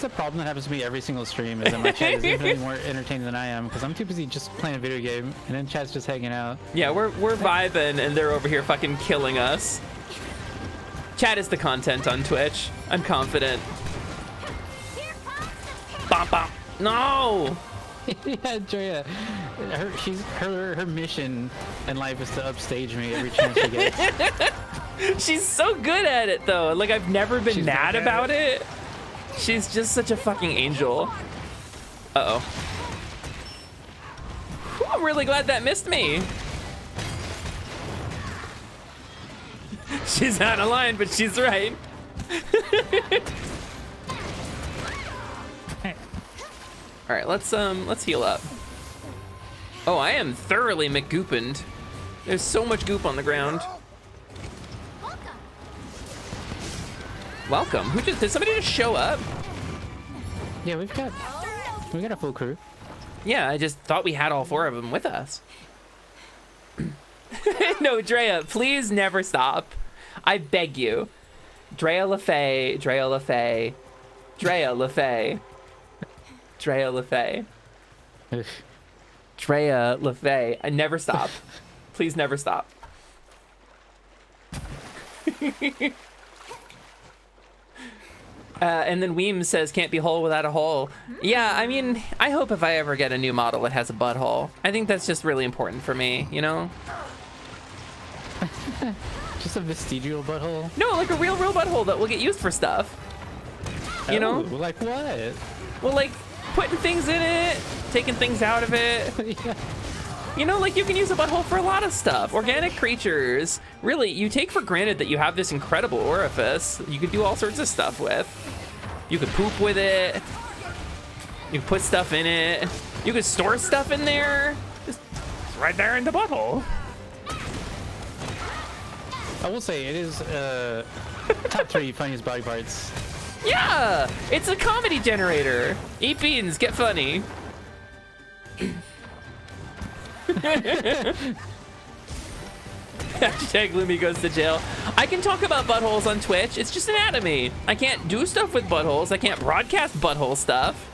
a problem that happens to me every single stream. Is that my chat is infinitely more entertaining than I am because I'm too busy just playing a video game, and then chat's just hanging out. Yeah, we're vibing, and they're over here fucking killing us. Chat is the content on Twitch. I'm confident. Bop bop. No. Yeah, Drea. Her mission in life is to upstage me every chance she gets. She's so good at it though. Like I've never been mad about it. She's just such a fucking angel. Uh-oh. Whew, I'm really glad that missed me. She's out of line, but she's right. All right, let's heal up. Oh, I am thoroughly McGoopened. There's so much goop on the ground. Welcome. Who just did somebody just show up? Yeah, we've got a full crew. Yeah, I just thought we had all 4 of them with us. No, Drea, please never stop. I beg you. Drea LaFay, Drea LaFay, Drea LaFay, Drea LaFay, Drea LaFay. I never stop. Please never stop. And then Weems says, can't be whole without a hole. Yeah, I mean, I hope if I ever get a new model that has a butthole. I think that's just really important for me, you know? Just a vestigial butthole? No, like a real butthole that will get used for stuff. You know? Like what? Well, like putting things in it, taking things out of it. Yeah. You know, like you can use a butthole for a lot of stuff. Organic creatures. Really, you take for granted that you have this incredible orifice you could do all sorts of stuff with. You could poop with it. You could put stuff in it. You could store stuff in there. Just right there in the butthole. I will say it is top 3 funniest body parts. Yeah, it's a comedy generator. Eat beans, get funny. Hashtag Lumi goes to jail. I can talk about buttholes on Twitch. It's just anatomy. I can't do stuff with buttholes. I can't broadcast butthole stuff.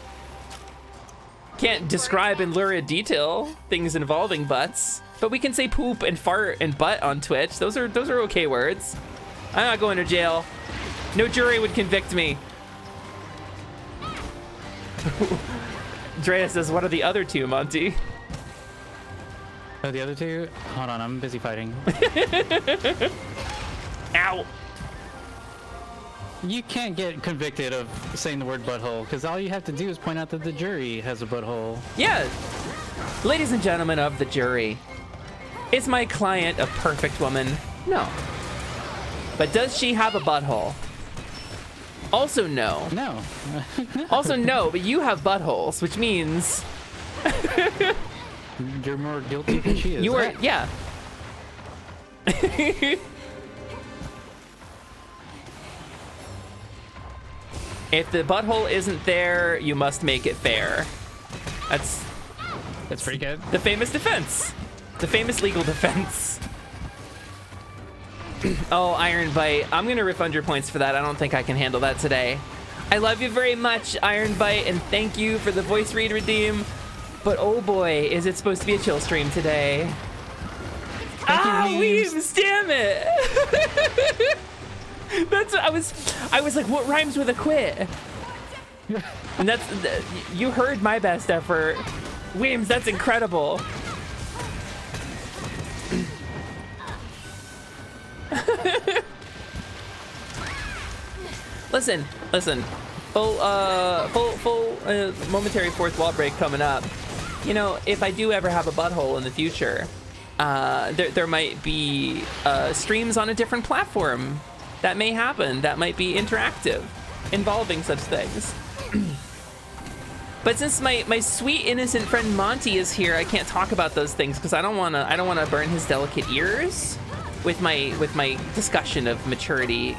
Can't describe in lurid detail things involving butts. But we can say poop and fart and butt on Twitch. Those are okay words. I'm not going to jail. No jury would convict me. Drea says, what are the other 2, Monty? Oh, the other 2? Hold on, I'm busy fighting. Ow. You can't get convicted of saying the word butthole, because all you have to do is point out that the jury has a butthole. Yeah. Ladies and gentlemen of the jury, is my client a perfect woman? No. But does she have a butthole? Also no. No. Also no, but you have buttholes, which means... You're more guilty than she is. You are, yeah. If the butthole isn't there, you must make it fair. That's pretty good. The famous defense. The famous legal defense. Oh, Iron Bite. I'm gonna refund your points for that. I don't think I can handle that today. I love you very much, Iron Bite, and thank you for the voice read redeem. But oh boy, is it supposed to be a chill stream today. Weems, damn it. That's I was like, what rhymes with a quit? And that's, you heard my best effort. Weems, that's incredible. Listen. Full momentary 4th wall break coming up. You know, if I do ever have a butthole in the future, there might be streams on a different platform. That may happen. That might be interactive, involving such things. But since my sweet innocent friend Monty is here, I can't talk about those things because I don't wanna burn his delicate ears with my discussion of maturity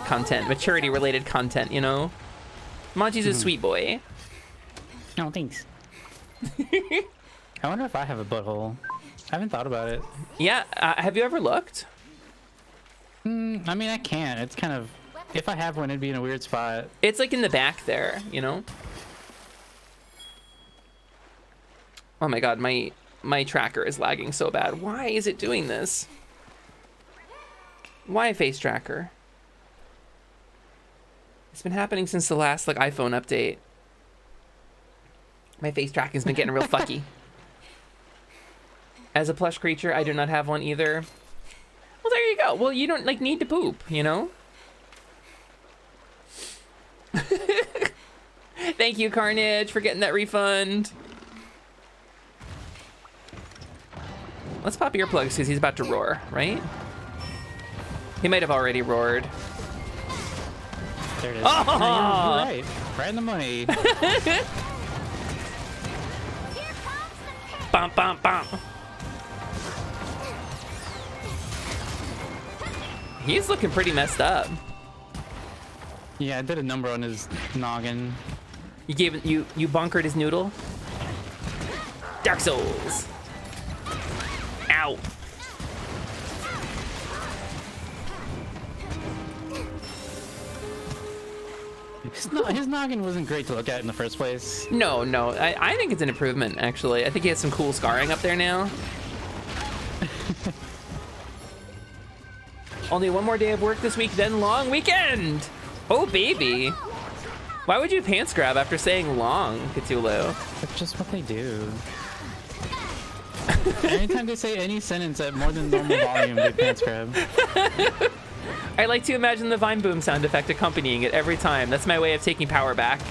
related content. You know, Monty's a sweet boy. No, thanks. I wonder if I have a butthole. I haven't thought about it. Yeah, have you ever looked? I mean, I can. It's kind of If I have one, it'd be in a weird spot. It's like in the back there, you know? Oh my god, my tracker is lagging so bad. Why is it doing this? Why face tracker? It's been happening since the last like iPhone update. My face tracking's been getting real fucky. As a plush creature, I do not have one either. Well, there you go. Well, you don't like need to poop, you know? Thank you, Carnage, for getting that refund. Let's pop earplugs because he's about to roar, right? He might have already roared. There it is. Oh! No, you're right. Right in the money. Bum, bum, bum. He's looking pretty messed up. Yeah, I did a number on his noggin. You gave it, you bunkered his noodle. Dark Souls. Ow. His noggin wasn't great to look at in the first place. No, I think it's an improvement, actually. I think he has some cool scarring up there now. Only one more day of work this week, then long weekend. Oh, baby. Why would you pants grab after saying long, Cthulhu? That's just what they do. Anytime they say any sentence at more than normal volume, they pants grab. I like to imagine the Vine Boom sound effect accompanying it every time. That's my way of taking power back.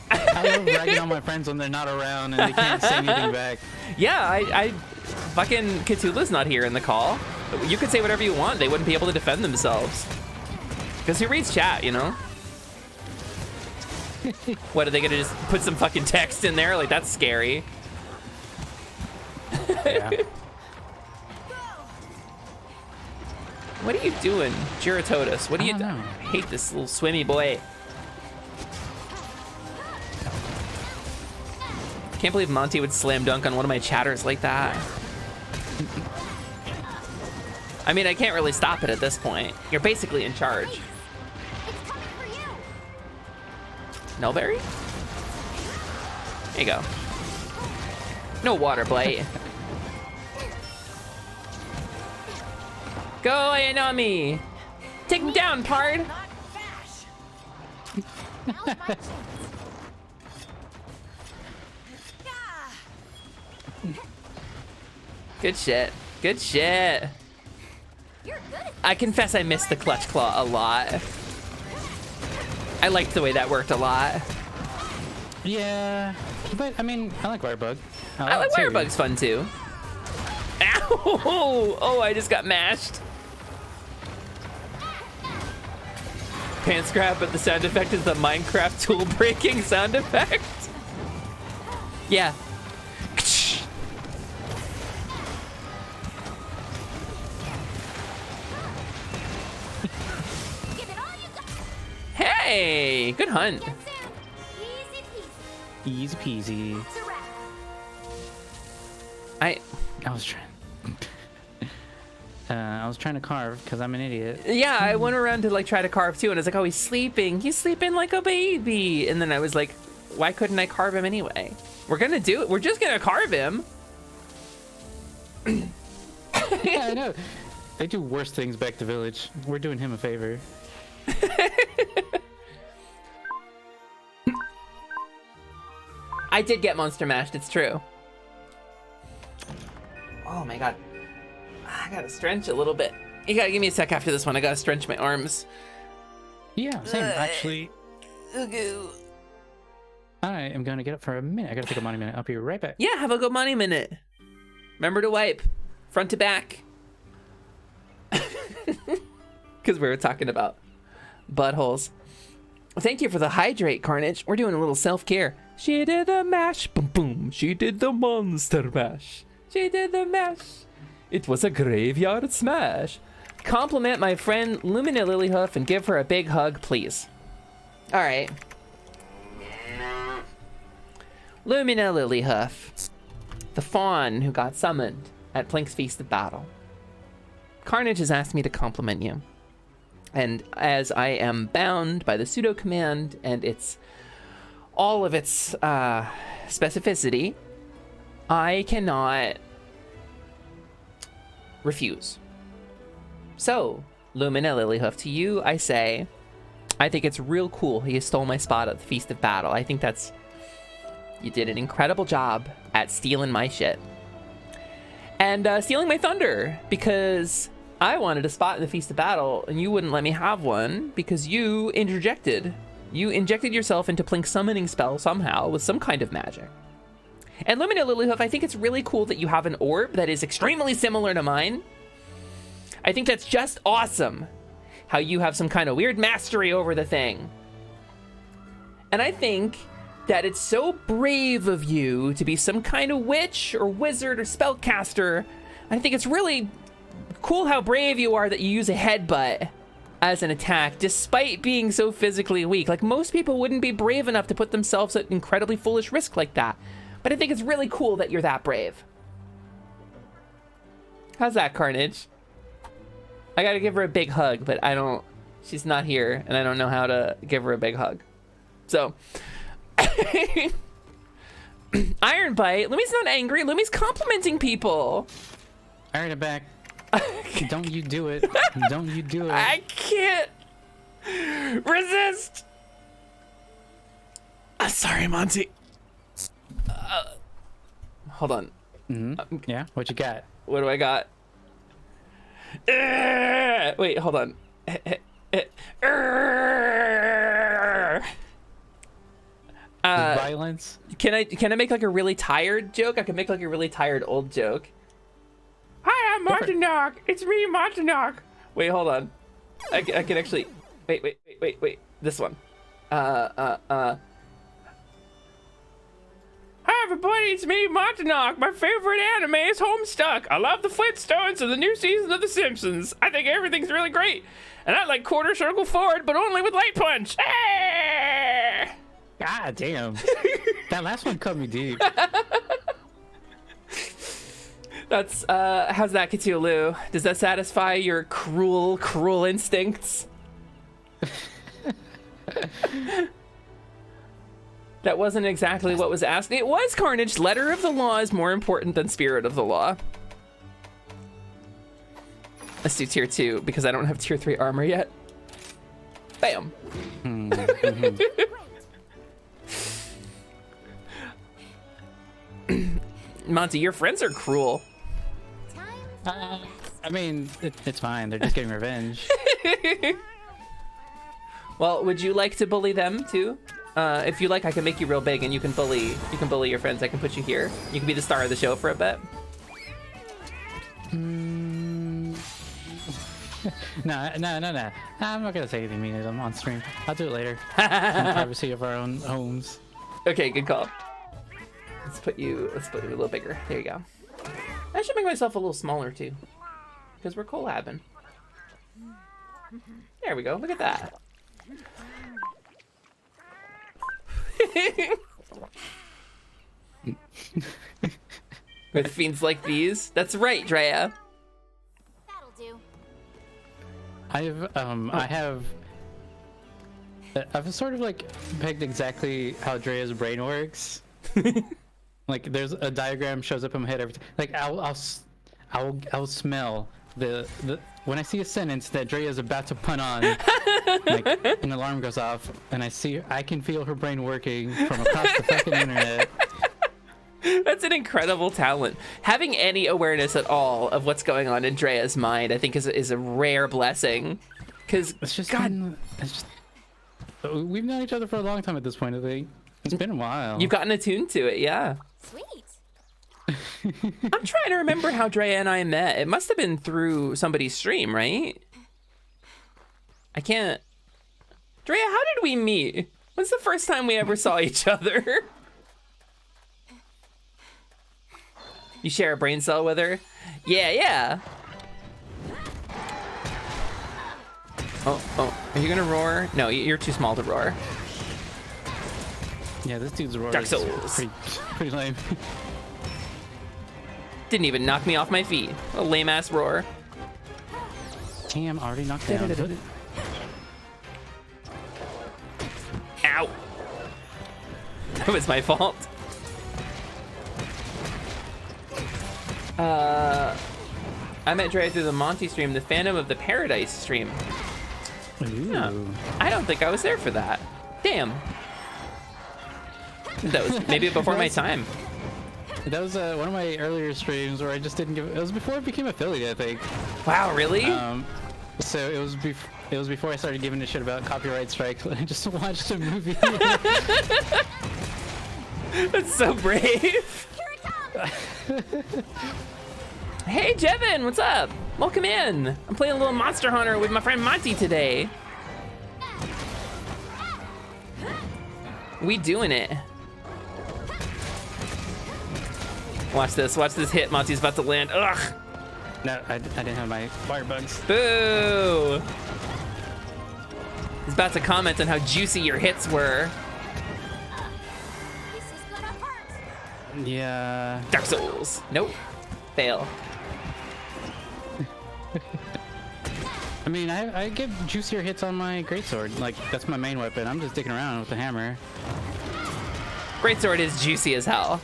I love ragging on my friends when they're not around and they can't say anything back. Yeah, I fucking Cthulhu's not here in the call. You could say whatever you want. They wouldn't be able to defend themselves. Because he reads chat, you know? What, are they gonna just put some fucking text in there? Like, that's scary. Yeah. What are you doing, Giratotus? What are you doing? know. I hate this little swimmy boy. Can't believe Monty would slam dunk on one of my chatters like that. I mean, I can't really stop it at this point. You're basically in charge. It's coming for you. Nullberry? There you go. No water blight. Go, Ayanami! Take him down, Pard! Now's my chance. Good shit. Good shit. You're good at I confess I missed the clutch claw a lot. I liked the way that worked a lot. Yeah, but I mean, I like Wirebug. I like it too. Wirebug's fun too. Ow! Oh, I just got mashed. Pants grab, but the sound effect is the Minecraft tool breaking sound effect. Yeah. Give it all you got. Hey, good hunt. Get soon. Easy peasy. Easy peasy. It's a wrap. I was trying to carve because I'm an idiot. Yeah, I went around to like try to carve too, and I was like, oh, he's sleeping like a baby. And then I was like, why couldn't I carve him anyway? We're gonna do it. We're just gonna carve him. Yeah, I know. They do worse things back to village. We're doing him a favor. I did get monster mashed, it's true. Oh my god. I gotta stretch a little bit. You gotta give me a sec after this one. I gotta stretch my arms. Yeah, same. Actually, Okay. I am gonna get up for a minute. I gotta take a money minute. I'll be right back. Yeah, have a good money minute. Remember to wipe front to back. Because we were talking about buttholes. Thank you for the hydrate, Carnage. We're doing a little self-care. She did the mash, boom boom. She did the monster mash. She did the mash. It was a graveyard smash. Compliment my friend Lumina Lilyhoof and give her a big hug, please. All right. Lumina Lilyhoof, the fawn who got summoned at Plink's Feast of Battle. Carnage has asked me to compliment you. And as I am bound by the pseudo command and all of its specificity, I cannot refuse. So, Lumina Lilyhoof, to you I say, I think it's real cool you stole my spot at the Feast of Battle. I think you did an incredible job at stealing my shit. And stealing my thunder, because I wanted a spot in the Feast of Battle, and you wouldn't let me have one, because you interjected. You injected yourself into Plink's summoning spell somehow, with some kind of magic. And Lumina Lilyhoof, I think it's really cool that you have an orb that is extremely similar to mine. I think that's just awesome, how you have some kind of weird mastery over the thing. And I think that it's so brave of you to be some kind of witch or wizard or spellcaster. I think it's really cool how brave you are that you use a headbutt as an attack, despite being so physically weak. Like, most people wouldn't be brave enough to put themselves at incredibly foolish risk like that. But I think it's really cool that you're that brave. How's that, Carnage? I gotta give her a big hug, but she's not here, and I don't know how to give her a big hug. So, Iron Bite, Lumi's not angry, Lumi's complimenting people. Iron it back. Don't you do it. Don't you do it. I can't resist. Sorry, Monty. Hold on. Mm-hmm. Yeah, what you got? What do I got? Wait, hold on. Violence? Can I make like a really tired joke? I can make like a really tired old joke. Hi, I'm Montanog. It's me, Montanog. Wait, hold on. I can actually. Wait. This one. Hi everybody, it's me, Montanog. My favorite anime is Homestuck. I love the Flintstones and the new season of The Simpsons. I think everything's really great. And I like Quarter Circle Forward, but only with Light Punch. Hey! God damn. That last one cut me deep. That's, how's that, Cthulhu? Does that satisfy your cruel instincts? That wasn't exactly what was asked. It was, Carnage. Letter of the law is more important than spirit of the law. Let's do tier 2 because I don't have tier 3 armor yet. Bam. Monty, your friends are cruel. I mean, it's fine. They're just getting revenge. Well, would you like to bully them too? If you like, I can make you real big and you can bully your friends. I can put you here. You can be the star of the show for a bit. No. I'm not gonna say anything mean as I'm on stream. I'll do it later. In the privacy of our own homes. Okay, good call. Let's put you a little bigger. There you go. I should make myself a little smaller too, because we're collabing. There we go. Look at that. With fiends like these. That's right, Drea. That'll do. I've sort of like pegged exactly how Drea's brain works. Like there's a diagram shows up in my head every time. Like I'll smell the when I see a sentence that Drea is about to pun on, like an alarm goes off, and I can feel her brain working from across the fucking internet. That's an incredible talent. Having any awareness at all of what's going on in Drea's mind, I think is a rare blessing. Because it's just we've known each other for a long time at this point. I think it's been a while. You've gotten attuned to it, yeah. Sweet. I'm trying to remember how Drea and I met. It must have been through somebody's stream, right? I can't. Drea, how did we meet? When's the first time we ever saw each other? You share a brain cell with her? Yeah. Oh, are you gonna roar? No, you're too small to roar. Yeah, this dude's roar Dark is Souls. pretty lame. Didn't even knock me off my feet. A lame ass roar. Damn, already knocked down. Ow. That was my fault. I met Dre through the Monty stream, the Phantom of the Paradise stream. Ooh. Huh. I don't think I was there for that. Damn. That was maybe before my time. That was one of my earlier streams where I just didn't give. It was before I became affiliate, I think. Wow, really? So it was before I started giving a shit about copyright strikes. I just watched a movie. That's so brave. Hey, Jevin, what's up? Welcome in. I'm playing a little Monster Hunter with my friend Monty today. We doing it. Watch this hit. Monty's about to land. Ugh. No, I didn't have my firebugs. Boo. He's about to comment on how juicy your hits were. This is gonna hurt. Yeah. Dark Souls. Nope. Fail. I mean, I get juicier hits on my greatsword. Like, that's my main weapon. I'm just dicking around with the hammer. Greatsword is juicy as hell.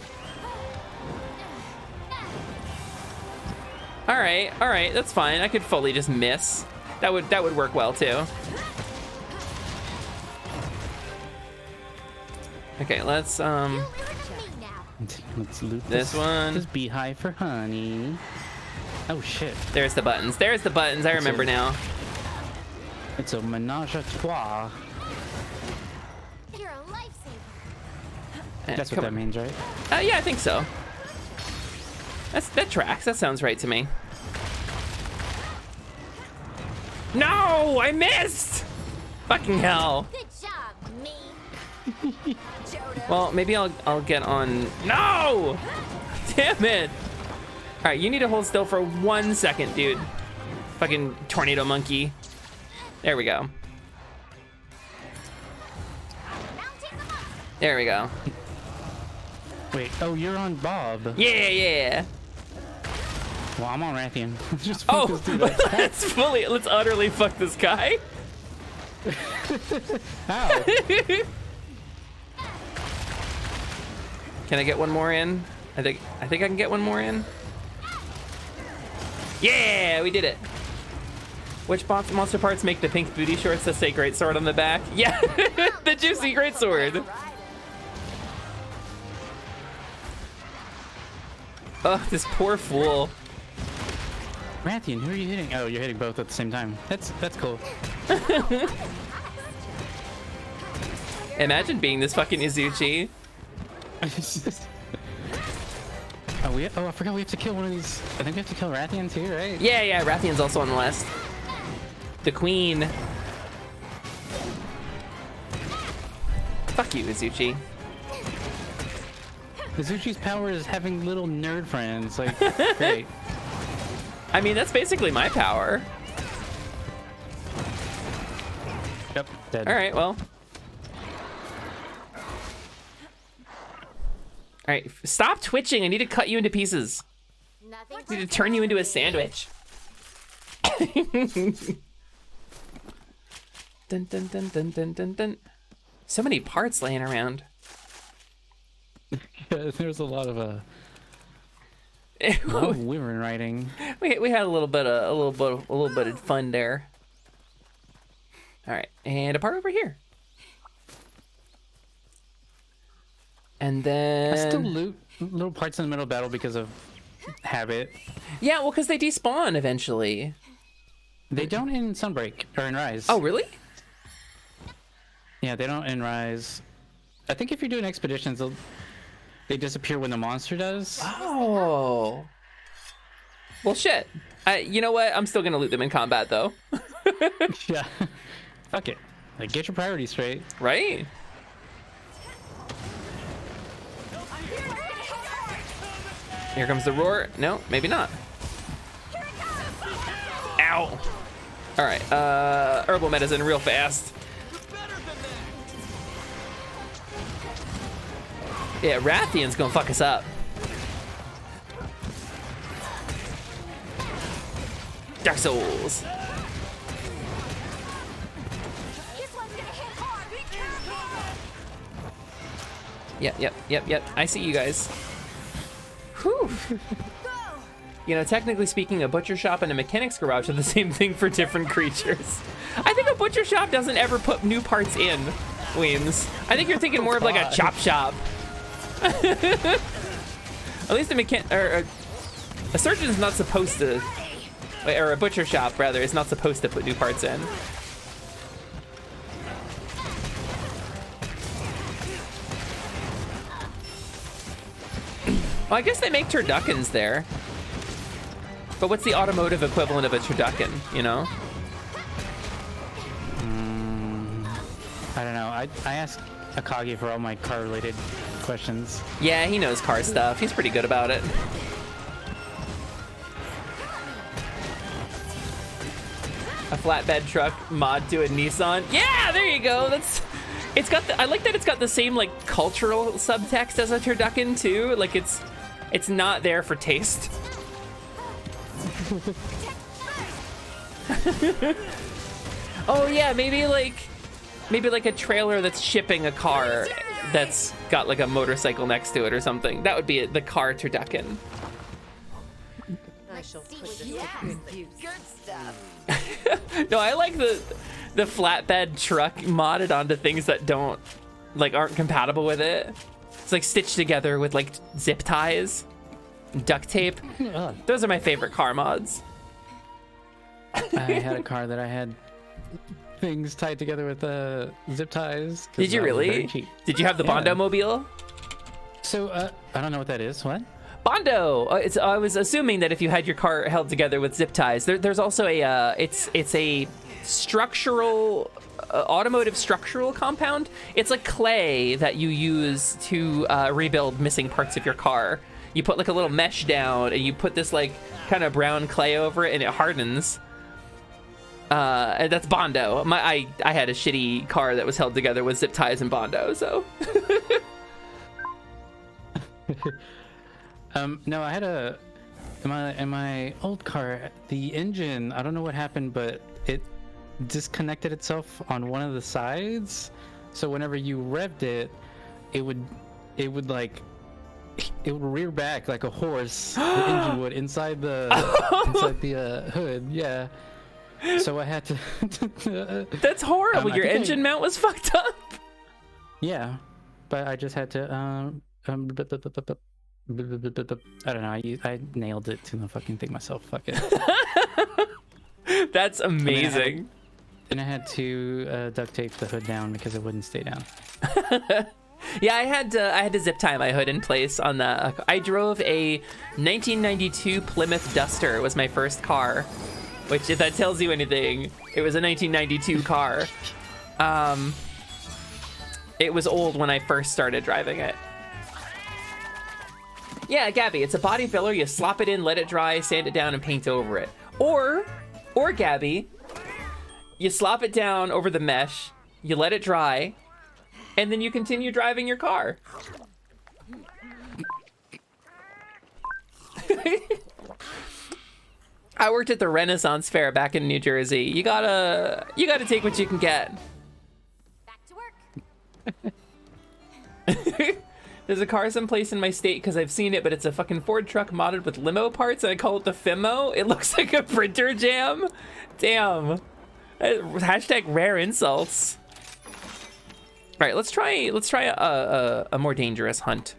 All right, that's fine. I could fully just miss. That would work well too. Okay, let's Let's loot this one. This beehive for honey. Oh shit. There's the buttons. There's the buttons. I remember now. It's a menage a trois. You're a lifesaver. That's what that means, right? Yeah, I think so. That tracks. That sounds right to me. No, I missed. Fucking hell. Good job, me. Jodo. Well, maybe I'll get on. No! Damn it! All right, you need to hold still for 1 second, dude. Fucking tornado monkey. There we go. There we go. Wait, oh, you're on Bob. Yeah. Well, I'm on Rathian. Just Oh, focus through that. let's utterly fuck this guy. How? Can I get one more in? I think I can get one more in. Yeah, we did it. Which monster parts make the pink booty shorts that say great sword on the back? Yeah, the juicy great sword. Oh, this poor fool. Rathian, who are you hitting? Oh, you're hitting both at the same time. That's cool. Imagine being this fucking Izuchi. I forgot we have to kill one of these. I think we have to kill Rathian too, right? Yeah, Rathian's also on the list. The queen. Fuck you, Izuchi. Izuchi's power is having little nerd friends. Like, great. I mean, that's basically my power. Yep, dead. All right, well. All right, stop twitching. I need to cut you into pieces. Nothing I need to turn you into a sandwich. Dun, dun, dun, dun, dun, dun, dun. So many parts laying around. Yeah, there's a lot of women writing. We had a little bit of fun there. All right, and a part over here. And then I still loot little parts in the middle of battle because of habit. Yeah, well, because they despawn eventually. They don't in Sunbreak or in Rise. Oh, really? Yeah, they don't in Rise. I think if you're doing expeditions, they disappear when the monster does. Oh. Well, shit. You know what? I'm still gonna loot them in combat, though. Yeah. Fuck it. Like, get your priorities straight. Right? Here comes the roar. No, maybe not. Ow. All right. Herbal medicine real fast. Yeah, Rathian's gonna fuck us up. Dark Souls. This one's gonna hit hard. Be careful. Yep. I see you guys. Whew. You know, technically speaking, a butcher shop and a mechanic's garage are the same thing for different creatures. I think a butcher shop doesn't ever put new parts in, Weems. I think you're thinking more of like a chop shop. At least a surgeon's not supposed to, or a butcher shop rather, is not supposed to put new parts in. Well, I guess they make turduckens there. But what's the automotive equivalent of a turducken, you know? I don't know. I asked Akagi for all my car-related questions. Yeah, he knows car stuff. He's pretty good about it. A flatbed truck mod to a Nissan. Yeah, there you go. It's got I like that it's got the same like cultural subtext as a turducken too. Like it's not there for taste. Oh yeah, maybe like a trailer that's shipping a car that's got like a motorcycle next to it or something. That would be the car turducken. I shall put this to good use. Good stuff. No, I like the flatbed truck modded onto things that aren't compatible with it. It's like stitched together with like zip ties, and duct tape. Those are my favorite car mods. I had a car that I had things tied together with zip ties. Did you really? Did you have the Bondo mobile? So I don't know what that is. What? Bondo. I was assuming that if you had your car held together with zip ties, there's also a it's a structural automotive structural compound. It's like clay that you use to rebuild missing parts of your car. You put like a little mesh down and you put this like kind of brown clay over it and it hardens. And that's Bondo. I had a shitty car that was held together with zip ties and Bondo, so. No, I had in my old car, the engine, I don't know what happened, but it disconnected itself on one of the sides. So whenever you revved it, it would rear back like a horse. The engine would inside the hood. Yeah. So I had to. That's horrible. Your engine mount was fucked up. Yeah, but I just had to. I don't know. I nailed it to the fucking thing myself. Fuck it. That's amazing. And I had to duct tape the hood down because it wouldn't stay down. Yeah, I had to zip tie my hood in place on the. I drove a 1992 Plymouth Duster. It was my first car. Which, if that tells you anything, it was a 1992 car. It was old when I first started driving it. Yeah, Gabby, it's a body filler. You slop it in, let it dry, sand it down, and paint over it. Or Gabby, you slop it down over the mesh, you let it dry, and then you continue driving your car. I worked at the Renaissance Fair back in New Jersey. You gotta take what you can get. Back to work. There's a car someplace in my state because I've seen it, but it's a fucking Ford truck modded with limo parts, and I call it the Fimo. It looks like a printer jam. Damn. Hashtag rare insults. All right, let's try a more dangerous hunt.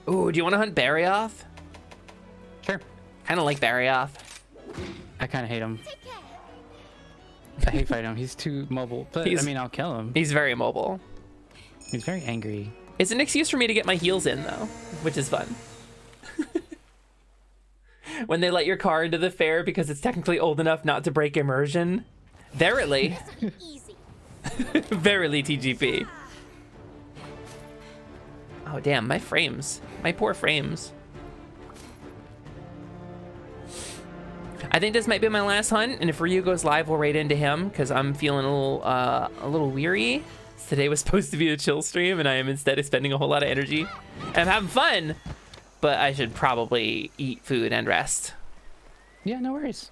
Ooh, do you want to hunt Barrioth? Sure. Kind of like Barrioth. I kind of hate him. I hate fighting him. He's too mobile. But I mean, I'll kill him. He's very mobile. He's very angry. It's an excuse for me to get my heels in, though, which is fun. When they let your car into the fair because it's technically old enough not to break immersion. Verily. Easy. Verily, TGP. Oh, damn, my frames. My poor frames. I think this might be my last hunt, and if Ryu goes live, we'll raid into him, because I'm feeling a little weary. Today was supposed to be a chill stream, and I am instead expending a whole lot of energy. And I'm having fun, but I should probably eat food and rest. Yeah, no worries.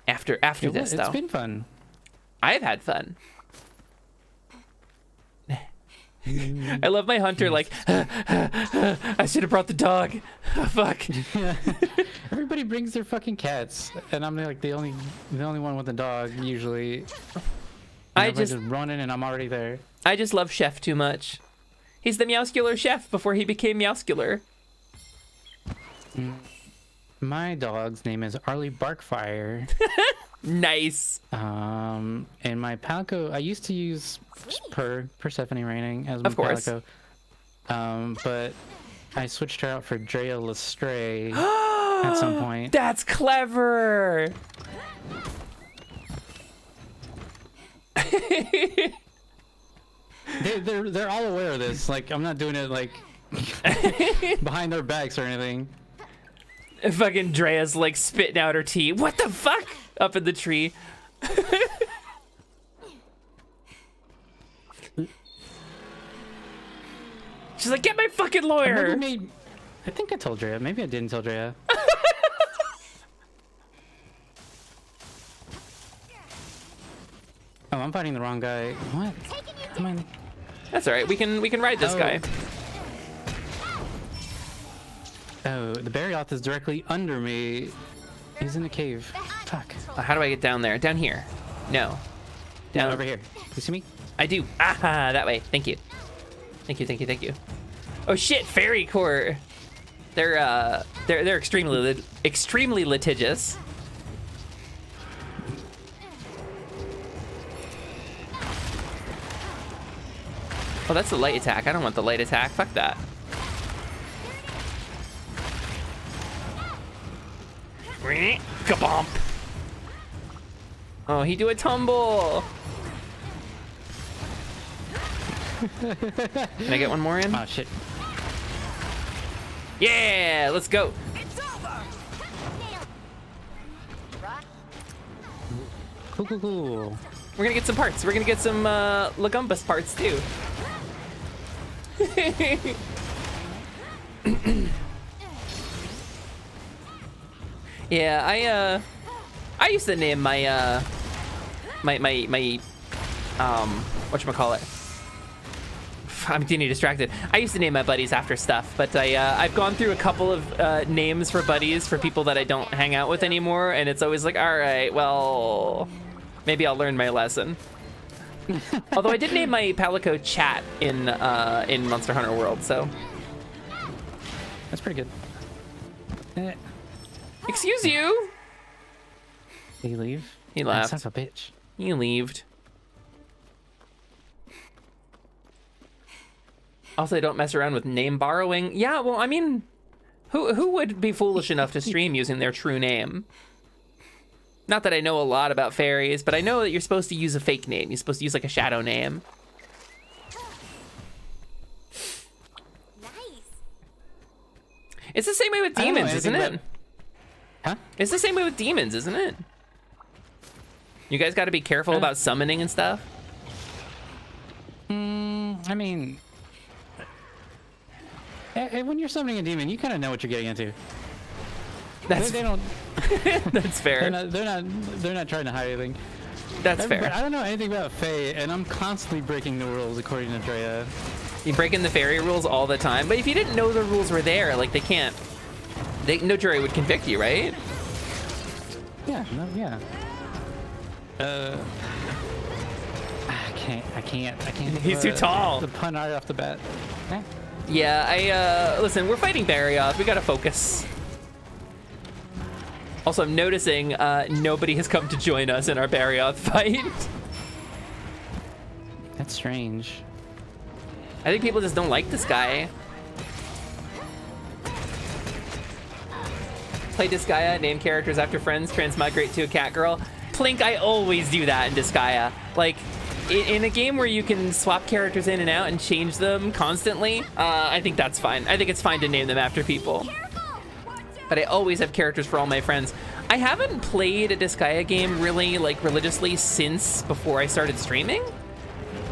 After this, though. It's been fun. I've had fun. I love my hunter, like, I should have brought the dog. Fuck. Yeah. Everybody brings their fucking cats, and I'm like the only one with the dog usually. I just run in and I'm already there. I just love Chef too much. He's the Meowscular chef before he became Meowscular. My dog's name is Arlie Barkfire. Nice. And my Palico, I used to use Persephone Raining as my Palico. But I switched her out for Drea Lestray at some point. That's clever. They're all aware of this. Like, I'm not doing it like behind their backs or anything. Fucking Drea's like spitting out her tea. What the fuck? Up in the tree. She's like, get my fucking lawyer. I think I told Drea. Maybe I didn't tell Drea. Oh, I'm fighting the wrong guy. What? That's all right. We can ride this guy. Oh, the Barioth is directly under me. He's in the cave. Fuck. How do I get down there? Down here. No. Down over here. You see me? I do. Ah, that way. Thank you. Thank you. Thank you. Thank you. Oh shit! Fairy court. They're extremely litigious. Oh, that's the light attack. I don't want the light attack. Fuck that. Kabomp. Oh, he do a tumble. Can I get one more in? Oh shit. Yeah, let's go. Cool. We're gonna get some parts. We're gonna get some Legumbus parts too. Yeah, I used to name my whatchamacallit. I'm getting distracted. I used to name my buddies after stuff, but I've gone through a couple of names for buddies for people that I don't hang out with anymore, and it's always like, all right, well, maybe I'll learn my lesson. Although I did name my Palico Chat in Monster Hunter World, so that's pretty good. Excuse you. Did he leave? He left. Son of a bitch. He left. Also, don't mess around with name borrowing. Yeah, well, I mean, who would be foolish enough to stream using their true name? Not that I know a lot about fairies, but I know that you're supposed to use a fake name. You're supposed to use like a shadow name. Nice. It's the same way with demons, isn't it? Huh? It's the same way with demons, isn't it? You guys got to be careful about summoning and stuff. I mean, when you're summoning a demon, you kind of know what you're getting into. They don't. That's fair. They're not trying to hide anything. That's fair. But I don't know anything about Fae, and I'm constantly breaking the rules according to Drea. You breaking the fairy rules all the time, but if you didn't know the rules were there, like they can't. No jury would convict you, right? Yeah. No. Yeah. I can't. He's too tall. The pun right off the bat. Eh. Yeah, listen, we're fighting Barioth. We gotta focus. Also, I'm noticing nobody has come to join us in our Barioth fight. That's strange. I think people just don't like this guy. Play Disgaea, name characters after friends, transmigrate to a cat girl. Plink, I always do that in Disgaea. Like, in a game where you can swap characters in and out and change them constantly, I think that's fine. I think it's fine to name them after people. But I always have characters for all my friends. I haven't played a Disgaea game really, like, religiously since before I started streaming.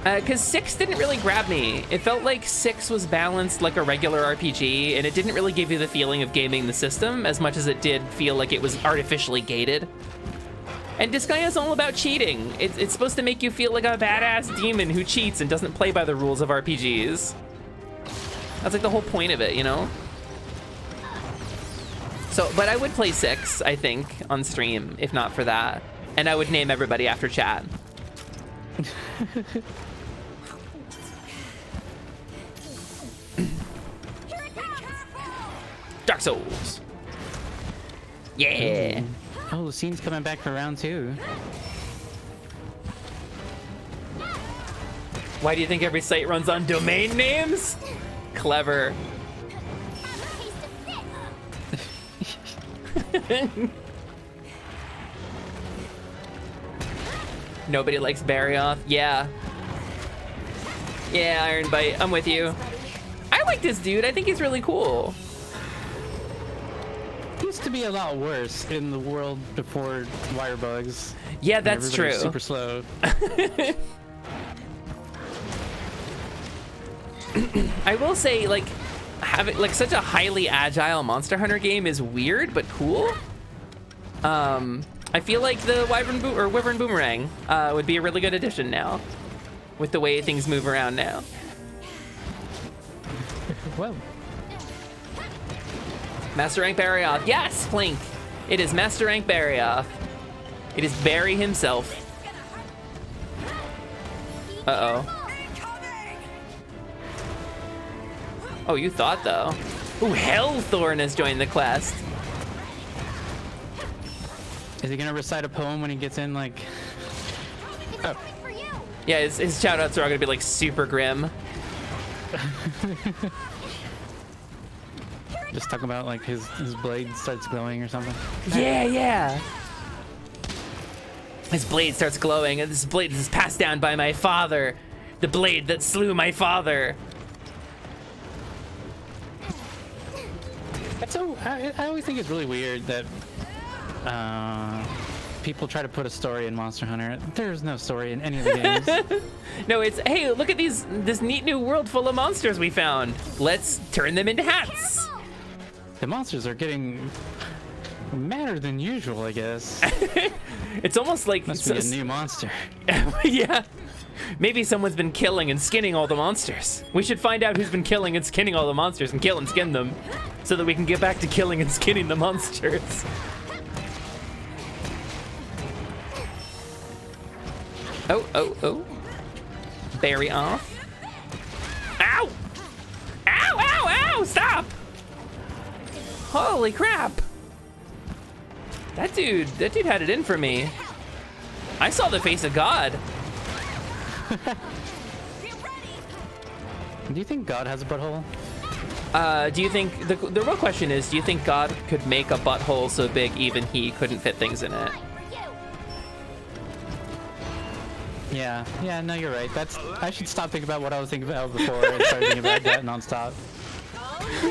Because 6 didn't really grab me. It felt like 6 was balanced like a regular RPG, and it didn't really give you the feeling of gaming the system as much as it did feel like it was artificially gated. And Disgaea is all about cheating. It's supposed to make you feel like a badass demon who cheats and doesn't play by the rules of RPGs. That's like the whole point of it, you know? So, but I would play 6, I think, on stream, if not for that. And I would name everybody after chat. Dark Souls. Yeah. Oh, the scene's coming back for round 2. Why do you think every site runs on domain names? Clever. Nobody likes Barioth. Yeah. Yeah, Iron Bite. I'm with you. I like this dude. I think he's really cool. Used to be a lot worse in the world before wire bugs. Yeah, that's true. Super slow. I will say, like, having like such a highly agile Monster Hunter game is weird but cool. I feel like the Wyvern Boomerang would be a really good addition now, with the way things move around now. Well. Master Rank Barioth. Yes, Flink. It is Master Rank Barioth. It is Barry himself. Uh-oh. Oh, you thought, though. Ooh, Hellthorn has joined the quest. Is he gonna recite a poem when he gets in, like... Oh. Yeah, his shoutouts are all gonna be, like, super grim. Just talking about, like, his blade starts glowing or something. Yeah, yeah. His blade starts glowing, and this blade is passed down by my father. The blade that slew my father. So, I always think it's really weird that people try to put a story in Monster Hunter. There's no story in any of the games. No, it's, hey, look at this neat new world full of monsters we found. Let's turn them into hats. The monsters are getting madder than usual, I guess. It's almost like... Must be a new monster. Yeah. Maybe someone's been killing and skinning all the monsters. We should find out who's been killing and skinning all the monsters and kill and skin them so that we can get back to killing and skinning the monsters. Oh, oh, oh. Barry off. Ow! Ow, ow, ow! Stop! Holy crap! That dude had it in for me. I saw the face of God. Do you think God has a butthole? Do you think, the real question is, do you think God could make a butthole so big even he couldn't fit things in it? Yeah, no, you're right. I should stop thinking about what I was thinking about before and start thinking about that nonstop.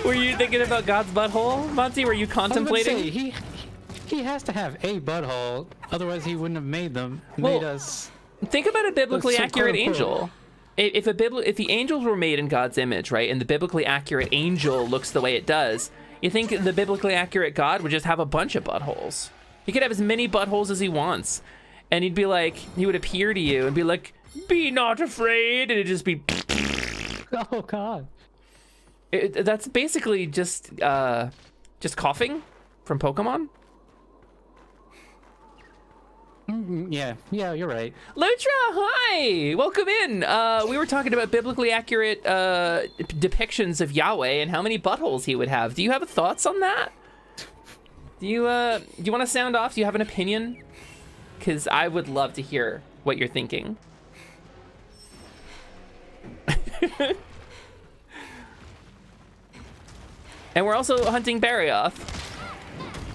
Were you thinking about God's butthole, Monty? Were you contemplating? I was gonna say, he has to have a butthole, otherwise he wouldn't have made us. Think about a biblically so accurate cool. angel. If the angels were made in God's image, right, and the biblically accurate angel looks the way it does, you think the biblically accurate God would just have a bunch of buttholes? He could have as many buttholes as he wants, and he'd be like, he would appear to you and be like, "Be not afraid," and it'd just be. Oh God. That's basically just coughing from Pokemon. Yeah, you're right. Lutra, hi! Welcome in. We were talking about biblically accurate depictions of Yahweh and how many buttholes he would have. Do you have thoughts on that? Do you want to sound off? Do you have an opinion? Because I would love to hear what you're thinking. And we're also hunting Barioth.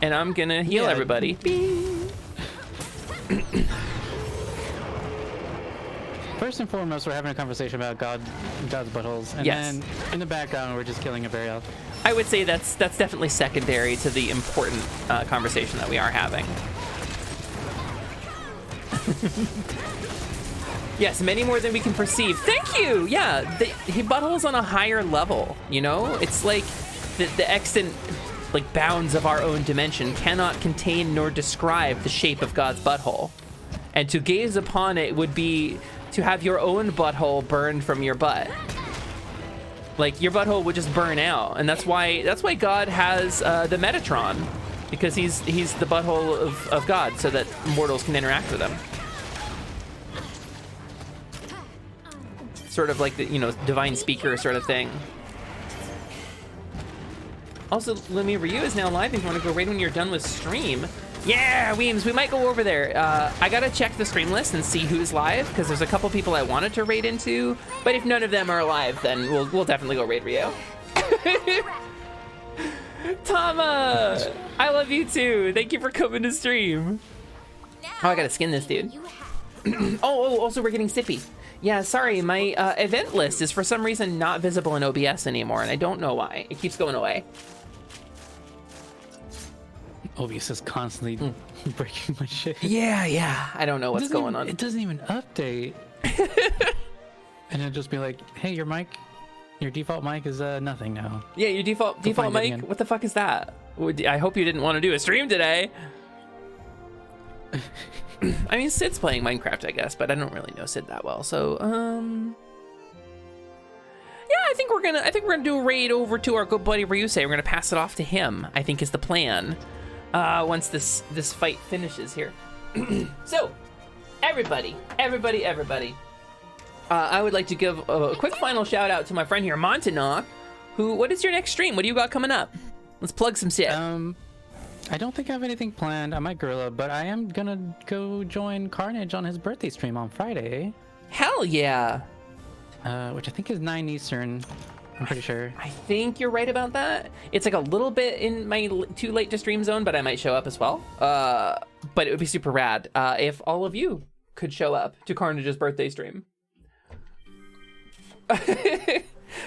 And I'm gonna heal everybody. Bing. First and foremost, we're having a conversation about God's buttholes, and then in the background, we're just killing a Barioth. I would say that's definitely secondary to the important conversation that we are having. Yes, many more than we can perceive. Thank you. Yeah, he buttholes on a higher level. You know, it's like the extant like bounds of our own dimension cannot contain nor describe the shape of God's butthole, and to gaze upon it would be to have your own butthole burned from your butt. Like your butthole would just burn out, and that's why God has the Metatron, because he's the butthole of God, so that mortals can interact with him. Sort of like the, you know, divine speaker sort of thing. Also, Lumi, Ryu is now live if you want to go right when you're done with stream. Yeah, Weems, we might go over there. I gotta check the stream list and see who's live, because there's a couple people I wanted to raid into, but if none of them are live, then we'll definitely go raid Ryu. Tama, I love you too. Thank you for coming to stream. Oh, I gotta skin this dude. Oh, also we're getting sippy. Yeah, sorry, my event list is for some reason not visible in OBS anymore, and I don't know why. It keeps going away. OBS is constantly breaking my shit. Yeah, I don't know what's going on. It doesn't even update. And it'll just be like, hey, your default mic is nothing now. Yeah, your default mic, what the fuck is that? I hope you didn't want to do a stream today. I mean, Sid's playing Minecraft, I guess, but I don't really know Sid that well. So, yeah, I think we're gonna do a raid over to our good buddy Ryusei. We're gonna pass it off to him, I think is the plan. Once this fight finishes here. So, everybody. I would like to give a quick final shout out to my friend here, Montanok, what is your next stream? What do you got coming up? Let's plug some shit. I don't think I have anything planned. I might gorilla, but I am gonna go join Carnage on his birthday stream on Friday. Hell yeah. Which I think is 9 Eastern. I'm pretty sure. I think you're right about that. It's like a little bit in my too late to stream zone, but I might show up as well. But it would be super rad if all of you could show up to Carnage's birthday stream. But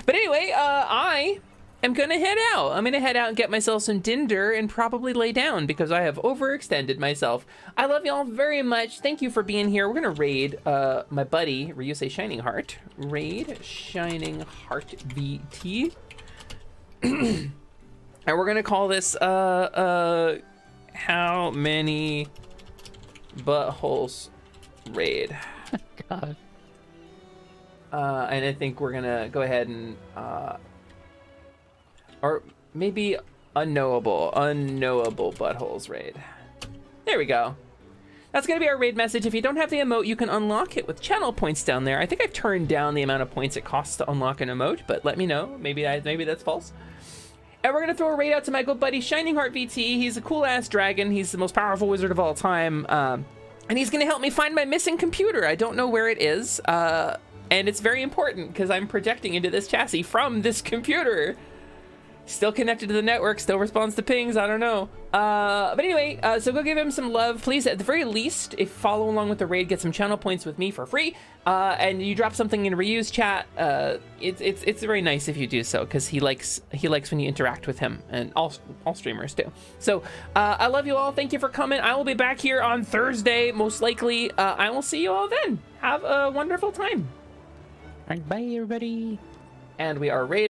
anyway, I am gonna head out. I'm gonna head out and get myself some dinner and probably lay down because I have overextended myself. I love y'all very much. Thank you for being here. We're gonna raid my buddy Ryusei Shining Heart. Raid Shining Heart VT. And we're gonna call this how many buttholes raid. God. And I think we're gonna go ahead and or maybe unknowable buttholes raid. There we go. That's gonna be our raid message. If you don't have the emote, you can unlock it with channel points down there. I think I've turned down the amount of points it costs to unlock an emote, but let me know. Maybe that's false. And we're gonna throw a raid out to my good buddy Shining Heart VT. He's a cool ass dragon. He's the most powerful wizard of all time. And he's gonna help me find my missing computer. I don't know where it is. And it's very important because I'm projecting into this chassis from this computer. Still connected to the network, still responds to pings, I don't know. But anyway, so go give him some love. Please, at the very least, if follow along with the raid, get some channel points with me for free. And you drop something in Ryu's chat. It's very nice if you do so, because he likes when you interact with him, and all streamers do. So I love you all. Thank you for coming. I will be back here on Thursday, most likely. I will see you all then. Have a wonderful time. All right, bye everybody. And we are raiding.